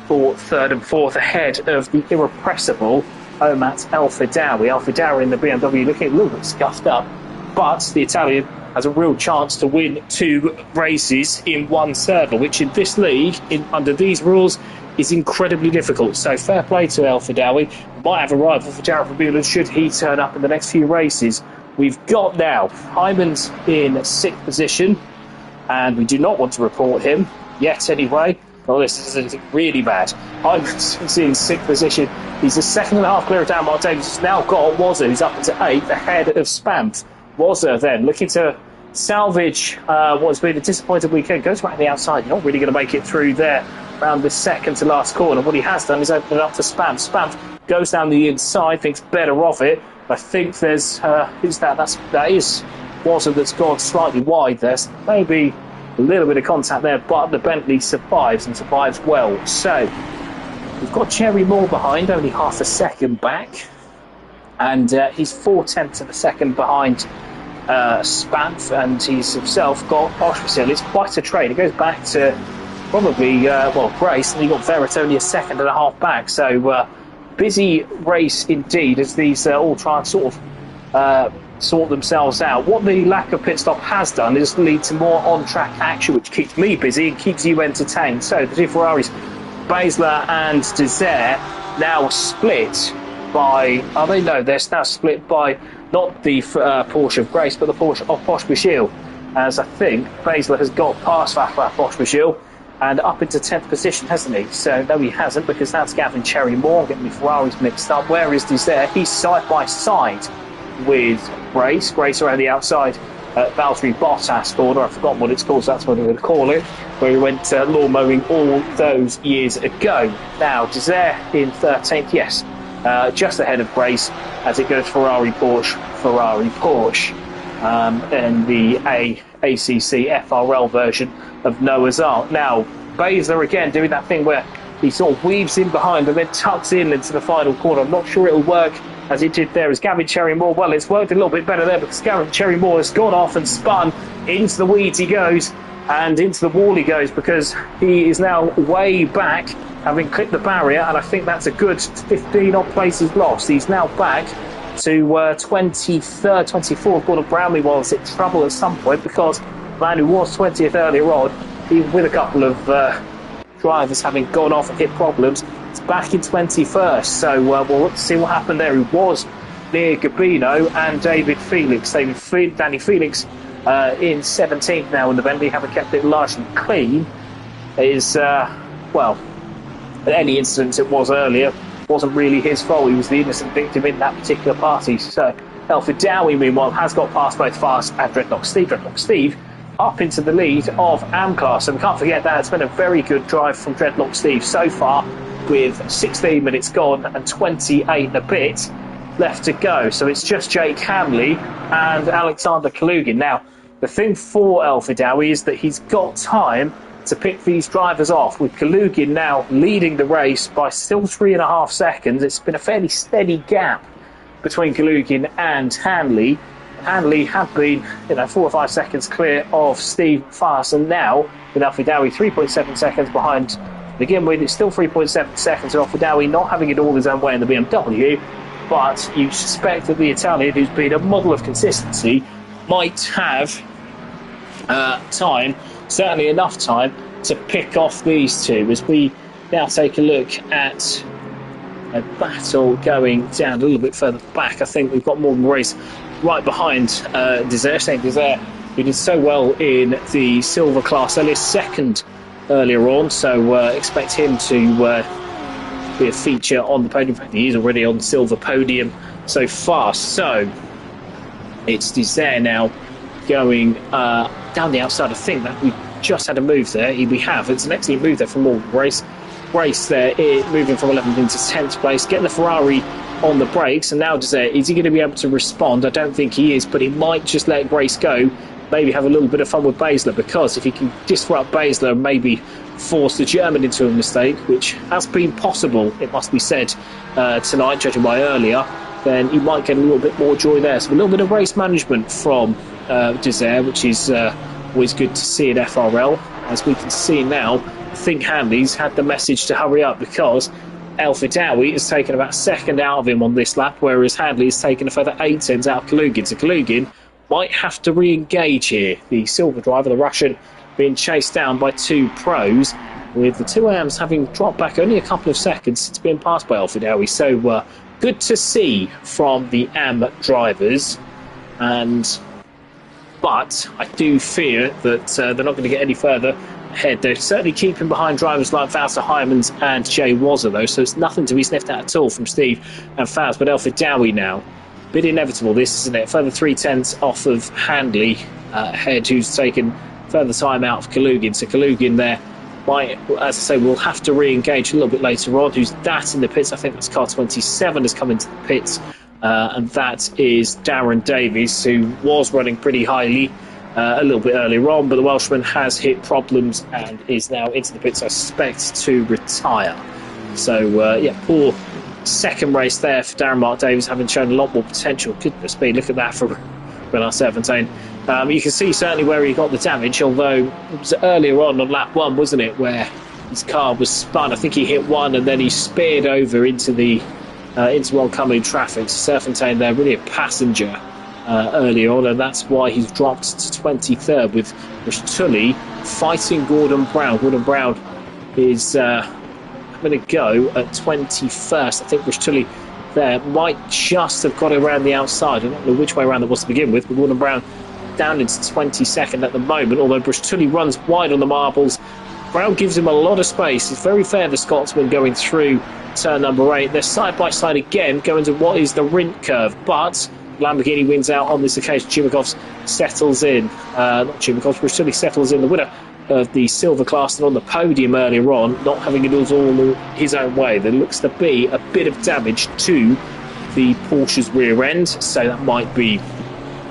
for third and fourth ahead of the irrepressible Omat El Fidawi. El Fidawi in the BMW looking a little bit scuffed up, but the Italian has a real chance to win 2 races in one circle, which in this league, under these rules, is incredibly difficult. So fair play to El Fidawi. Might have a rival for Jared Vermeulen should he turn up in the next few races. We've got now Hyman's in 6th position, and we do not want to report him yet anyway. Well, this is really bad. Hyman's in 6th position. He's a 2.5 clear of Dan Mark Davis. He's now got Wazza, who's up into 8th, ahead of Spamp. Wazza then looking to salvage what's been a disappointing weekend. Goes right on the outside. You're not really going to make it through there around the second to last corner. What he has done is open it up to Spamp. Spamp goes down the inside, thinks better of it. I think there's who's that? That is Wazza that's gone slightly wide there. So maybe a little bit of contact there, but the Bentley survives and survives well. So we've got Cherry Moore behind, only half a second back, and he's 4/10 of a second behind Spamp, and he's himself got Oshmisil. It's quite a trade. It goes back to probably Grace, and he got Verrett only a 2.5 back. So busy race indeed as these all try and sort of sort themselves out. What the lack of pit stop has done is lead to more on-track action, which keeps me busy and keeps you entertained. So the 2 Ferraris, Basler and Desert, now split by... Are they? No, they're now split by not the Porsche of Grace, but the Porsche of Porsche, as I think Basler has got past Vafra Porsche and up into 10th position, hasn't he? So no, he hasn't, because that's Gavin Cherry Moore getting the Ferraris mixed up. Where is Desert? He's side by side with Grace. Grace around the outside Valtteri Bottas corner. I've forgotten what it's called, so that's what I'm going to call it, where he went lawn mowing all those years ago. Now, Desert in 13th, yes, just ahead of Grace as it goes Ferrari, Porsche, and the ACC FRL version of Noah's Ark. Now, Basler again doing that thing where he sort of weaves in behind and then tucks in into the final corner. I'm not sure it'll work as it did there as Gavin Cherry Moore. Well, it's worked a little bit better there because Gavin Cherry Moore has gone off and spun. Into the weeds he goes, and into the wall he goes, because he is now way back, having clipped the barrier, and I think that's a good 15 odd places lost. He's now back to 23rd, 24th. Gordon Brownlee was in trouble at some point because the man who was 20th earlier on, even with a couple of drivers having gone off and hit problems, it's back in 21st. So we'll see what happened there. He was near Gabino and David Felix. Danny Felix in 17th now in the Bentley, having kept it largely clean. Is any incident it was earlier wasn't really his fault. He was the innocent victim in that particular party. So Alfred Dowie, meanwhile, has got past both Fast and Dreadlock Steve. Dreadlock Steve up into the lead of AM-Class. So we can't forget that. It's been a very good drive from Dreadlock Steve so far, with 16 minutes gone and 28 and a bit left to go. So it's just Jake Handley and Alexander Kalugin. Now, the thing for El Fidawi is that he's got time to pick these drivers off, with Kalugin now leading the race by still 3.5 seconds. It's been a fairly steady gap between Kalugin and Handley. Handley had been 4 or 5 seconds clear of Steve Fast, and now with El Fidawi 3.7 seconds behind to begin with. It's still 3.7 seconds of El Fidawi not having it all his own way in the BMW, but you suspect that the Italian, who's been a model of consistency, might have time, certainly enough time, to pick off these two. As we now take a look at a battle going down a little bit further back, I think we've got Morgan Race right behind Desert, who did so well in the silver class, only a second earlier on, so expect him to be a feature on the podium. In fact, he is already on the silver podium so far. So it's Desert now going down the outside. I think that we just had a move there. We have. It's an excellent move there from Morgan Race. race there, moving from 11th into 10th place, getting the Ferrari on the brakes. And now Desert, is he going to be able to respond? I don't think he is, but he might just let Grace go, maybe have a little bit of fun with Baszler, because if he can disrupt Baszler and maybe force the German into a mistake, which has been possible, it must be said, tonight, judging by earlier, then he might get a little bit more joy there. So a little bit of race management from Desert, which is always good to see in FRL. As we can see now, I think Hanley's had the message to hurry up, because Alfie Dowie has taken about a second out of him on this lap, whereas Hadley has taken a further 8 tenths out of Kalugin. So Kalugin might have to re-engage here. The silver driver, the Russian, being chased down by 2 pros, with the 2 AMs having dropped back only a couple of seconds since being passed by Alfie Dowie. So good to see from the AM drivers. But I do fear that they're not going to get any further ahead. They're certainly keeping behind drivers like Wouter Heymans and Jay Wazza, though, so it's nothing to be sniffed at all from Steve and Faz. But Alfie Dowie now, a bit inevitable this, isn't it? Further 3 tenths off of Handley ahead, who's taken further time out of Kalugin. So Kalugin there might, as I say, we'll have to re-engage a little bit later on. Who's that in the pits? I think that's car 27 has come into the pits. And that is Darren Davies, who was running pretty highly a little bit earlier on, but the Welshman has hit problems and is now into the pits, I suspect, to retire. So, poor second race there for Darren Mark Davies, having shown a lot more potential. Goodness me, look at that for Renault 17. You can see certainly where he got the damage, although it was earlier on lap 1, wasn't it, where his car was spun. I think he hit one and then he speared over into the into oncoming traffic. Serpentine there, really a passenger early on, and that's why he's dropped to 23rd, with Tully fighting Gordon Brown. Gordon Brown is having a go at 21st. I think Tully there might just have got around the outside. I don't know which way around it was to begin with, but Gordon Brown down into 22nd at the moment, although Tully runs wide on the marbles. Brown gives him a lot of space. It's very fair, the Scotsman, going through turn number 8. They're side by side again, going to what is the Rint curve, but Lamborghini wins out on this occasion. Chimakovs settles in. Not Chimakovs, Bristoli settles in, the winner of the silver class, and on the podium earlier on, not having it all his own way. There looks to be a bit of damage to the Porsche's rear end, so that might be,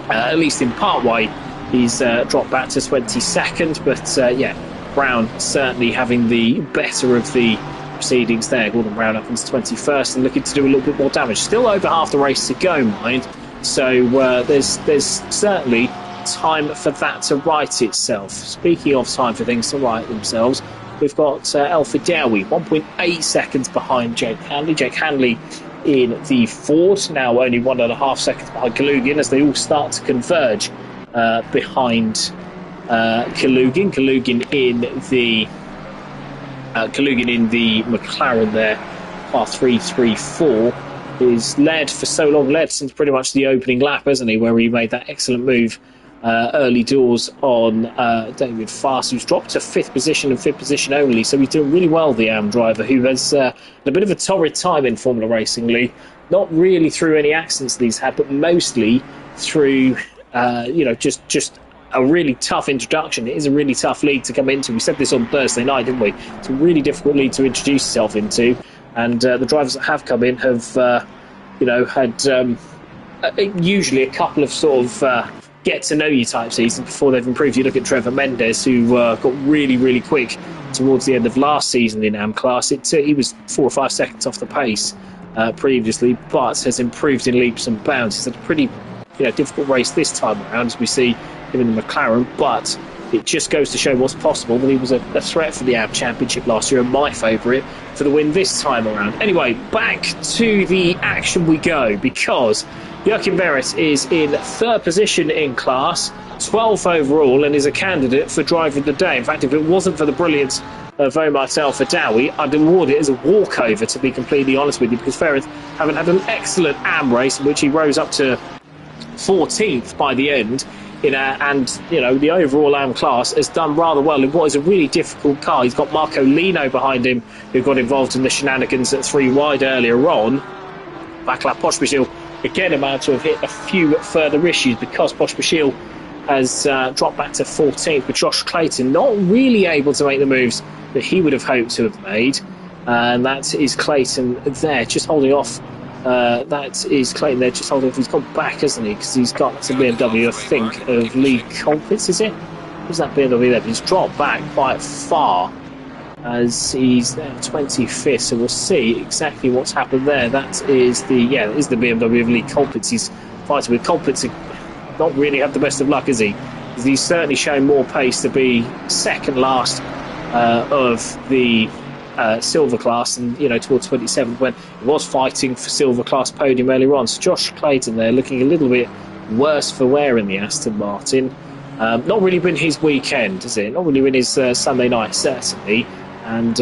at least in part, why he's dropped back to 22nd. But Brown certainly having the better of the proceedings there. Gordon Brown up into 21st and looking to do a little bit more damage. Still over half the race to go, mind. So there's certainly time for that to right itself. Speaking of time for things to right themselves, we've got Alfie Dowie 1.8 seconds behind Jake Handley. Jake Handley in the Ford, now only 1.5 seconds behind Kalugin, as they all start to converge behind Kalugin. Kalugin in the McLaren there, car 334, is led for so long, led since pretty much the opening lap, hasn't he, where he made that excellent move early doors on David Fast, who's dropped to 5th position and 5th position only. So he's doing really well, the AM driver, who has a bit of a torrid time in Formula Racing League, not really through any accidents that he's had, but mostly through just a really tough introduction. It is a really tough league to come into. We said this on Thursday night, didn't we? It's a really difficult league to introduce yourself into, and the drivers that have come in have had usually a couple of sort of get to know you type seasons before they've improved. You look at Trevor Mendes, who got really, really quick towards the end of last season in AM class. He was 4 or 5 seconds off the pace previously, but has improved in leaps and bounds. It's a pretty difficult race this time around, as we see him in the McLaren, but it just goes to show what's possible, that he was a threat for the AM Championship last year and my favourite for the win this time around. Anyway, back to the action we go, because Joachim Berret is in 3rd position in class, 12th overall, and is a candidate for driver of the day. In fact, if it wasn't for the brilliance of Omar Alfie Dowie, I'd award it as a walkover, to be completely honest with you, because Berret having had an excellent AM race in which he rose up to 14th by the end, the overall AM class has done rather well in what is a really difficult car. He's got Marco Lino behind him, who got involved in the shenanigans at 3 wide earlier on. Vaclav Pospisil again about to have hit a few further issues, because Pospisil has dropped back to 14th, but Josh Clayton not really able to make the moves that he would have hoped to have made. and that is Clayton there, just holding off. That is Clayton there, just holding off. He's gone back, hasn't he? Because he's got some BMW, I think, of Lee Colpitts, is it? Who's that BMW there? He's dropped back quite far as he's there 25th, so we'll see exactly what's happened there. That is the BMW of Lee Colpitts. He's fighting with Colpitts. Not really had the best of luck, is he? He's certainly shown more pace to be second last of the silver class, and towards 27th when he was fighting for silver class podium earlier on. So Josh Clayton there looking a little bit worse for wear in the Aston Martin. Not really been his weekend, is it? Not really been his Sunday night, certainly. And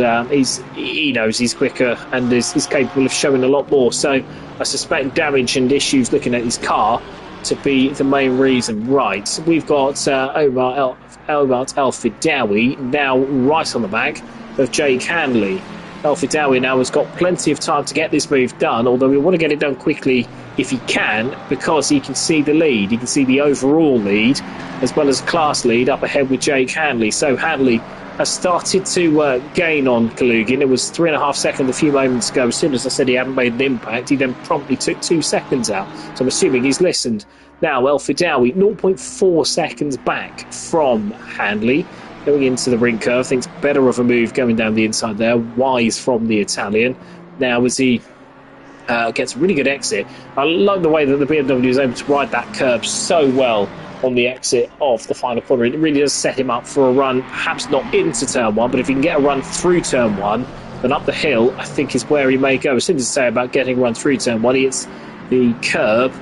he knows he's quicker and is capable of showing a lot more. So I suspect damage and issues looking at his car to be the main reason. Right, we've got Omar El-Fidawi now right on the back of Jake Hanley. El-Fidawi now has got plenty of time to get this move done, although we want to get it done quickly if he can, because he can see the lead. He can see the overall lead as well as class lead up ahead with Jake Hanley. So Hanley has started to gain on Kalugin. It was 3.5 seconds a few moments ago. As soon as I said he hadn't made an impact, he then promptly took 2 seconds out. So I'm assuming he's listened. Now El-Fidawi 0.4 seconds back from Hanley going into the ring curve. Thinks better of a move going down the inside there. Wise from the Italian. Now as he gets a really good exit. I like the way that the BMW is able to ride that curb so well on the exit of the final corner. It really does set him up for a run, perhaps not into turn 1, but if he can get a run through turn 1, then up the hill I think is where he may go. As soon as I say about getting a run through turn 1, it's the curb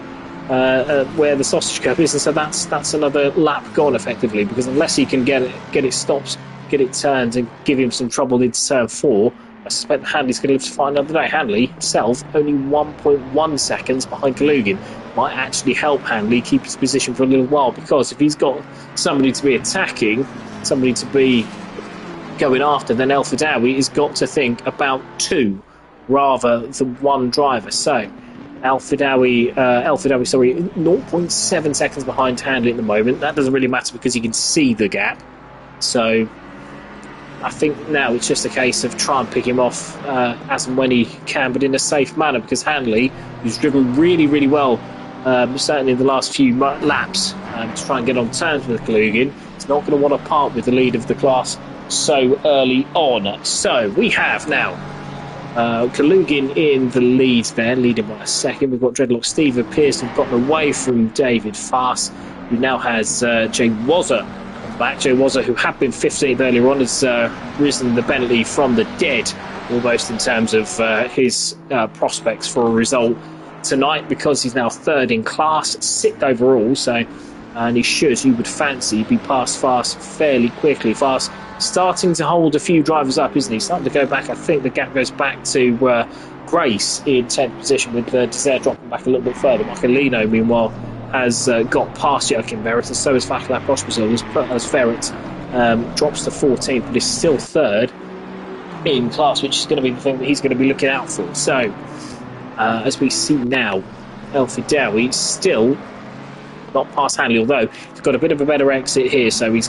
where the sausage curb is, and so that's another lap gone effectively, because unless he can get it stopped, get it turned and give him some trouble into turn 4, I suspect Hanley's going to live to fight another day. Hanley himself only 1.1 seconds behind Kalugin. Might actually help Hanley keep his position for a little while, because if he's got somebody to be attacking, somebody to be going after, then El-Fidawi has got to think about 2 rather than 1 driver. So El-Fidawi, 0.7 seconds behind Hanley at the moment. That doesn't really matter because you can see the gap. So I think now it's just a case of try and pick him off as and when he can, but in a safe manner, because Hanley, who's driven really, really well, certainly in the last few laps, to try and get on terms with Kalugin, is not going to want to part with the lead of the class so early on. So we have now Kalugin in the lead there, leading by a second. We've got Dreadlock Steve Pearson gotten away from David Fass, who now has Jay Wazza back. Jay Wazza, who had been 15th earlier on, has risen the Bentley from the dead almost in terms of his prospects for a result tonight, because he's now 3rd in class, 6th overall. So and he should, you would fancy, be past Fass fairly quickly. Fass starting to hold a few drivers up, isn't he? Starting to go back. I think the gap goes back to Grace in 10th position, with Desire dropping back a little bit further. Marcolino, meanwhile, has got past Joachim Verrett, and so is Vaclav Pospisil, as Verrett drops to 14th, but is still 3rd in class, which is going to be the thing that he's going to be looking out for. So, as we see now, El-Fidawi still not past Hanley, although he's got a bit of a better exit here, so he's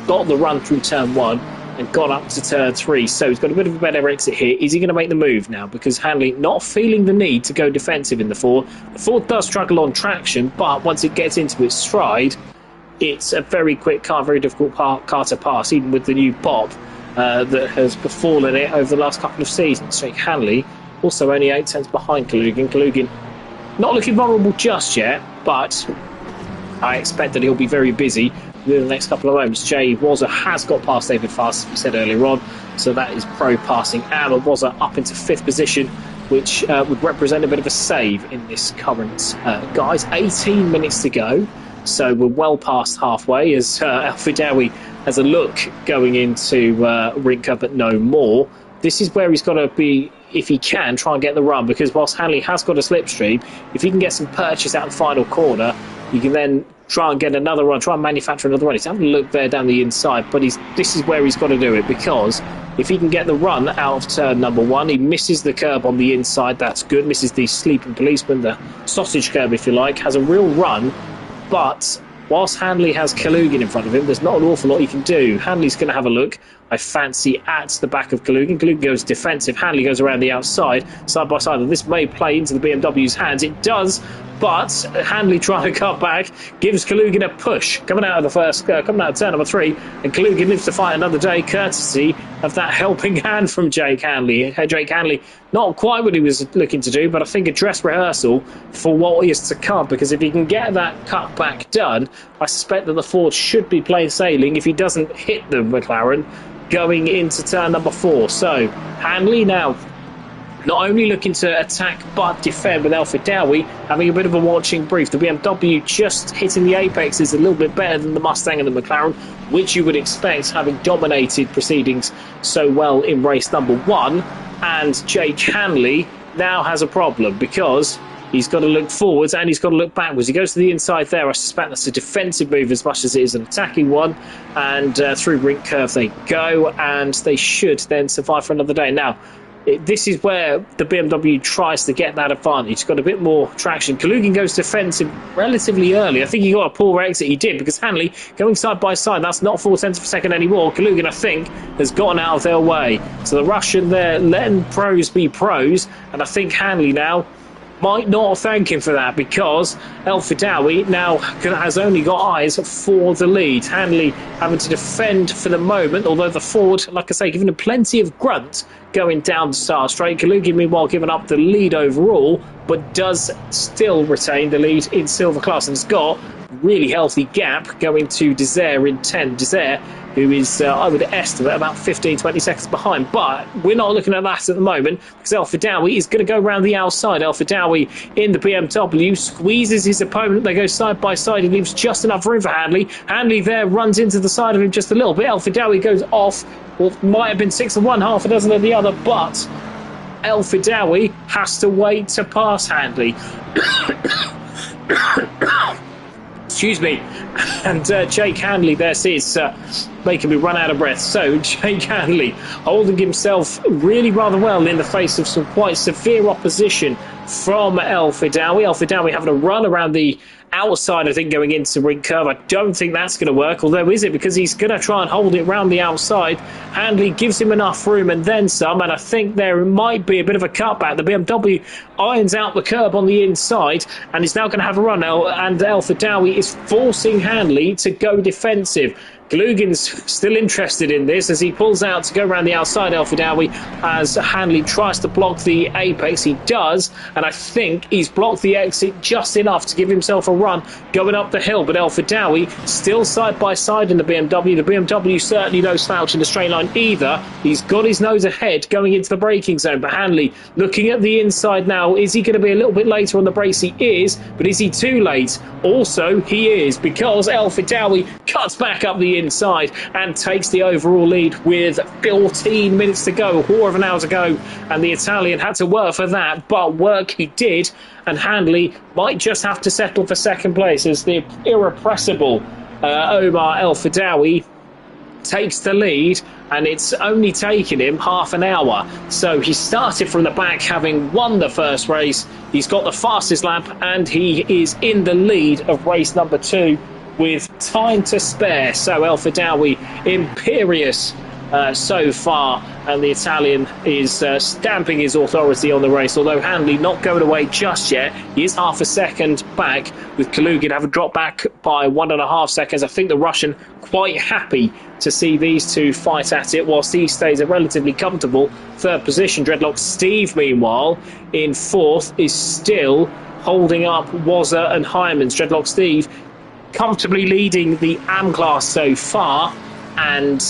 got the run through turn 1 and gone up to turn 3, so he's got a bit of a better exit here. Is he going to make the move now? Because Hanley not feeling the need to go defensive in the Ford. The Ford does struggle on traction, but once it gets into its stride, it's a very quick car, very difficult car to pass, even with the new pop that has befallen it over the last couple of seasons. Jake Hanley also only 8 tenths behind Kalugin. Kalugin not looking vulnerable just yet, but I expect that he'll be very busy within the next couple of moments. Jay Wazza has got past David Fass, as we said earlier on, so that is pro passing. And Wazza up into 5th position, which would represent a bit of a save in this current. Guys, 18 minutes to go, so we're well past halfway, as El-Fidawi has a look going into Rinka, but no more. This is where he's got to be, if he can, try and get the run, because whilst Hanley has got a slipstream, if he can get some purchase out in the final corner, you can then try and get another run, try and manufacture another run. He's having a look there down the inside, but this is where he's got to do it, because if he can get the run out of turn number 1, he misses the curb on the inside, that's good, misses the sleeping policeman, the sausage curb if you like, has a real run, but whilst Hanley has Kalugin in front of him, there's not an awful lot he can do. Hanley's going to have a look. I fancy at the back of Kalugin. Kalugin goes defensive. Hanley goes around the outside, side by side. And this may play into the BMW's hands. It does, but Hanley trying to cut back gives Kalugin a push. Coming out of turn number 3, and Kalugin lives to fight another day, courtesy of that helping hand from Jake Hanley. Jake Hanley, not quite what he was looking to do, but I think a dress rehearsal for what is to come, because if he can get that cutback done, I suspect that the Ford should be plain sailing if he doesn't hit the McLaren going into turn number 4. So Hanley now not only looking to attack but defend, with Alfred Dowie having a bit of a watching brief. The BMW just hitting the apex is a little bit better than the Mustang and the McLaren, which you would expect, having dominated proceedings so well in race number 1. And Jake Hanley now has a problem, because he's got to look forwards and he's got to look backwards. He goes to the inside there. I suspect that's a defensive move as much as it is an attacking one. And through rink curve they go, and they should then survive for another day. Now, this is where the BMW tries to get that advantage. It's got a bit more traction. Kalugin goes defensive relatively early. I think he got a poor exit. He did, because Hanley going side by side. That's not 4 tenths per second anymore. Kalugin, I think, has gotten out of their way. So the Russian there letting pros be pros. And I think Hanley now might not thank him for that, because El Fidawi now has only got eyes for the lead. Hanley having to defend for the moment, although the Ford, like I say, giving him plenty of grunt going down the start straight. Kalugin, meanwhile, giving up the lead overall, but does still retain the lead in silver class, and has got really healthy gap going to Desire in 10. Desire, who is, I would estimate, about 15-20 seconds behind. But we're not looking at that at the moment, because El Fidawi is going to go around the outside. El Fidawi in the BMW squeezes his opponent. They go side by side. He leaves just enough room for Hanley. Hanley there runs into the side of him just a little bit. El Fidawi goes off. Well, might have been 6 of one, half a dozen of the other, but El Fidawi has to wait to pass Hanley. Excuse me. And Jake Hanley there is making me run out of breath. So Jake Hanley holding himself really rather well in the face of some quite severe opposition from El Fidawi. El Fidawi having a run around the outside, I think, going into ring curve. I don't think that's going to work, although is it, because he's going to try and hold it round the outside. Hanley gives him enough room and then some, and I think there might be a bit of a cutback. The BMW irons out the curb on the inside and is now going to have a run, and El Fidawi is forcing Hanley to go defensive. Kalugin's still interested in this as he pulls out to go around the outside. El Fidawi, as Hanley tries to block the apex, he does, and I think he's blocked the exit just enough to give himself a run going up the hill. But El Fidawi still side by side in the BMW. The BMW certainly no slouch in the straight line either. He's got his nose ahead going into the braking zone. But Hanley looking at the inside now. Is he going to be a little bit later on the brakes? He is, but is he too late? Also, he is, because El Fidawi cuts back up the inside and takes the overall lead with 14 minutes to go, a quarter of an hour to go, and the Italian had to work for that, but work he did, and Hanley might just have to settle for second place as the irrepressible Omar El Fidawi takes the lead, and it's only taken him half an hour. So he started from the back, having won the first race. He's got the fastest lap, and he is in the lead of race number 2 with time to spare. So El Fidawi imperious so far, and the Italian is stamping his authority on the race, although Hanley not going away just yet. He is half a second back, with Kalugin having dropped back by 1.5 seconds. I think the Russian quite happy to see these two fight at it, whilst he stays a relatively comfortable third position. Dreadlock Steve, meanwhile, in fourth, is still holding up Wazza and Hyman's. Dreadlock Steve comfortably leading the AM class so far, and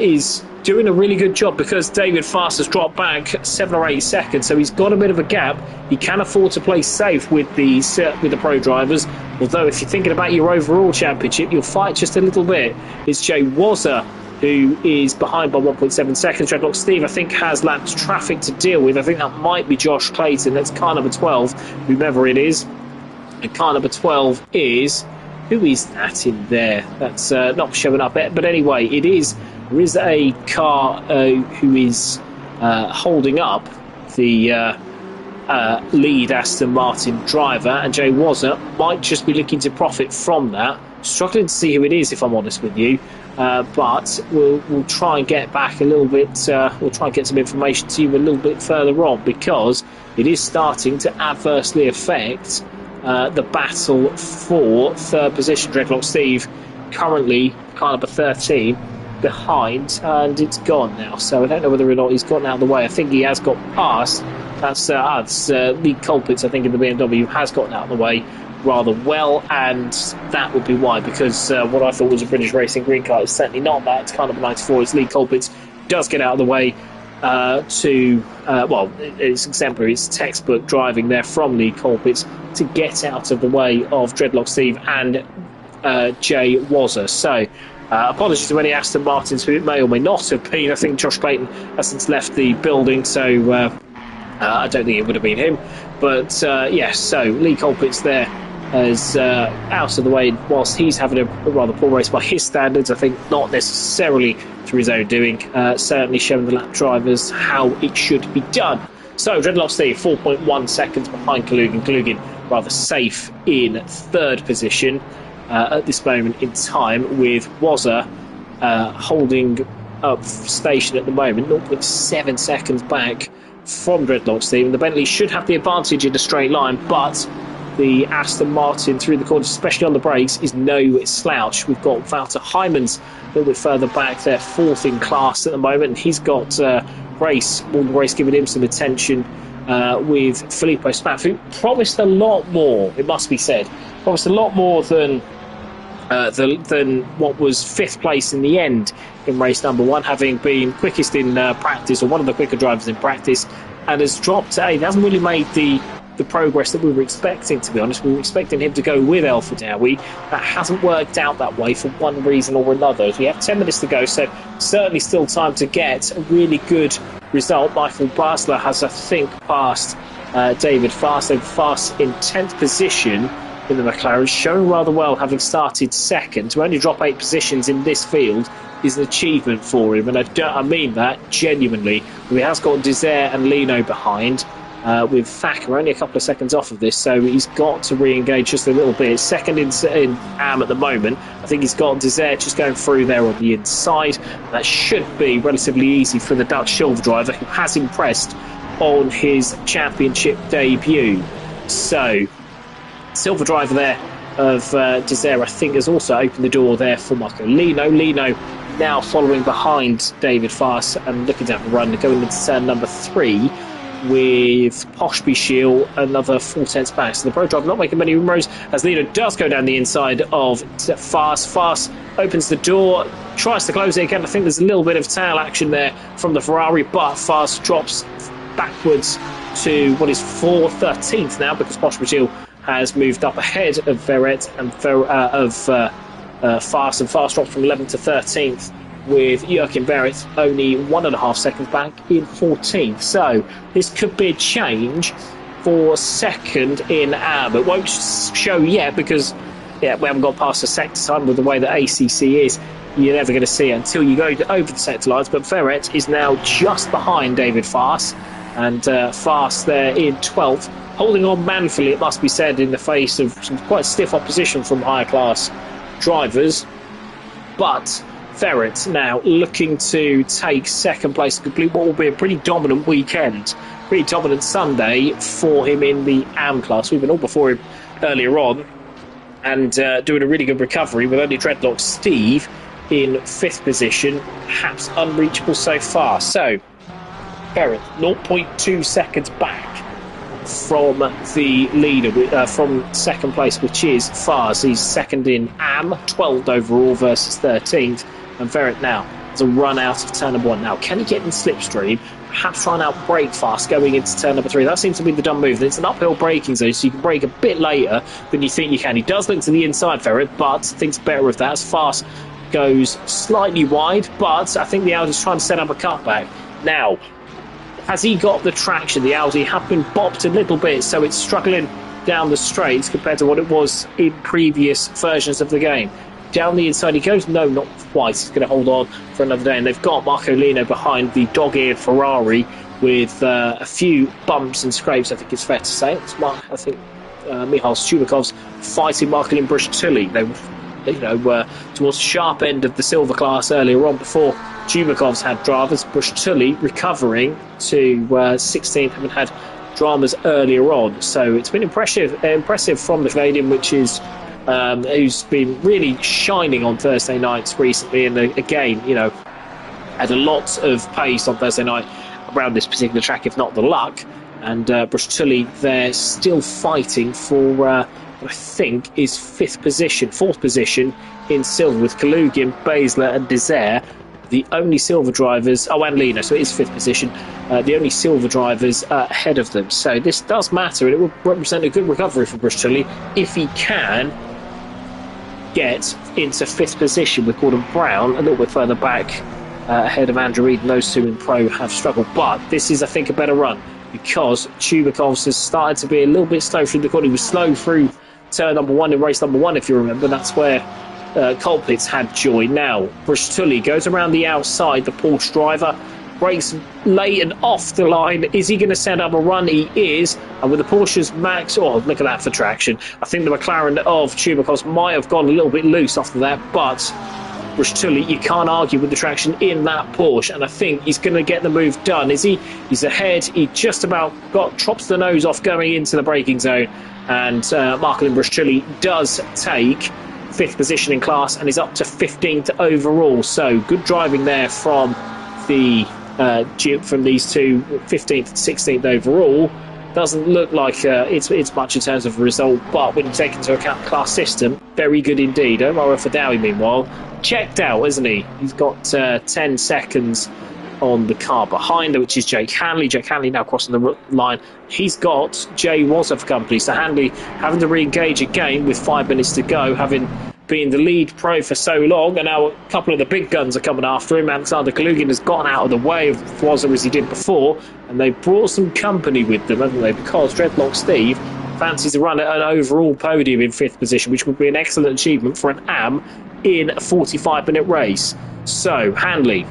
is doing a really good job, because David Fast has dropped back 7 or 8 seconds, so he's got a bit of a gap. He can afford to play safe with the pro drivers, although if you're thinking about your overall championship, you'll fight just a little bit. It's Jay Wazza who is behind by 1.7 seconds. Dreadlock Steve, I think, has lapped traffic to deal with. I think that might be Josh Clayton. That's car number 12, whomever it is. And car number 12 is... who is that in there? That's not showing up yet. But anyway, there is a car who is holding up the lead Aston Martin driver, and Jay Wazza might just be looking to profit from that. Struggling to see who it is, if I'm honest with you, but we'll try and get back a little bit. We'll try and get some information to you a little bit further on, because it is starting to adversely affect the battle for third position. Dreadlock Steve currently kind of a 13 behind, and it's gone now, so I don't know whether or not he's gotten out of the way. I think he has got past. That's lead culprits, I think, in the BMW has gotten out of the way rather well, and that would be why, because what I thought was a British Racing green card is certainly not that. It's kind of a 94. It's lead culprits, does get out of the way it's exemplary, it's textbook driving there from lead culprits to get out of the way of Dreadlock Steve and Jay Wazza. So apologies to any Aston Martins who it may or may not have been. I think Josh Clayton has since left the building, so I don't think it would have been him, but yes, so lead culprits there as out of the way, whilst he's having a rather poor race by his standards. I think not necessarily through his own doing, certainly showing the lap drivers how it should be done. So Dreadlock Steve 4.1 seconds behind Kalugin. Kalugin rather safe in third position at this moment in time, with Wazza holding up station at the moment, 0.7 seconds back from Dreadlock Steve. And the Bentley should have the advantage in a straight line, but the Aston Martin through the corners, especially on the brakes, is no slouch. We've got Walter Hyman's a little bit further back there, fourth in class at the moment, and he's got race giving him some attention with Filippo Spaff, who promised a lot more, it must be said, promised a lot more than what was fifth place in the end in race number one, having been quickest in practice, or one of the quicker drivers in practice, and has dropped to 8th. He hasn't really made the progress that we were expecting, to be honest. We were expecting him to go with Alpha Dowie. That hasn't worked out that way for one reason or another. We have 10 minutes to go, so certainly still time to get a really good result. Michael Basler has, I think, passed David Fast. David Fast in 10th position in the McLaren, showing rather well, having started second. To only drop 8 positions in this field is an achievement for him, and I mean that genuinely. He has got Desire and Lino behind, with Thacker only a couple of seconds off of this, so he's got to re-engage just a little bit. Second in AM at the moment. I think he's got Desire just going through there on the inside. That should be relatively easy for the Dutch silver driver, who has impressed on his championship debut. So silver driver there of Desire, I think, has also opened the door there for Marco Lino. Lino now following behind David Fast and looking to have a run, going into turn number 3 with Poshby Shield another 4 tenths back. So the pro driver not making many inroads as Lino does go down the inside of Fast. Fast opens the door, tries to close it again. I think there's a little bit of tail action there from the Ferrari, but Fast drops backwards to what is 13th now, because Poshby Shield has moved up ahead of Verret and Fast, and Fast drops from 11th to 13th, with Joachim Verret only 1.5 seconds back in 14th. So this could be a change for second in AM. It won't show yet because we haven't got past the sector time. With the way that ACC is, you're never going to see it until you go over the sector lines. But Verret is now just behind David Fast, and Fast there in 12th, holding on manfully, it must be said, in the face of some quite stiff opposition from higher class drivers. But Verret now looking to take second place and complete what will be a pretty dominant weekend, pretty dominant Sunday for him in the AM class. We've been all before him earlier on, and doing a really good recovery, with only Dreadlock Steve in 5th position, perhaps unreachable so far. So Verret 0.2 seconds back from the leader, from second place, which is Fars. He's second in AM, 12th overall versus 13th, and Verret now has a run out of turn number 1. Now, can he get in slipstream? Perhaps try and outbrake Fast going into turn number 3. That seems to be the dumb move. It's an uphill braking zone, so you can brake a bit later than you think you can. He does link to the inside, Verret, but thinks better of that as Fast goes slightly wide, but I think the Audi's trying to set up a cutback. Now, has he got the traction? The Audi have been bopped a little bit, so it's struggling down the straights compared to what it was in previous versions of the game. Down the inside he goes. No, not quite. He's going to hold on for another day. And they've got Marco Lino behind the dog-eared Ferrari with a few bumps and scrapes, I think it's fair to say. Michal Stubakov's fighting Marcelin Bruschtuli. They were towards the sharp end of the silver class earlier on before Stubakov's had dramas. Bruschtuli recovering to 16th, having had dramas earlier on. So it's been impressive from the Canadian, which is who's been really shining on Thursday nights recently, and again, had a lot of pace on Thursday night around this particular track, if not the luck. And Bruschtuli, they're still fighting for what I think is fourth position in silver, with Kalugin, Basler and Desert the only silver drivers, and Lena, so it is fifth position, the only silver drivers ahead of them. So this does matter, and it will represent a good recovery for Bruschtuli if he can get into fifth position with Gordon Brown a little bit further back ahead of Andrew Reid, and those two in Pro have struggled. But this is, I think, a better run, because Chubakov has started to be a little bit slow through the corner. He was slow through turn number one in race number one, if you remember. That's where Colpitts had joy. Now Bruschtuli goes around the outside, the Porsche driver breaks late and off the line. Is he going to set up a run? He is, and with the Porsche's max, look at that for traction. I think the McLaren of Chubakov's might have gone a little bit loose after that, but Bruschtuli, you can't argue with the traction in that Porsche, and I think he's going to get the move done. Is he? He's ahead. He just about chops the nose off going into the braking zone, and Marcelin Bruschtuli does take fifth position in class and is up to 15th overall. So good driving there from these two, 15th and 16th overall. Doesn't look like it's much in terms of result, but when you take into account the class system, very good indeed. Omar Fadawi, meanwhile, checked out, isn't he? He's got 10 seconds on the car behind, which is Jake Hanley. Jake Hanley now crossing the line. He's got Jay Wazza for company, so Hanley having to re-engage again with 5 minutes to go, having been the lead pro for so long, and now a couple of the big guns are coming after him. Alexander Kalugin has gotten out of the way of Wazza as he did before, and they've brought some company with them, haven't they? Because Dreadlock Steve fancies a run at an overall podium in 5th position, which would be an excellent achievement for an AM in a 45-minute race. So Hanley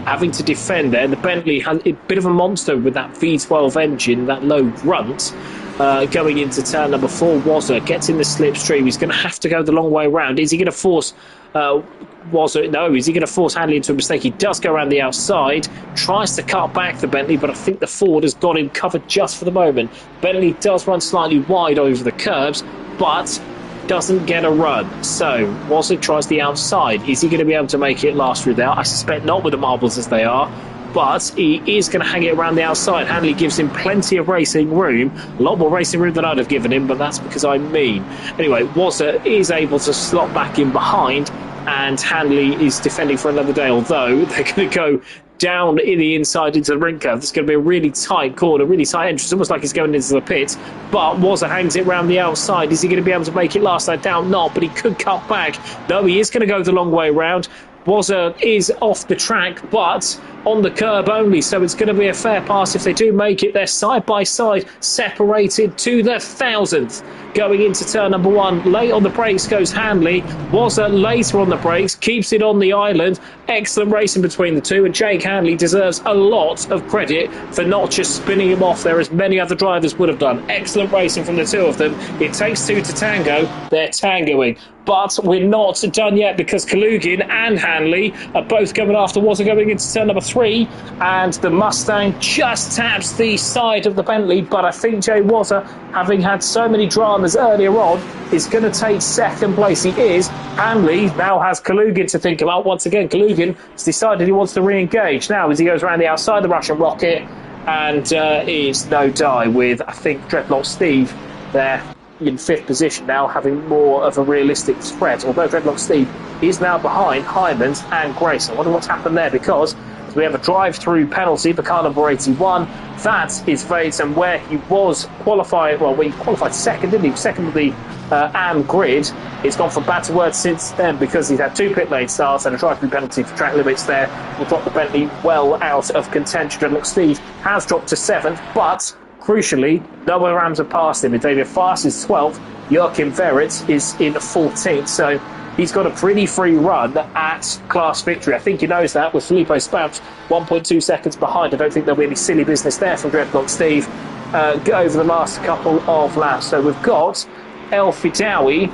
having to defend there. The Bentley has a bit of a monster with that V12 engine, that low grunt. Going into turn number 4, Wazza gets in the slipstream. He's going to have to go the long way around. Is he going to force Wazza? No. Is he going to force Hanley into a mistake? He does go around the outside, tries to cut back the Bentley, but I think the Ford has got him covered just for the moment. Bentley does run slightly wide over the curbs, but doesn't get a run. So Wazza tries the outside. Is he going to be able to make it last through there? I suspect not, with the marbles as they are, but he is going to hang it around the outside. Hanley gives him plenty of racing room, a lot more racing room than I'd have given him, but that's because I'm mean. Anyway, Wazza is able to slot back in behind, and Hanley is defending for another day, although they're going to go down in the inside into the ring curve. There's going to be a really tight corner, really tight entrance, almost like he's going into the pits, but Wazza hangs it round the outside. Is he going to be able to make it last? I doubt not, but he could cut back. No, he is going to go the long way round. Wazza is off the track, but on the curb only, so it's going to be a fair pass if they do make it. They're side by side, separated to the 1,000th. Going into turn number 1, late on the brakes goes Hanley. Wazza later on the brakes, keeps it on the island. Excellent racing between the two, and Jake Hanley deserves a lot of credit for not just spinning him off there as many other drivers would have done. Excellent racing from the two of them. It takes two to tango. They're tangoing. But we're not done yet, because Kalugin and Hanley are both coming after Wazza going into turn number 3, and the Mustang just taps the side of the Bentley, but I think Jay Wazza, having had so many dramas earlier on, is going to take second place. He is. Hanley now has Kalugin to think about. Once again, Kalugin has decided he wants to re-engage. Now, as he goes around the outside of the Russian rocket, and it's no die with, I think, Dreadlock Steve there in 5th position now, having more of a realistic threat, although Dreadlock Steve is now behind Hymans and Grace. I wonder what's happened there, because we have a drive-through penalty for car number 81. That is Vates, and where he was qualified, he qualified second, didn't he? Second of the AM grid. It's gone from bad to worse since then, because he's had 2 pit lane starts and a drive-through penalty for track limits there. Will drop the Bentley well out of contention. Dreadlock Steve has dropped to 7th, but crucially, no Rams have passed him. David Fast is 12th. Joachim Veritz is in 14th. So he's got a pretty free run at class victory. I think he knows that with Filippo Spamps 1.2 seconds behind. I don't think there'll be any silly business there from Dreadlock Steve over the last couple of laps. So we've got El Fidawi,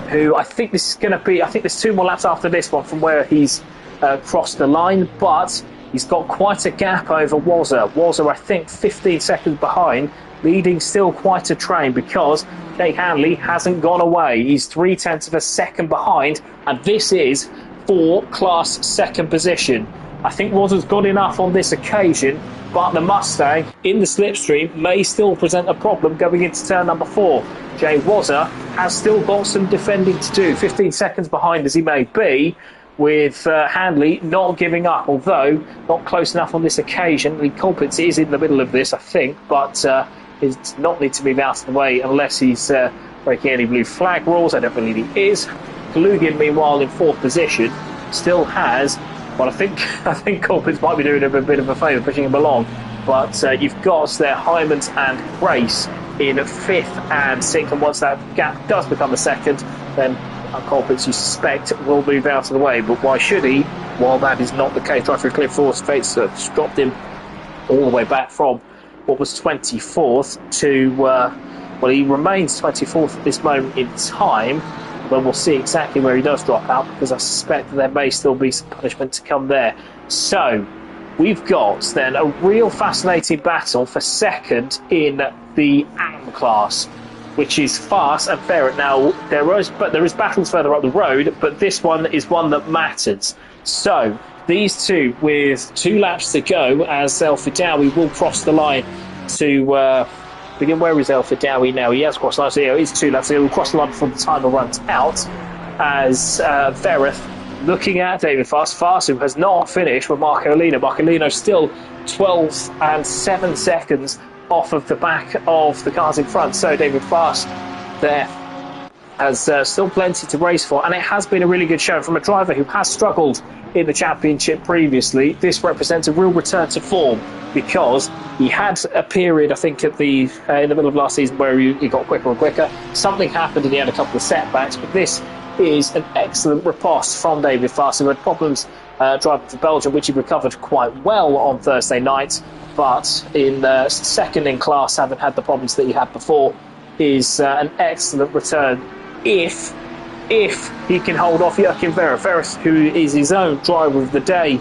who I think this is going to be, I think there's 2 more laps after this one from where he's crossed the line, but he's got quite a gap over Wazza. Wazza, I think, 15 seconds behind, leading still quite a train because Jake Hanley hasn't gone away. He's 0.3 of a second behind, and this is for class second position. I think Wazza's got enough on this occasion, but the Mustang in the slipstream may still present a problem going into turn number 4. Jay Wazza has still got some defending to do, 15 seconds behind as he may be, with Handley not giving up, although not close enough on this occasion. The culprit is in the middle of this, I think, but he does not need to move out of the way unless he's breaking any blue flag rules. I don't believe he is. Kalugian, meanwhile, in 4th position, still has, well, I think culprits might be doing him a bit of a favour, pushing him along, but you've got there Hymans and Grace in 5th and 6th, and once that gap does become a second, then culprits you suspect will move out of the way. But why should he? Well, that is not the case. Right through clear force, Fates dropped him all the way back from what was 24th to, well, he remains 24th at this moment in time, but we'll see exactly where he does drop out, because I suspect that there may still be some punishment to come there. So we've got then a real fascinating battle for second in the AM class, which is fast and fair. Now there is battles further up the road, but this one is one that matters. So these two, with 2 laps to go, as El Fidawi will cross the line to begin. Where is El Fidawi now? He has crossed the line, so yeah, it's 2 laps. He will cross the line before the timer runs out, as Vereth looking at David Fast, who has not finished with Marcolino. Marcolino still 12 and 7 seconds off of the back of the cars in front. So David Fast there has still plenty to race for, and it has been a really good show from a driver who has struggled in the championship previously. This represents a real return to form, because he had a period, I think, at the in the middle of last season where he got quicker and quicker. Something happened and he had a couple of setbacks, but this is an excellent riposte from David Fast, who had problems driving for Belgium, which he recovered quite well on Thursday night, but in second in class, having had the problems that he had before, is an excellent return if he can hold off Joachim Vereth, who is his own driver of the day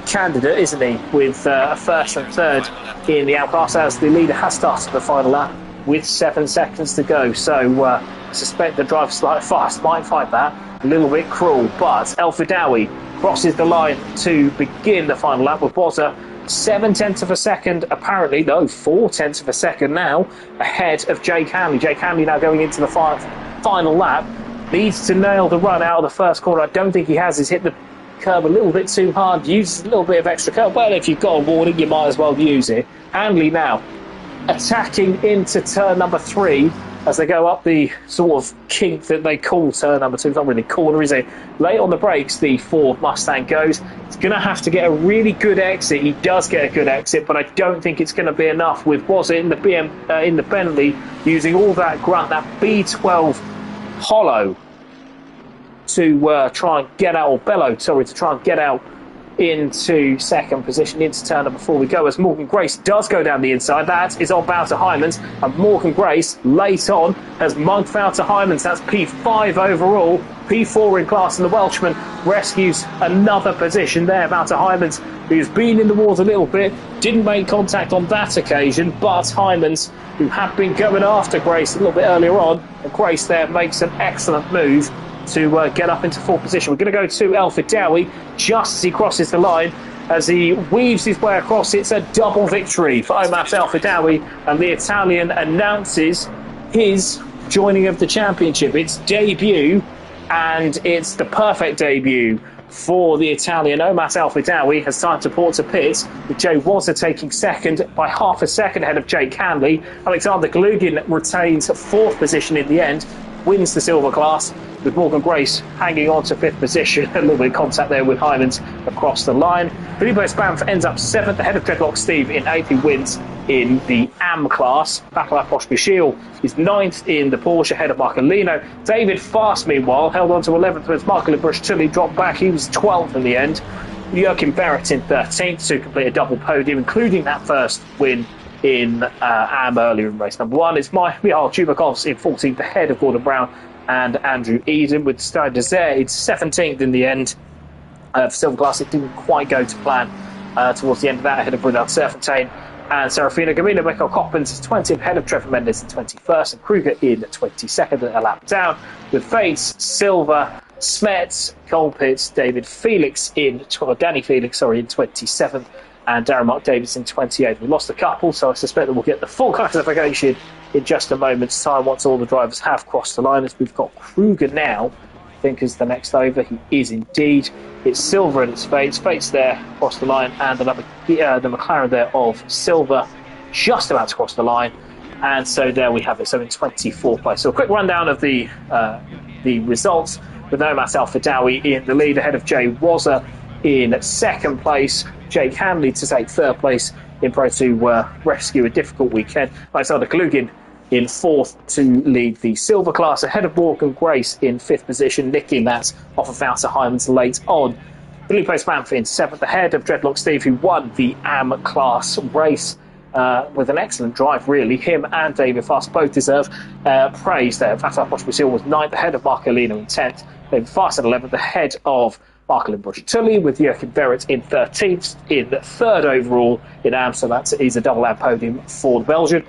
candidate, isn't he, with a first and third in the outclass, as the leader has started the final lap with 7 seconds to go. So I suspect the driver like Fast might find that a little bit cruel, but El Fidawi crosses the line to begin the final lap with Wazza 7/10 of a second, apparently, no, 4/10 of a second now, ahead of Jake Hanley. Jake Hanley now going into the final lap, needs to nail the run out of the first corner. I don't think he has. He's hit the curb a little bit too hard, uses a little bit of extra curb. Well, if you've got a warning, you might as well use it. Hanley now attacking into turn number 3 as they go up the sort of kink that they call turn number 2. It's not really corner, is it? Late on the brakes, the Ford Mustang goes. He's going to have to get a really good exit. He does get a good exit, but I don't think it's going to be enough with Wazza in the Bentley using all that grunt, that B12 hollow to try and get out, or bellow, sorry, to try and get out into second position, into turn number 4 we go, as Morgan Grace does go down the inside. That is on Bowser Hymans, and Morgan Grace late on has mugged Bowser Hymans. That's P5 overall, P4 in class, and the Welshman rescues another position there. Bowser Hymans, who's been in the wars a little bit, didn't make contact on that occasion, but Hymans, who had been going after Grace a little bit earlier on, and Grace there makes an excellent move to get up into 4th position. We're going to go to El Fidawi just as he crosses the line. As he weaves his way across, it's a double victory for Omar El Fidawi, and the Italian announces his joining of the championship. It's debut, and it's the perfect debut for the Italian. Omar El Fidawi has time to port to pit, with Jay Wazza taking second by half a second ahead of Jake Hanley. Alexander Kalugin retains 4th position in the end, wins the silver class, with Morgan Grace hanging on to 5th position. A little bit of contact there with Hymans across the line. Filippo Spamf ends up 7th ahead of Dreadlock Steve in 8th. He wins in the AM class. Bacala Pospisil is 9th in the Porsche, ahead of Marcolino. David Fast, meanwhile, held on to 11th as Michael Bruch-Tully dropped back. He was 12th in the end. Joachim Barrett in 13th to complete a double podium, including that first win in AM earlier in race number 1. It's Michal Chubakovs in 14th, ahead of Gordon Brown and Andrew Eden, with Stein Desert. It's 17th in the end. For Silver Class, it didn't quite go to plan towards the end of that, ahead of Brunel Serpentine and Serafina Gamila. Michael Coppens is 20th, ahead of Trevor Mendes in 21st, and Kruger in 22nd, a lap down, with Fates, Silva, Smets, Colpitts, Danny Felix in 27th, and Darren Mark Davis in 28th. We lost a couple, so I suspect that we'll get the full classification in just a moment's time once all the drivers have crossed the line, as we've got Kruger now, I think, is the next over. He is indeed. It's Silva and it's Fates. Fates there, across the line, and the McLaren there of Silva, just about to cross the line. And so there we have it. So in 24th place. So a quick rundown of the results, with Nomas Al-Fadawi in the lead, ahead of Jay Wazza in second place. Jake Hanley to take third place in Pro to rescue a difficult weekend. Alexander Kalugin in fourth to lead the silver class, ahead of Morgan Grace in fifth position, nicking that off of Wouter Hyman's late on. Felipe Spamf in seventh, ahead of Dreadlock Steve, who won the AM class race with an excellent drive, really. Him and David Fast both deserve praise there. Vatar Pospisil was ninth, ahead of Marcolino in 10th. David Fast at 11th, ahead of Marcolin Bruch-Tully, with Joachim Barrett in 13th, in third overall in AM, so that is a double AM podium for the Belgian,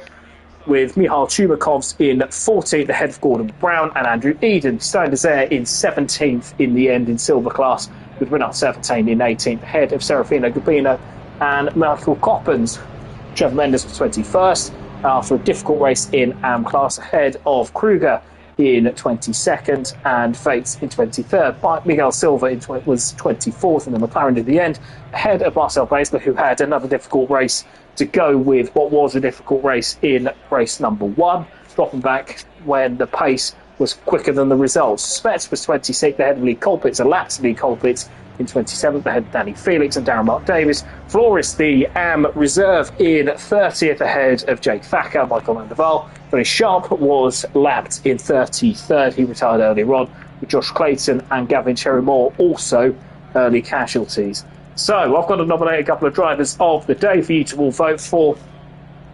with Michal Chubakovs in 14th, ahead of Gordon Brown and Andrew Eden. Stein Desert in 17th in the end in silver class, with Renat Serpentine in 18th, ahead of Serafino Gabino and Michael Coppens. Trevor Mendes was 21st after a difficult race in AM class, ahead of Kruger in 22nd and Fates in 23rd. Miguel Silva was 24th in the McLaren at the end, ahead of Marcel Basler, who had another difficult race to go with what was a difficult race in race number 1, dropping back when the pace was quicker than the results. Smets was 26th, ahead of Lee Colpitts, a lap to Lee Colpitts in 27th, ahead of Danny Felix and Darren Mark Davis. Flores, the AM reserve, in 30th, ahead of Jake Thacker. Michael Landeval. Tony Sharp was lapped in 33rd. He retired earlier on, with Josh Clayton and Gavin Cherry-Moore also early casualties. So I've got to nominate a couple of drivers of the day for you to all vote for.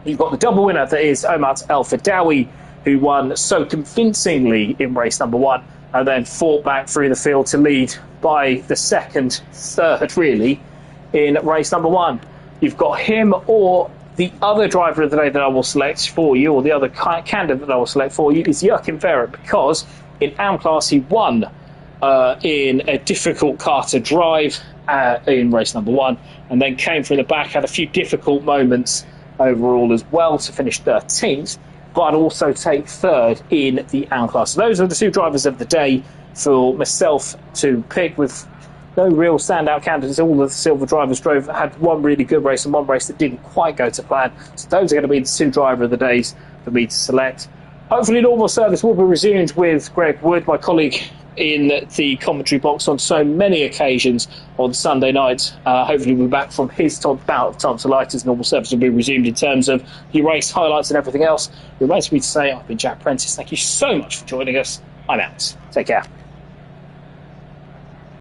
You've got the double winner, that is Omar El-Fadawi, who won so convincingly in race number 1 and then fought back through the field to lead by the third really, in race number 1. You've got him, or the other driver of the day that I will select for you, or the other candidate that I will select for you, is Joachim Barrett, because in AM class he won in a difficult car to drive in race number 1, and then came from the back, had a few difficult moments overall as well to finish 13th, but also take third in the AM class. So those are the two drivers of the day for myself to pick, with no real standout candidates. All the silver drivers had one really good race and one race that didn't quite go to plan. So those are going to be the two driver of the days for me to select. Hopefully normal service will be resumed with Greg Wood, my colleague in the commentary box on so many occasions on Sunday night. Hopefully we'll be back from his bout of tonsillitis. Normal service will be resumed in terms of your race highlights and everything else. It remains for me to say, I've been Jack Prentice. Thank you so much for joining us. I'm out. Take care.